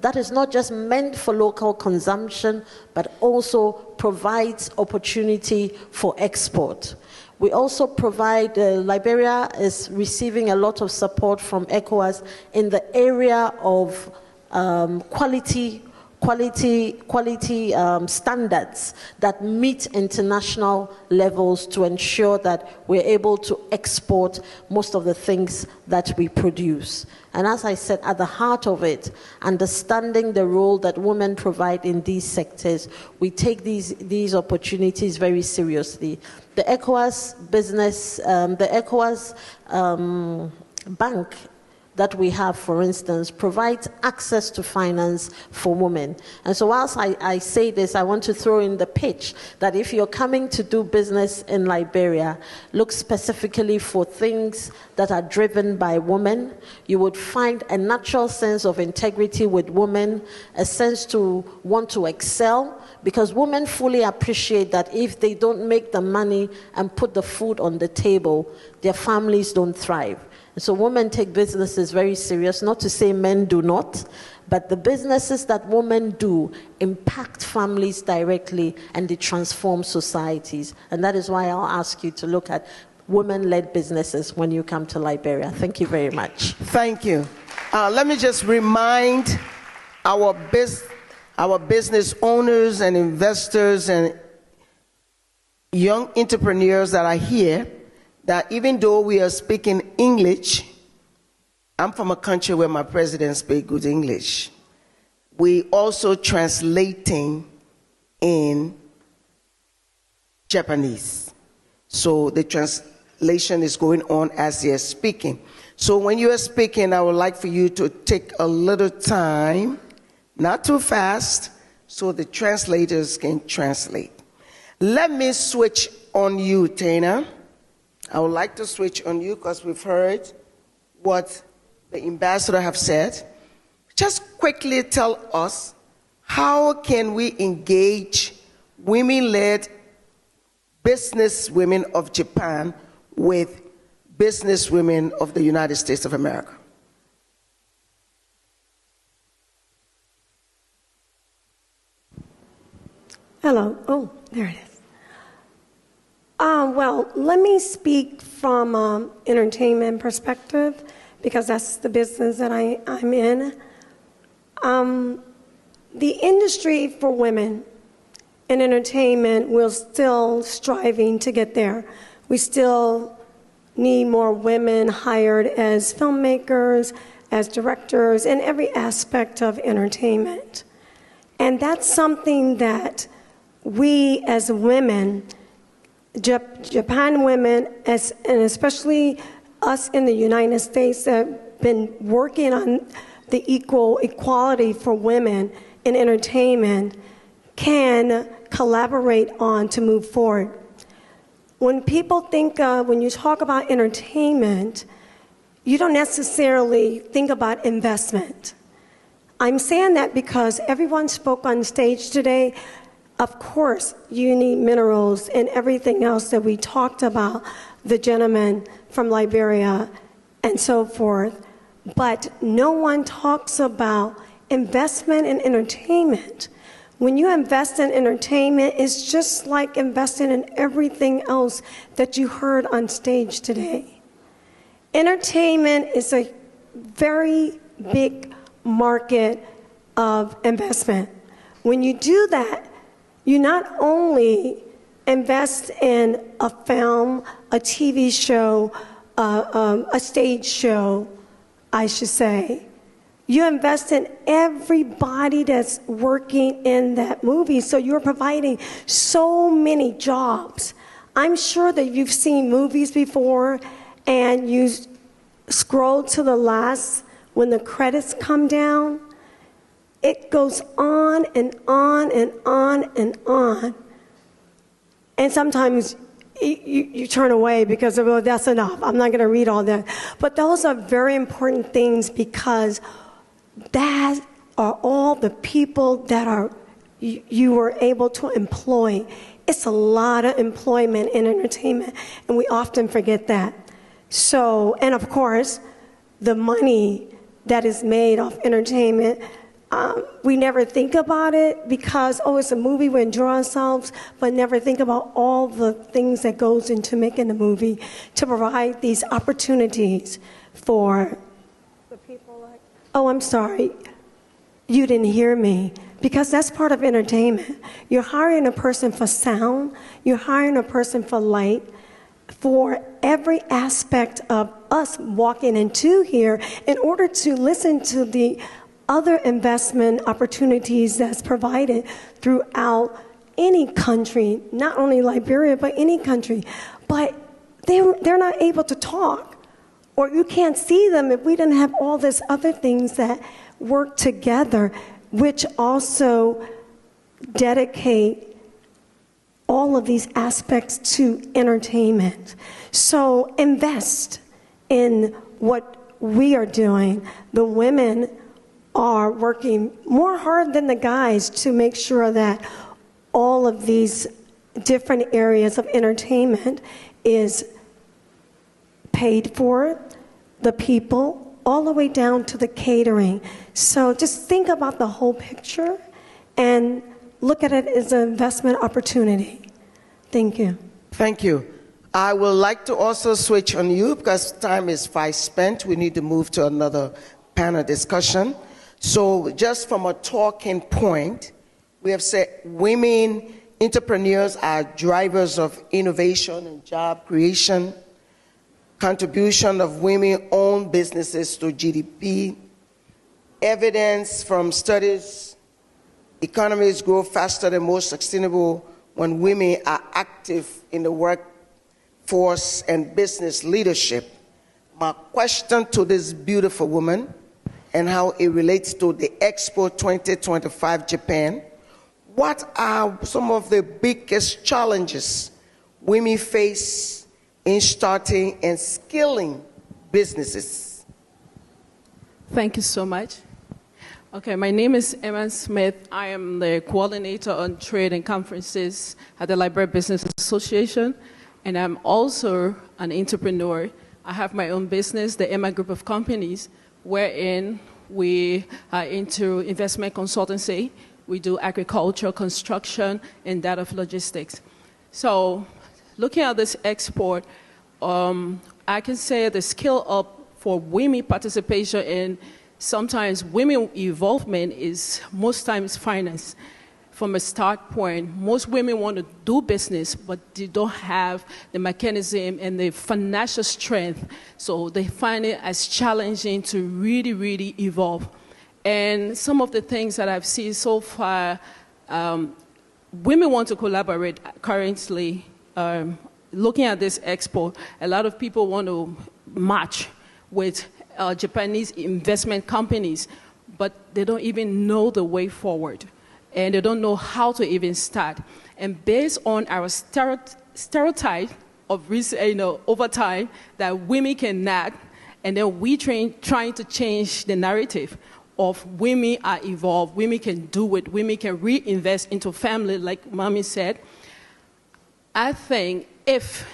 that is not just meant for local consumption, but also provides opportunity for export. We also provide, Liberia is receiving a lot of support from ECOWAS in the area of quality quality standards that meet international levels to ensure that we're able to export most of the things that we produce. And as I said, at the heart of it, understanding the role that women provide in these sectors, we take these opportunities very seriously. The ECOWAS business, the ECOWAS bank that we have, for instance, provides access to finance for women. And so whilst I say this, I want to throw in the pitch that if you're coming to do business in Liberia, look specifically for things that are driven by women. You would find a natural sense of integrity with women, a sense to want to excel, because women fully appreciate that if they don't make the money and put the food on the table, their families don't thrive. So women take businesses very serious, not to say men do not, but the businesses that women do impact families directly and they transform societies. And that is why I'll ask you to look at women-led businesses when you come to Liberia. Thank you very much. Thank you. Let me just remind our business owners and investors and young entrepreneurs that are here that even though we are speaking English, I'm from a country where my president speaks good English. We also translating in Japanese. So the translation is going on as they're speaking. So when you are speaking, I would like for you to take a little time, not too fast, so the translators can translate. Let me switch on you, Tana. I would like to switch on you because we've heard what the ambassador have said. Just quickly tell us, how can we engage women-led business women of Japan with business women of the United States of America? Hello. Oh, there it is. Well, let me speak from entertainment perspective, because that's the business that I'm in. The industry for women in entertainment, we're still striving to get there. We still need more women hired as filmmakers, as directors, in every aspect of entertainment. And that's something that we as women, Japan women, and especially us in the United States, have been working on the equality for women in entertainment, can collaborate on to move forward. When people think, when you talk about entertainment, you don't necessarily think about investment. I'm saying that because everyone spoke on stage today. Of course, you need minerals and everything else that we talked about, the gentleman from Liberia and so forth. But no one talks about investment in entertainment. When you invest in entertainment, it's just like investing in everything else that you heard on stage today. Entertainment is a very big market of investment. When you do that, you not only invest in a film, a TV show, a stage show, I should say. You invest in everybody that's working in that movie, so you're providing so many jobs. I'm sure that you've seen movies before and you scroll to the last when the credits come down. It goes on and on and on and on. And sometimes you turn away because, well, that's enough. I'm not going to read all that. But those are very important things, because that are all the people that you were able to employ. It's a lot of employment in entertainment, and we often forget that. So, and of course, the money that is made off entertainment, we never think about it because, oh, it's a movie, we enjoy ourselves, but never think about all the things that goes into making the movie to provide these opportunities for the people like, oh, I'm sorry. you didn't hear me, because that's part of entertainment. You're hiring a person for sound, you're hiring a person for light, for every aspect of us walking into here in order to listen to the other investment opportunities that's provided throughout any country, not only Liberia, but any country. But they're not able to talk, or you can't see them if we didn't have all these other things that work together, which also dedicate all of these aspects to entertainment. So invest in what we are doing. The women are working more hard than the guys to make sure that all of these different areas of entertainment is paid for, the people, all the way down to the catering. So just think about the whole picture and look at it as an investment opportunity. Thank you. Thank you. I would like to also switch on you because time is fast spent. We need to move to another panel discussion. So just from a talking point, we have said women entrepreneurs are drivers of innovation and job creation, contribution of women-owned businesses to GDP, evidence from studies, economies grow faster and more sustainable when women are active in the workforce and business leadership. My question to this beautiful woman and how it relates to the Expo 2025 Japan, what are some of the biggest challenges women face in starting and scaling businesses? Thank you so much. Okay, my name is Emma Smith. I am the coordinator on trade and conferences at the Liberia Business Association, and I'm also an entrepreneur. I have my own business, the Emma Group of Companies, wherein we are into investment consultancy. We do agriculture, construction, and that of logistics. So looking at this export, I can say the skill up for women participation in sometimes women involvement is most times finance. From a start point, most women want to do business, but they don't have the mechanism and the financial strength. So they find it as challenging to really, really evolve. And some of the things that I've seen so far, women want to collaborate currently. Looking at this expo, a lot of people want to match with Japanese investment companies, but they don't even know the way forward. And they don't know how to even start. And based on our stereotype of over time that women cannot, and then we trying to change the narrative of women are evolved, women can do it, women can reinvest into family, like Mommy said. I think if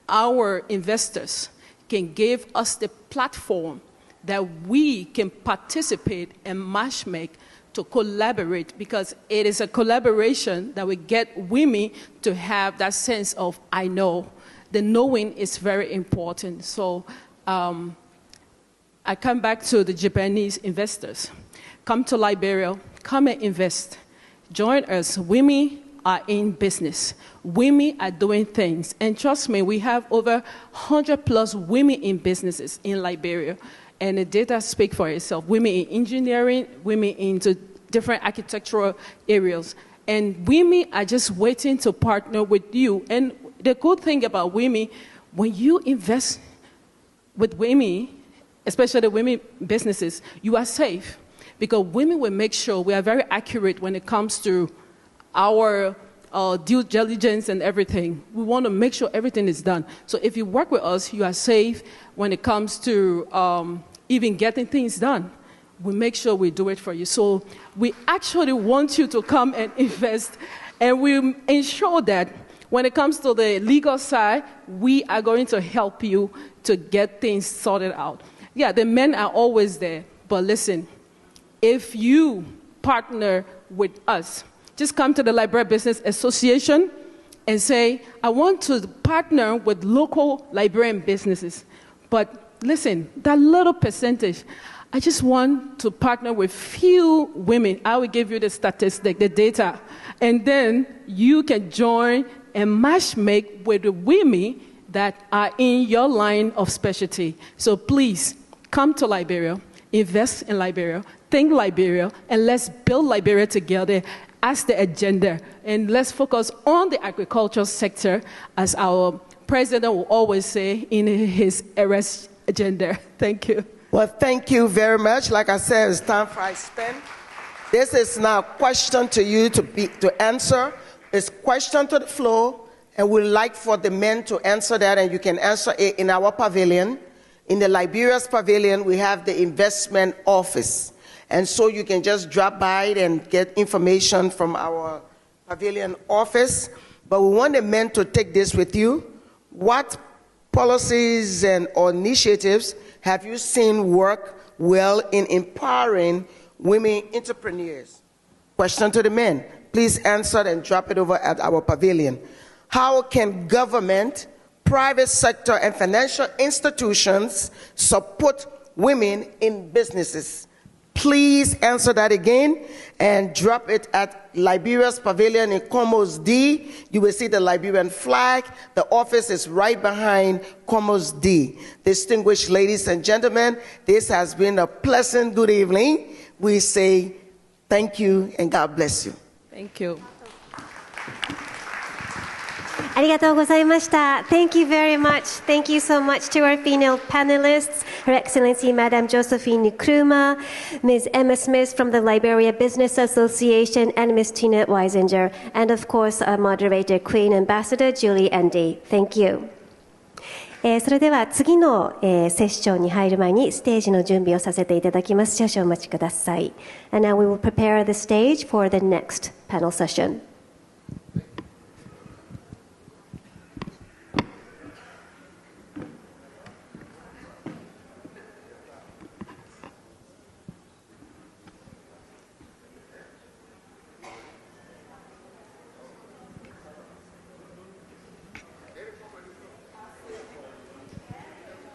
our investors can give us the platform that we can participate and matchmake to collaborate, because it is a collaboration that will get women to have that sense of, I know. The knowing is very important. So I come back to the Japanese investors. Come to Liberia, come and invest. Join us. Women are in business. Women are doing things. And trust me, we have over 100+ women in businesses in Liberia. And the data speak for itself. Women in engineering, women into different architectural areas. And women are just waiting to partner with you. And the good thing about women, when you invest with women, especially the women businesses, you are safe. Because women will make sure we are very accurate when it comes to our due diligence and everything. We want to make sure everything is done. So if you work with us, you are safe when it comes to even getting things done. We make sure we do it for you. So we actually want you to come and invest, and we ensure that when it comes to the legal side, we are going to help you to get things sorted out. Yeah, the men are always there, but listen, if you partner with us, just come to the Liberia Business Association and say, I want to partner with local Liberian businesses. But listen, that little percentage, I just want to partner with few women. I will give you the statistic, the data, and then you can join and matchmake with the women that are in your line of specialty. So please, come to Liberia, invest in Liberia, think Liberia, and let's build Liberia together as the agenda. And let's focus on the agricultural sector, as our president will always say in his era's agenda. Thank you. Well, thank you very much. Like I said, it's time for I spend. This is now a question to you to answer. It's question to the floor, and we'd like for the men to answer that, and you can answer it in our pavilion. In the Liberia's pavilion, we have the investment office. And so you can just drop by and get information from our pavilion office. But we want the men to take this with you. What policies or initiatives have you seen work well in empowering women entrepreneurs? Question to the men. Please answer and drop it over at our pavilion. How can government, private sector, and financial institutions support women in businesses? Please answer that again and drop it at Liberia's pavilion in Comos D. You will see the Liberian flag. The office is right behind Comos D. Distinguished ladies and gentlemen, this has been a pleasant good evening. We say thank you and God bless you. Thank you. ありがとうございました。Thank you very much. Thank you so much to our female panelists, Her Excellency Madame Josephine Nkrumah, Ms. Emma Smith from the Liberia Business Association, and Ms. Tina Weisinger, and of course our moderator, Queen Ambassador Julie Andy. Thank you. それでは次の、セッションに入る前にステージの準備をさせていただきます。少々お待ちください。And now we will prepare the stage for the next panel session.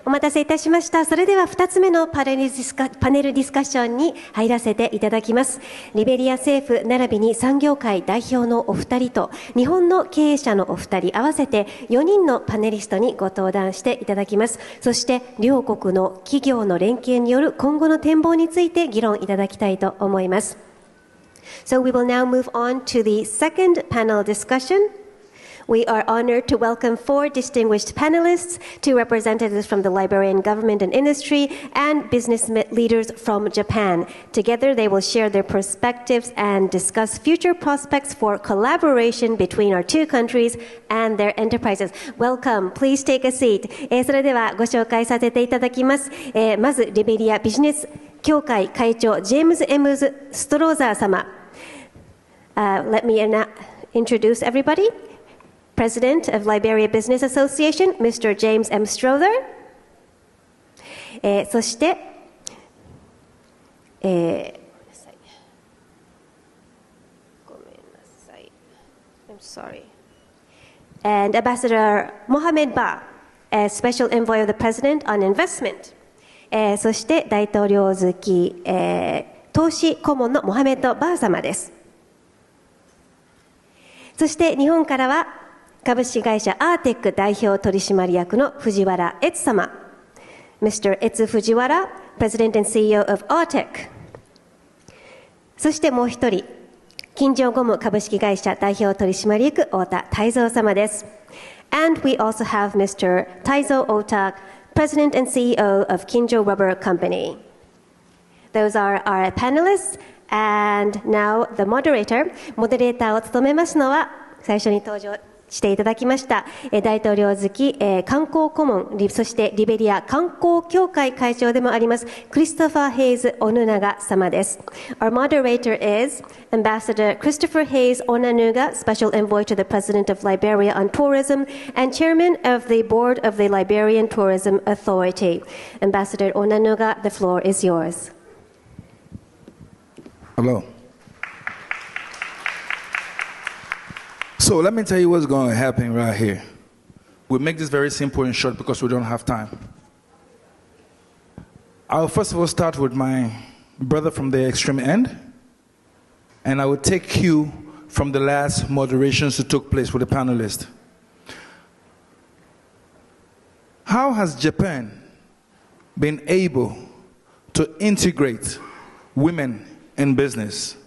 お待たせいたしました。それでは2つ目のパネルディスカッションに入らせていただきます。リベリア政府並びに産業界代表のお二人と日本の経営者のお二人合わせて4人のパネリストにご登壇していただきます。そして両国の企業の連携による今後の展望について議論いただきたいと思います。So we will now move on to the second panel discussion.We are honored to welcome 4 distinguished panelists, 2 representatives from the Liberian government and industry, and business leaders from Japan. Together, they will share their perspectives and discuss future prospects for collaboration between our 2 countries and their enterprises. Welcome. Please take a seat. それではご紹介させていただきます。まず、リベリアビジネス協会会長、ジェームズ・エムズ・ストローザー様。Let me introduce everybody.President of Liberia Business Association, Mr. James M. Strother. そして、ごめんなさい。I'm sorry. And Ambassador Mohamed Ba, as Special Envoy of the President on Investment. そして大統領付き、投資顧問のモハメッド・バー様です。そして日本からは株式会社アーテック代表取締役の藤原悦様。Mr. 悦藤原、President and CEO of Artec。そしてもう一人、金城ゴム株式会社代表取締役太田泰造様です。And we also have Mr. Taizo Ota, President and CEO of Kinjo Rubber Company. Those are our panelists, and now the moderator. モデレーターを務めますのは、最初に登場していただきました大統領付き観光顧問、そしてリベリア観光協会会長でもありますクリストファー・ヘイズ・オヌナガ様です。Our moderator is Ambassador Christopher Hayes Onanuga, Special Envoy to the President of Liberia on Tourism and Chairman of the Board of the Liberian Tourism Authority. Ambassador Onanuga, the floor is yours. Hello.So let me tell you what's going to happen right here. We'll make this very simple and short because we don't have time. I'll first of all start with my brother from the extreme end, and I will take cue from the last moderations that took place with the panelists. How has Japan been able to integrate women in business,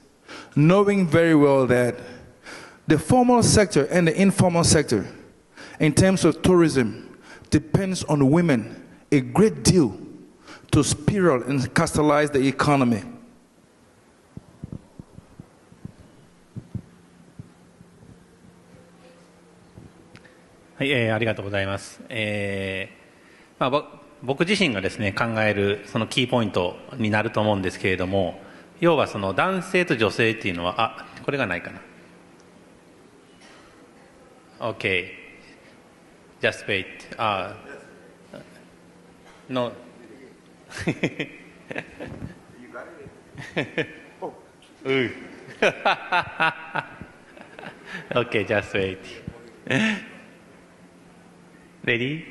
knowing very well that the formal sector and the informal sector, in terms of tourism, depends on women a great deal to spiral and catalyze the economy?はい、ありがとうございます。僕自身がですね、考えるそのキーポイントになると思うんですけれども、要はその男性と女性っていうのは、これがないかな。OK。Just wait. No. OK, just wait. Ready?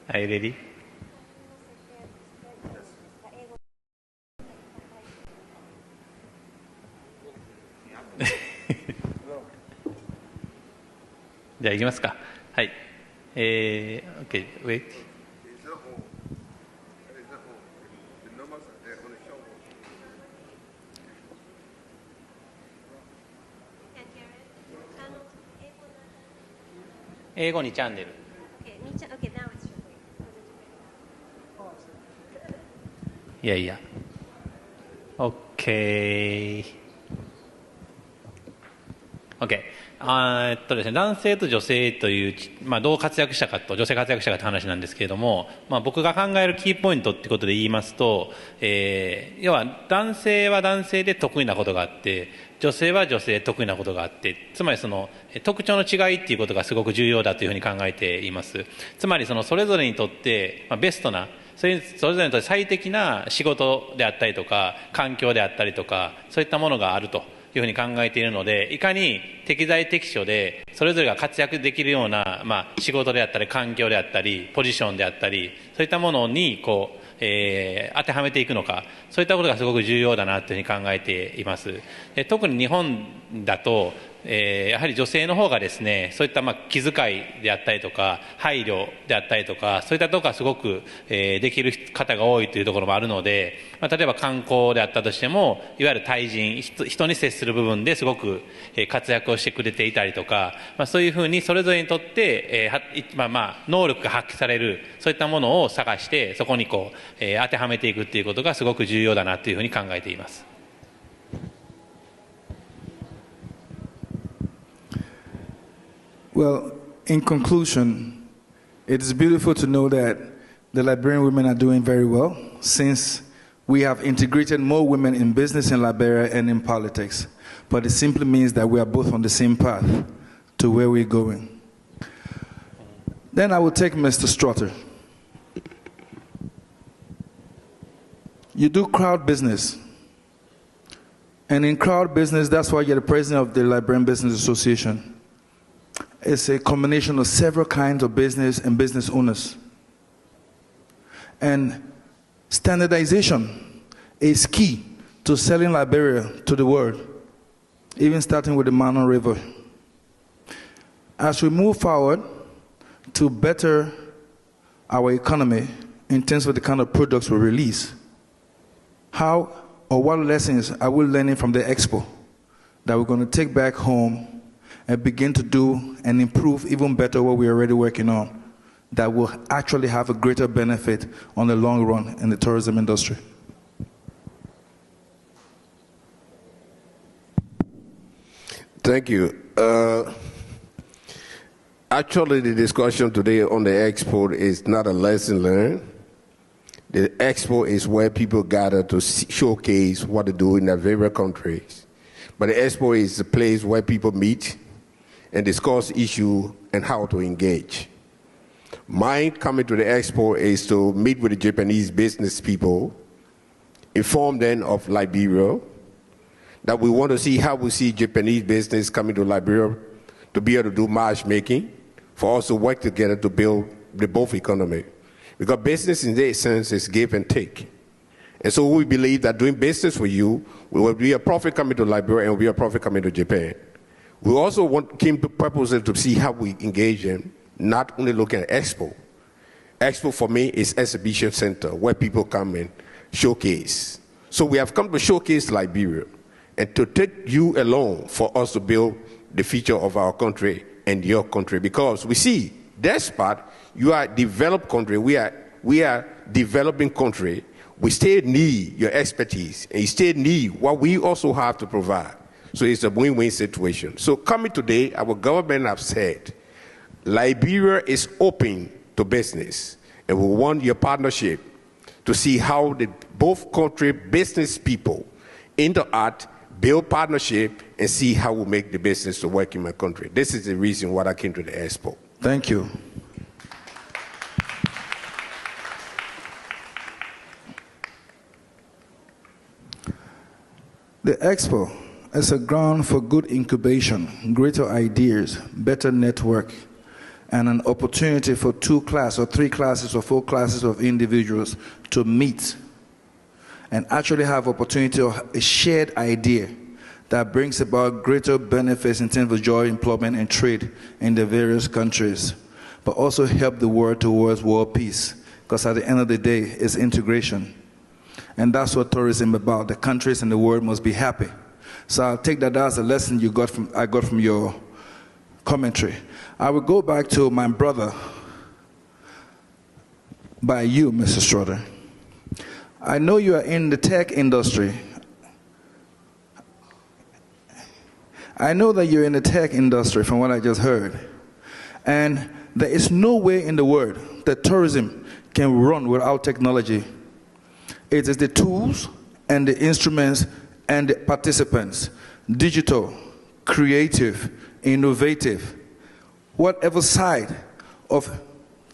Are you ready?じゃあ行きますか。はい。OK, wait.英語2チャンネル。いやいや。OK。OK。ですね、男性と女性という、どう活躍したかと、女性活躍したかって話なんですけれども、僕が考えるキーポイントってことで言いますと、要は男性は男性で得意なことがあって、女性は女性で得意なことがあって、つまりその特徴の違いっていうことがすごく重要だというふうに考えています。つまりそれぞれにとって、ベストな、それぞれにとって最適な仕事であったりとか、環境であったりとか、そういったものがあるというふうに考えているので、いかに適材適所でそれぞれが活躍できるような、仕事であったり環境であったりポジションであったり、そういったものに当てはめていくのか、そういったことがすごく重要だなというふうに考えています。特に日本だとやはり女性の方がですね、そういった気遣いであったりとか配慮であったりとか、そういったところがすごくできる方が多いというところもあるので、例えば観光であったとしても、いわゆる対人、人に接する部分ですごく活躍をしてくれていたりとか、そういうふうにそれぞれにとって能力が発揮される、そういったものを探してそこに当てはめていくっていうことがすごく重要だなというふうに考えています。Well, in conclusion, it is beautiful to know that the Liberian women are doing very well since we have integrated more women in business in Liberia and in politics. But it simply means that we are both on the same path to where we're going. Then I will take Mr. Strutter. You do crowd business. And in crowd business, that's why you're the president of the Liberian Business Association. It's a combination of several kinds of business and business owners. And standardization is key to selling Liberia to the world, even starting with the Mano River. As we move forward to better our economy in terms of the kind of products we release, how or what lessons are we learning from the expo that we're going to take back home and begin to do and improve even better what we're already working on, that will actually have a greater benefit on the long run in the tourism industry? Thank you. Actually, the discussion today on the expo is not a lesson learned. The expo is where people gather to showcase what they do in their various countries. But the expo is a place where people meet and discuss issues and how to engage. My coming to the expo is to meet with the Japanese business people, inform them of Liberia, that we want to see how we see Japanese business coming to Liberia to be able to do matchmaking, for us to work together to build the both economy. Because business in that sense is give and take. And so we believe that doing business with you will be a profit coming to Liberia and will be a profit coming to Japan. We also came to purpose to see how we engage in, not only looking at Expo. Expo for me is exhibition center where people come and showcase. So we have come to showcase Liberia and to take you along for us to build the future of our country and your country, because we see that part, you are a developed country, we are developing country. We still need your expertise, and you still need what we also have to provide. So it's a win-win situation. So coming today, our government have said, Liberia is open to business, and we want your partnership to see how the both country business people interact, build partnership, and see how we make the business to work in my country. This is the reason why I came to the Expo. Thank you. The Expo is a ground for good incubation, greater ideas, better network, and an opportunity for 2 classes or 3 classes or 4 classes of individuals to meet and actually have opportunity of a shared idea that brings about greater benefits in terms of job, employment, and trade in the various countries, but also help the world towards world peace, because at the end of the day, it's integration. And that's what tourism is about. The countries and the world must be happy. So I'll take that as a lesson I got from your commentary. I will go back to my brother, by you, Mr. Schroeder. I know you are in the tech industry. I know that you're in the tech industry from what I just heard. And there is no way in the world that tourism can run without technology. It is the tools and the instruments and the participants, digital, creative, innovative, whatever side of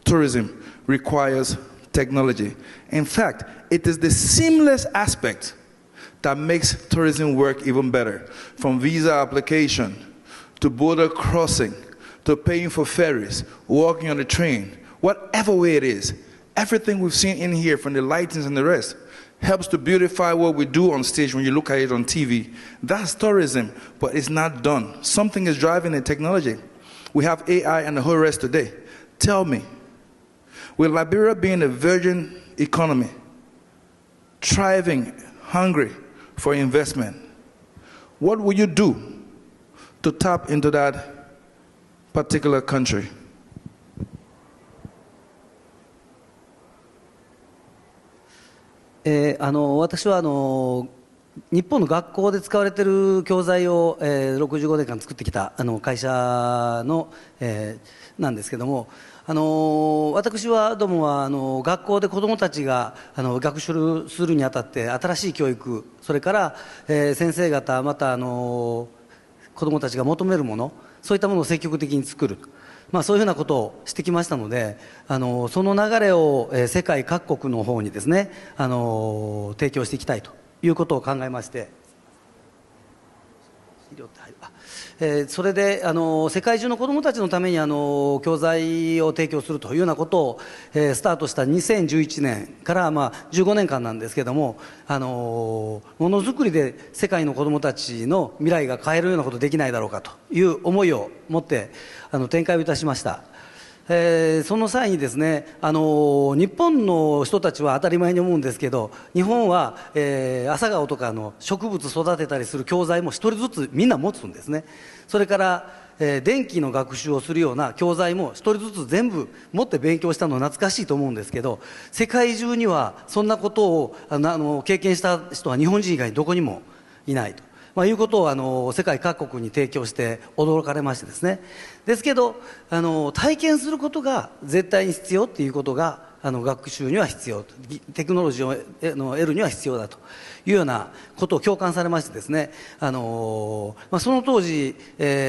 tourism requires technology. In fact, it is the seamless aspect that makes tourism work even better. From visa application, to border crossing, to paying for ferries, walking on the train, whatever way it is, everything we've seen in here, from the lightings and the rest, helps to beautify what we do on stage when you look at it on TV. That's tourism, but it's not done. Something is driving the technology. We have AI and the whole rest today. Tell me, with Liberia being a virgin economy, thriving, hungry for investment, what will you do to tap into that particular country? 私は日本の学校で使われている教材を、65年間作ってきた会社の、なんですけども、私はどもは学校で子どもたちが学習するにあたって新しい教育、それから、先生方また子どもたちが求めるもの、そういったものを積極的に作る、そういうふうなことをしてきましたので、その流れを、世界各国の方にですね、提供していきたいということを考えまして、それで世界中の子どもたちのために教材を提供するというようなことを、スタートした2011年から15年間なんですけれども、ものづくりで世界の子どもたちの未来が変えるようなことできないだろうかという思いを持って展開をいたしました。その際にですね、日本の人たちは当たり前に思うんですけど、日本は、朝顔とかの植物育てたりする教材も一人ずつみんな持つんですね。それから、電気の学習をするような教材も一人ずつ全部持って勉強したの懐かしいと思うんですけど、世界中にはそんなことを経験した人は日本人以外にどこにもいないと。いうことを世界各国に提供して驚かれましてですね。ですけど体験することが絶対に必要ということが学習には必要、テクノロジーを得るには必要だというようなことを共感されましてですね、その当時、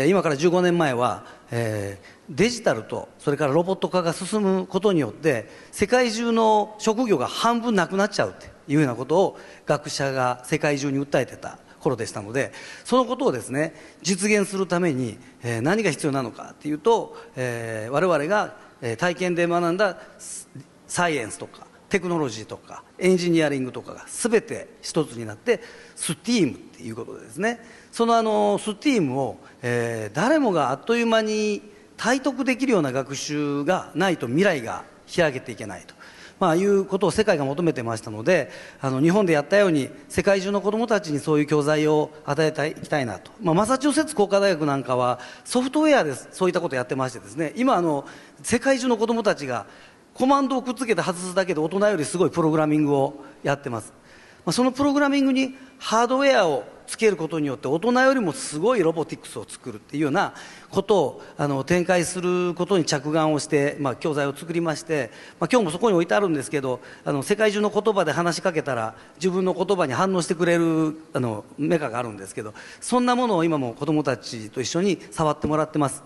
今から15年前は、デジタルとそれからロボット化が進むことによって世界中の職業が半分なくなっちゃうというようなことを学者が世界中に訴えてた頃でしたので、そのことをですね実現するために、何が必要なのかというと、我々が体験で学んだサイエンスとかテクノロジーとかエンジニアリングとかが全て一つになってSTEAMっていうことでですね、そのSTEAMを、誰もがあっという間に体得できるような学習がないと未来が開けていけないと、いうことを世界が求めてましたので、日本でやったように世界中の子どもたちにそういう教材を与えていきたいなと、マサチューセッツ工科大学なんかはソフトウェアでそういったことをやってましてですね、今世界中の子どもたちがコマンドをくっつけて外すだけで大人よりすごいプログラミングをやってます。そのプログラミングにハードウェアをつけることによって大人よりもすごいロボティクスを作るっていうようなことを展開することに着眼をして、教材を作りまして、今日もそこに置いてあるんですけど、世界中の言葉で話しかけたら自分の言葉に反応してくれるメカがあるんですけど、そんなものを今も子どもたちと一緒に触ってもらってます。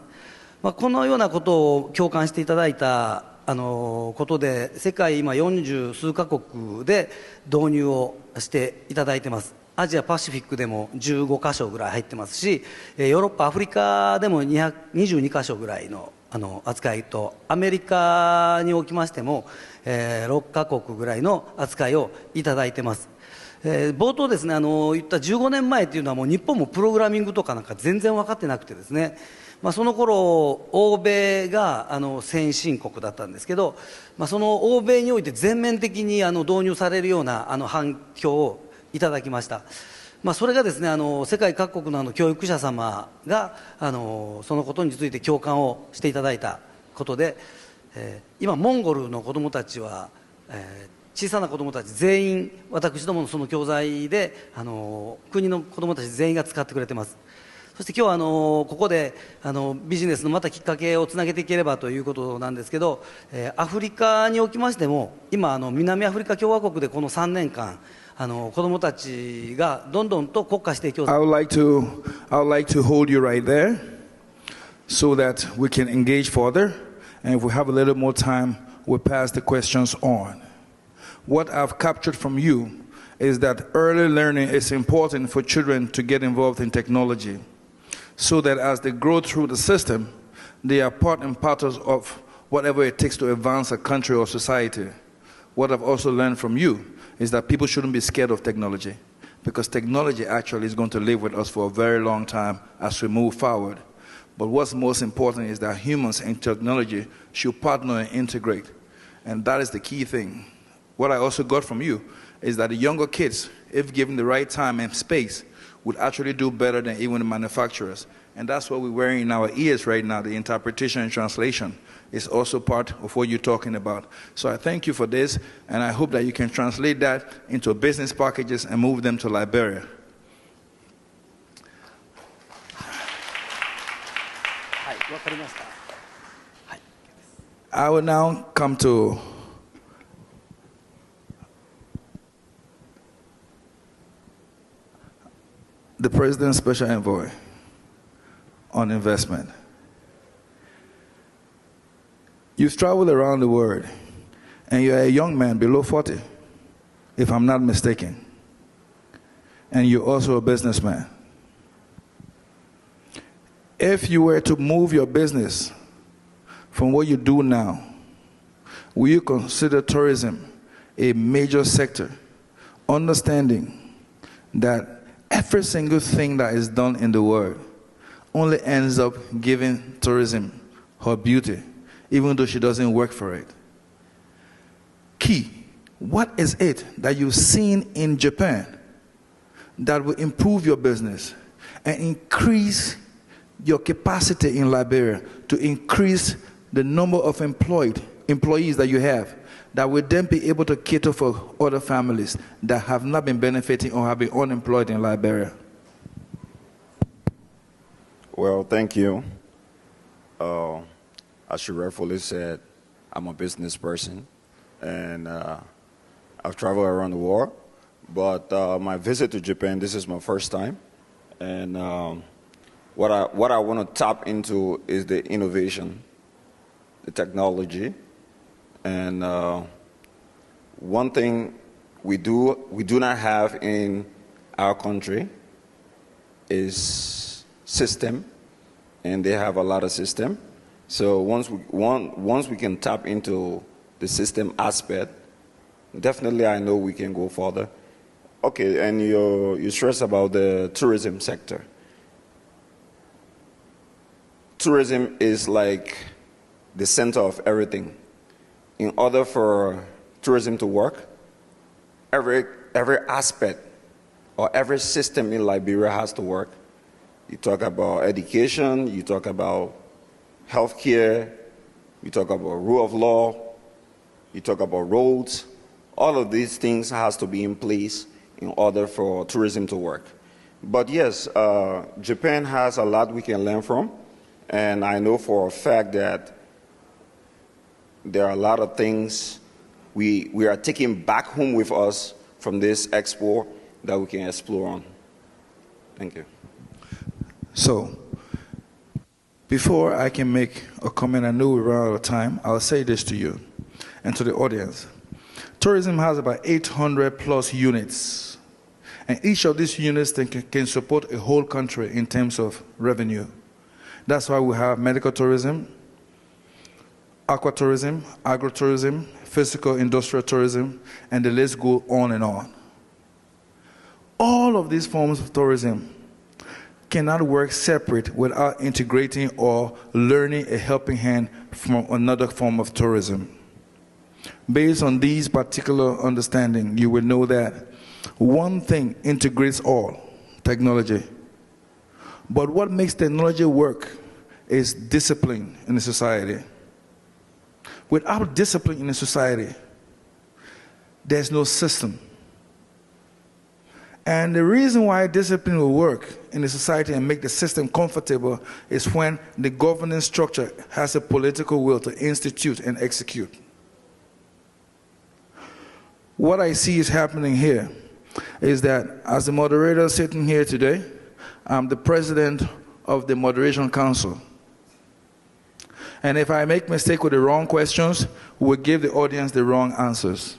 このようなことを共感していただいたことで、世界今40数カ国で導入をしていただいてます。アジアパシフィックでも15カ所ぐらい入ってますし、ヨーロッパアフリカでも22カ所ぐらいの扱いと、アメリカにおきましても、6カ国ぐらいの扱いをいただいてます。冒頭ですね、言った15年前っていうのはもう日本もプログラミングとかなんか全然分かってなくてですね、その頃欧米が先進国だったんですけど、その欧米において全面的に導入されるような反響をいただきました。それがですね、世界各国の教育者様がそのことについて共感をしていただいたことで、今モンゴルの子どもたちは、小さな子どもたち全員私どものその教材で国の子どもたち全員が使ってくれてます。そして今日はここでビジネスのまたきっかけをつなげていければということなんですけど、アフリカにおきましても今南アフリカ共和国でこの3年間子どもたちがどんどんと国家指定教材 I would like to hold you right there so that we can engage further, and if we have a little more time we'll pass the questions on. What I've captured from you is that early learning is important for children to get involved in technology, so that as they grow through the system, they are part and parcels of whatever it takes to advance a country or society. What I've also learned from you is that people shouldn't be scared of technology, because technology actually is going to live with us for a very long time as we move forward. But what's most important is that humans and technology should partner and integrate, and that is the key thing. What I also got from you is that the younger kids, if given the right time and space, would actually do better than even the manufacturers. And that's what we're wearing in our ears right now. The interpretation and translation is also part of what you're talking about. So I thank you for this, and I hope that you can translate that into business packages and move them to Liberia. I will now come to the President's Special Envoy on investment. You've traveled around the world, and you're a young man below 40, if I'm not mistaken, and you're also a businessman. If you were to move your business from what you do now, will you consider tourism a major sector, understanding that every single thing that is done in the world only ends up giving tourism her beauty, even though she doesn't work for it? Key, what is it that you've seen in Japan that will improve your business and increase your capacity in Liberia to increase the number of employees that you have, that will then be able to cater for other families that have not been benefiting or have been unemployed in Liberia? Well, thank you. As you rightfully said, I'm a business person, and I've traveled around the world. But my visit to Japan, this is my first time, and what I want to tap into is the innovation, the technology, and one thing we do not have in our country is system, and they have a lot of system. So once we can tap into the system aspect, definitely I know we can go further. Okay, and you stress about the tourism sector. Tourism is like the center of everything. In order for tourism to work, every aspect or every system in Liberia has to work. You talk about education, you talk about healthcare, you talk about rule of law, you talk about roads. All of these things has to be in place in order for tourism to work. But yes, Japan has a lot we can learn from, and I know for a fact that there are a lot of things we are taking back home with us from this expo that we can explore on. Thank you. So, before I can make a comment, I know we run out of time, I'll say this to you and to the audience. Tourism has about 800 plus units, and each of these units can support a whole country in terms of revenue. That's why we have medical tourism, aquatourism, agrotourism, physical industrial tourism, and the list goes on and on. All of these forms of tourism cannot work separate without integrating or learning a helping hand from another form of tourism. Based on these particular understanding, you will know that one thing integrates all, technology. But what makes technology work is discipline in a society. Without discipline in a society, there's no system. And the reason why discipline will work in a society and make the system comfortable is when the governing structure has a political will to institute and execute. What I see is happening here is that as the moderator sitting here today, I'm the president of the Moderation Council. And if I make mistake with the wrong questions, we'll give the audience the wrong answers.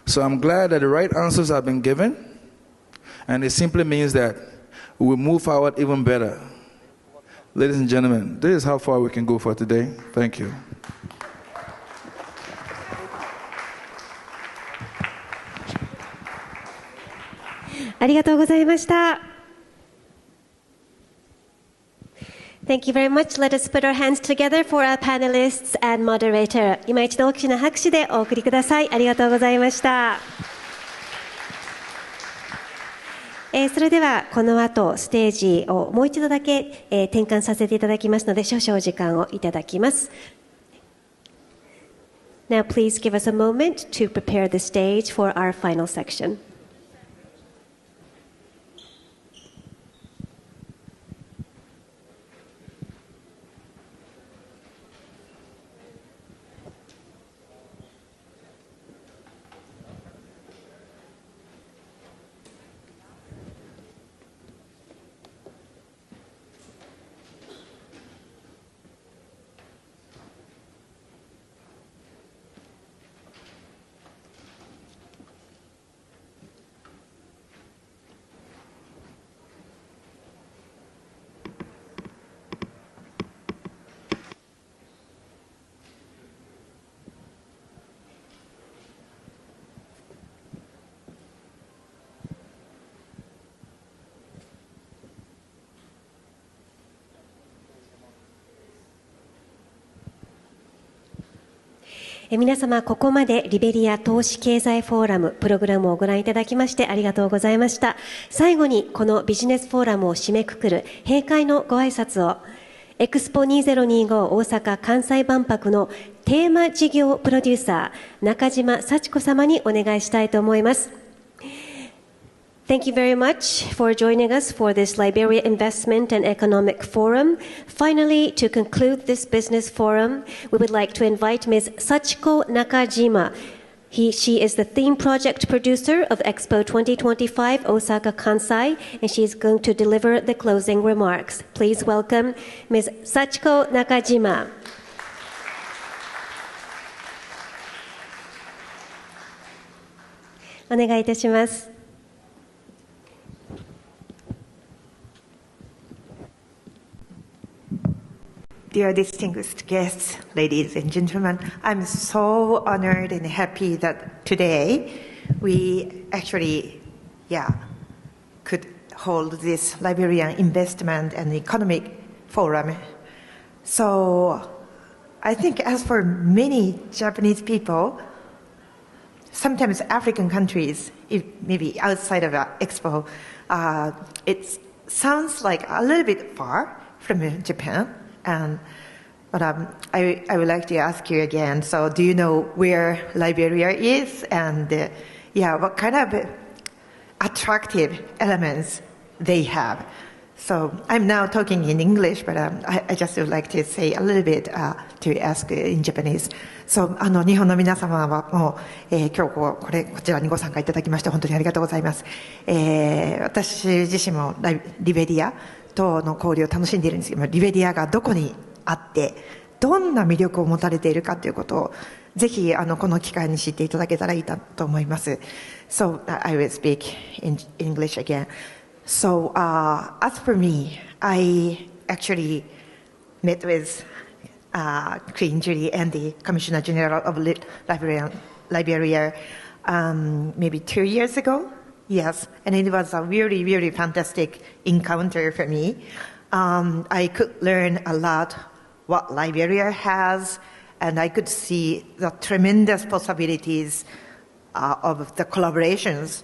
So I'm glad that the right answers have been given, and it simply means that we will move forward even better. Ladies and gentlemen, this is how far we can go for today. Thank you. Thank you very much. Let us put our hands together for our panelists and moderator. 今一度大きな拍手でお送りください。ありがとうございました。それではこの後ステージをもう一度だけ、転換させていただきますので少々時間をいただきます。Now please give us a moment to prepare the stage for our final section.「皆様ここまでリベリア投資経済フォーラムプログラムをご覧いただきましてありがとうございました。最後にこのビジネスフォーラムを締めくくる閉会のご挨拶をエクスポ2025大阪・関西万博のテーマ事業プロデューサー中島幸子様にお願いしたいと思います。Thank you very much for joining us for this Liberia Investment and Economic Forum. Finally, to conclude this business forum, we would like to invite Ms. Sachiko Nakajima. She is the theme project producer of Expo 2025 Osaka Kansai, and she is going to deliver the closing remarks. Please welcome Ms. Sachiko Nakajima. お願いいたします。Dear dear distinguished guests, ladies and gentlemen, I'm so honored and happy that today we actually, could hold this Liberian Investment and Economic Forum. So I think as for many Japanese people, sometimes African countries, maybe outside of Expo, it sounds like a little bit far from Japan. But I would like to ask you again, so do you know where Liberia is and what kind of attractive elements they have? So I'm now talking in English, but I just would like to say a little bit to ask in Japanese. So 日本の皆様はもう、今日こちらにご参加いただきまして本当にありがとうございます。私自身もリベリアとの交流を楽しんでいるんですけども、リベリアがどこにあってどんな魅力を持たれているかということをぜひこの機会に知っていただけたらいいなと思います。So I will speak in English again. So as for me, I actually met with Queen Julie and the Commissioner General of Liberia maybe 2 years ago. Yes, and it was a really, really fantastic encounter for me. I could learn a lot what Liberia has, and I could see the tremendous possibilities of the collaborations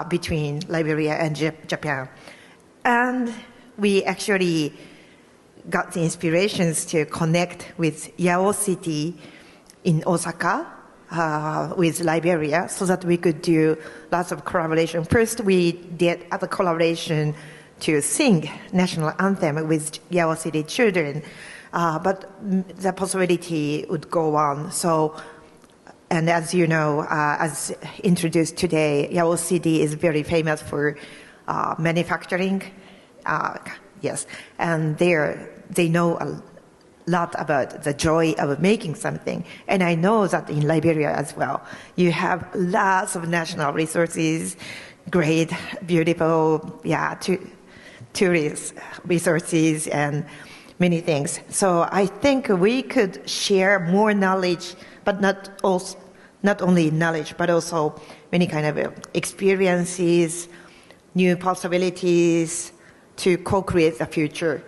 between Liberia and Japan. And we actually got the inspirations to connect with Yao City in Osaka with Liberia so that we could do lots of collaboration. First, we did a collaboration to sing national anthem with Yao City children, but the possibility would go on. So, and as you know, as introduced today, Yao City is very famous for manufacturing. Yes, and they know a lot about the joy of making something. And I know that in Liberia as well, you have lots of national resources, great, beautiful, tourist resources and many things. So I think we could share more knowledge, but not only knowledge, but also many kind of experiences, new possibilities to co-create the future.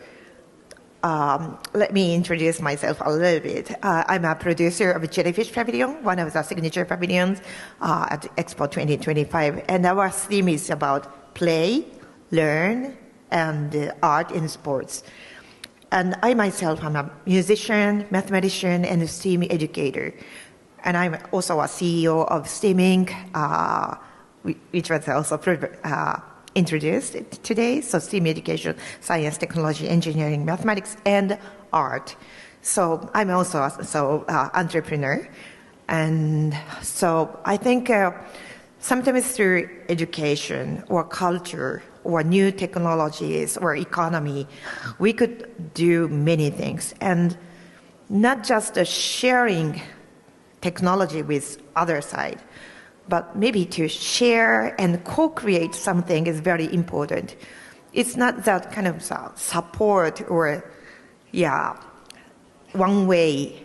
Let me introduce myself a little bit. I'm a producer of Jellyfish Pavilion, one of the signature pavilions at Expo 2025. And our theme is about play, learn, and art and sports. And I myself am a musician, mathematician, and STEAM educator. And I'm also a CEO of STEAMing, which was also introduced today. So STEAM education, science, technology, engineering, mathematics, and art. So I'm also an entrepreneur. And so I think sometimes through education or culture or new technologies or economy, we could do many things. And not just sharing technology with other side, but maybe to share and co-create something is very important. It's not that kind of support or, one-way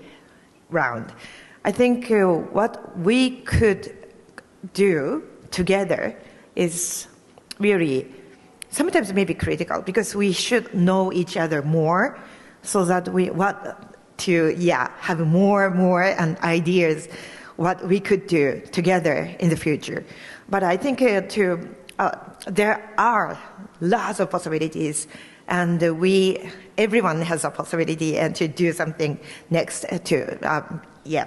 round. I think what we could do together is really sometimes maybe critical because we should know each other more so that we have more and ideas what we could do together in the future. But I think there are lots of possibilities, and everyone has a possibility and to do something next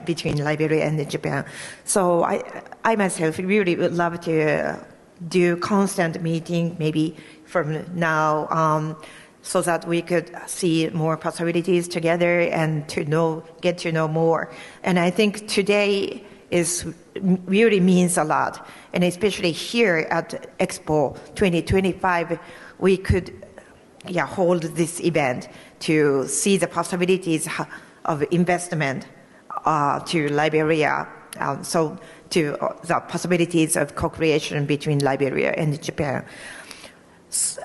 between Liberia and Japan. So I myself really would love to do constant meeting maybe from now so that we could see more possibilities together and get to know more. And I think today really means a lot. And especially here at Expo 2025, we could hold this event to see the possibilities of investment to Liberia. So to the possibilities of co-creation between Liberia and Japan.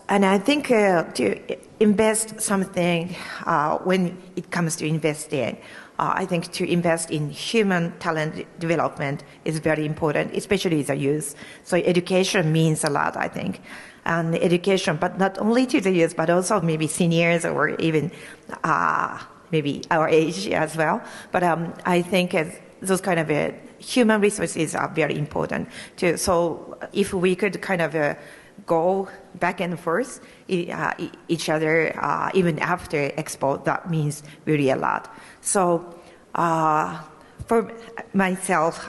And I think to invest something when it comes to investing, I think to invest in human talent development is very important, especially the youth. So education means a lot, I think. And education, but not only to the youth, but also maybe seniors or even maybe our age as well. But I think those kind of human resources are very important too. So if we could kind of go back and forth each other even after Expo, that means really a lot. So for myself,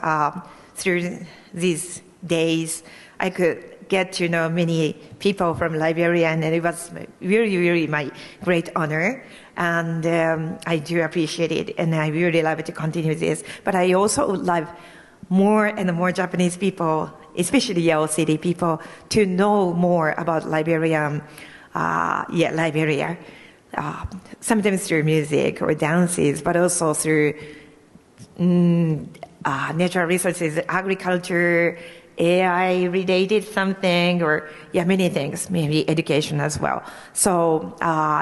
through these days, I could get to know many people from Liberia, and it was really, really my great honor. And I do appreciate it, and I really love to continue this. But I also would love more and more Japanese people, especially Yao City people, to know more about Liberia. Liberia. Sometimes through music or dances, but also through natural resources, agriculture, AI-related something, or many things, maybe education as well. So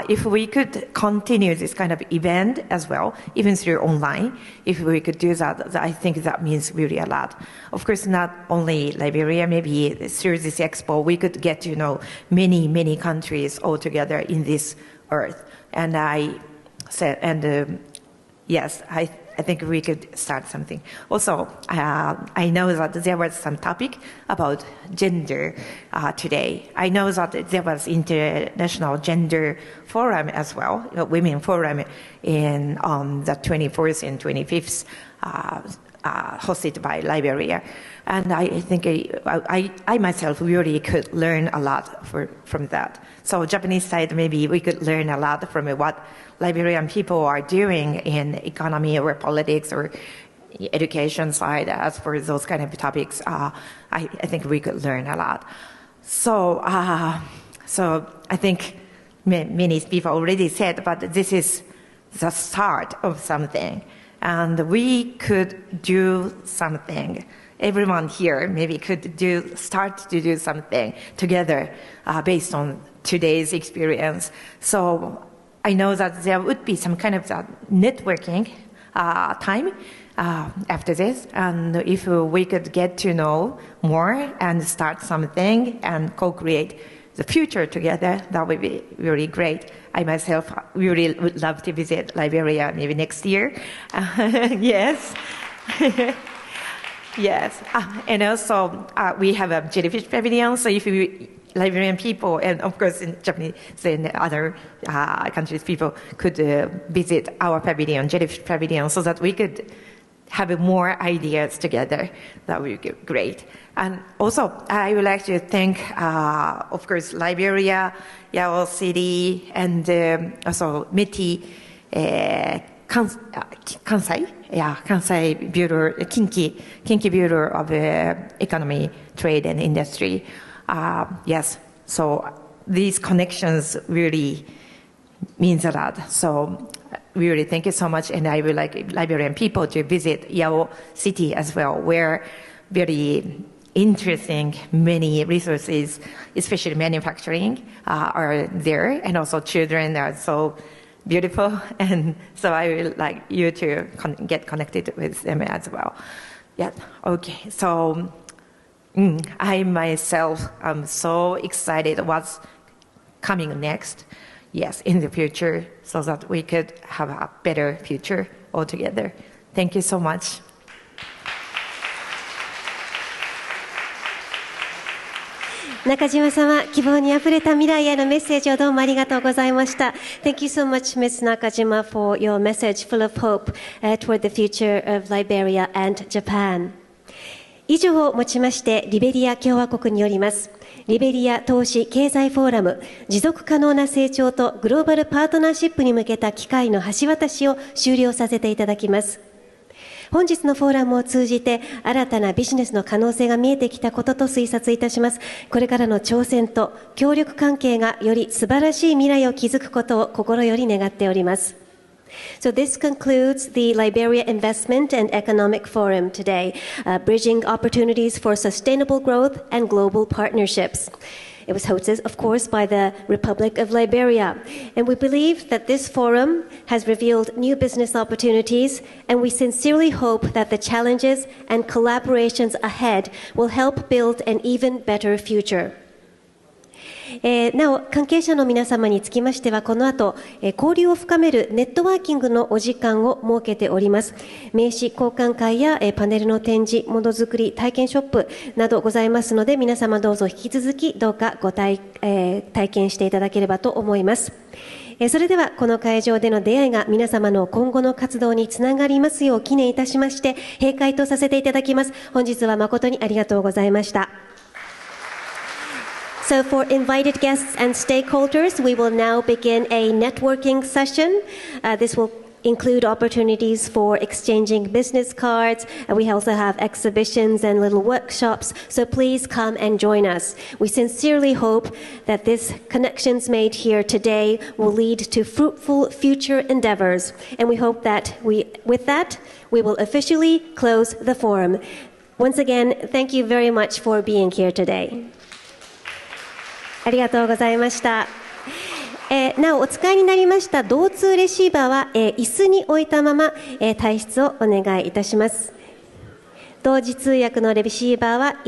if we could continue this kind of event as well, even through online, if we could do that, I think that means really a lot. Of course, not only Liberia, maybe through this expo, we could get to know many, many countries all together in this earth. And I said, yes, I think we could start something. Also, I know that there was some topic about gender today. I know that there was International Gender Forum as well, Women Forum, on the 24th and 25th, hosted by Liberia. And I think I myself really could learn a lot from that. So Japanese side, maybe we could learn a lot from what Liberian people are doing in economy or politics or education side. As for those kind of topics, I think we could learn a lot. So I think many people already said, but this is the start of something. And we could do something. Everyone here maybe could start to do something together based on today's experience. So I know that there would be some kind of networking time after this. And if we could get to know more and start something and co-create the future together, that would be really great. I myself really would love to visit Liberia maybe next year. Yes. Yes. And also, we have a jellyfish pavilion. So if Liberian people, and of course in Japanese and other countries, people could visit our pavilion, jellyfish pavilion, so that we could have more ideas together. That would be great. And also, I would like to thank, of course, Liberia, Yao City, and also METI, Kansai, Kansai Bureau, Kinki Bureau of Economy, Trade and Industry. Yes, so these connections really means a lot. So really thank you so much, and I would like Liberian people to visit Yao City as well, where very interesting many resources, especially manufacturing, are there, and also children are so beautiful, and so I would like you to get connected with them as well. Yeah, okay, so I myself am so excited what's coming next, yes, in the future, so that we could have a better future altogether. Thank you so much.中島様、希望にあふれた未来へのメッセージをどうもありがとうございました。Thank you so much, Ms. Nakajima, for your message full of hope toward the future of Liberia and Japan. 以上をもちまして、リベリア共和国によります。リベリア投資経済フォーラム、持続可能な成長とグローバルパートナーシップに向けた機会の橋渡しを終了させていただきます。本日のフォーラムを通じて新たなビジネスの可能性が見えてきたことと推察いたします。これからの挑戦と協力関係がより素晴らしい未来を築くことを心より願っております。So this concludes the Liberia Investment and Economic Forum today, bridging opportunities for sustainable growth and global partnerships. It was hosted, of course, by the Republic of Liberia. And we believe that this forum has revealed new business opportunities, and we sincerely hope that the challenges and collaborations ahead will help build an even better future. なお、関係者の皆様につきましては、この後、交流を深めるネットワーキングのお時間を設けております。名刺交換会やパネルの展示、ものづくり体験ショップなどございますので、皆様どうぞ引き続きどうか体験していただければと思います。それではこの会場での出会いが皆様の今後の活動につながりますよう記念いたしまして閉会とさせていただきます。本日は誠にありがとうございました。So for invited guests and stakeholders, we will now begin a networking session. This will include opportunities for exchanging business cards. We also have exhibitions and little workshops, so please come and join us. We sincerely hope that these connections made here today will lead to fruitful future endeavors. And we hope that with that, we will officially close the forum. Once again, thank you very much for being here today. ありがとうございました。なお、お使いになりました同通レシーバーは、椅子に置いたまま、退出をお願いいたします。同時通訳のレシーバーは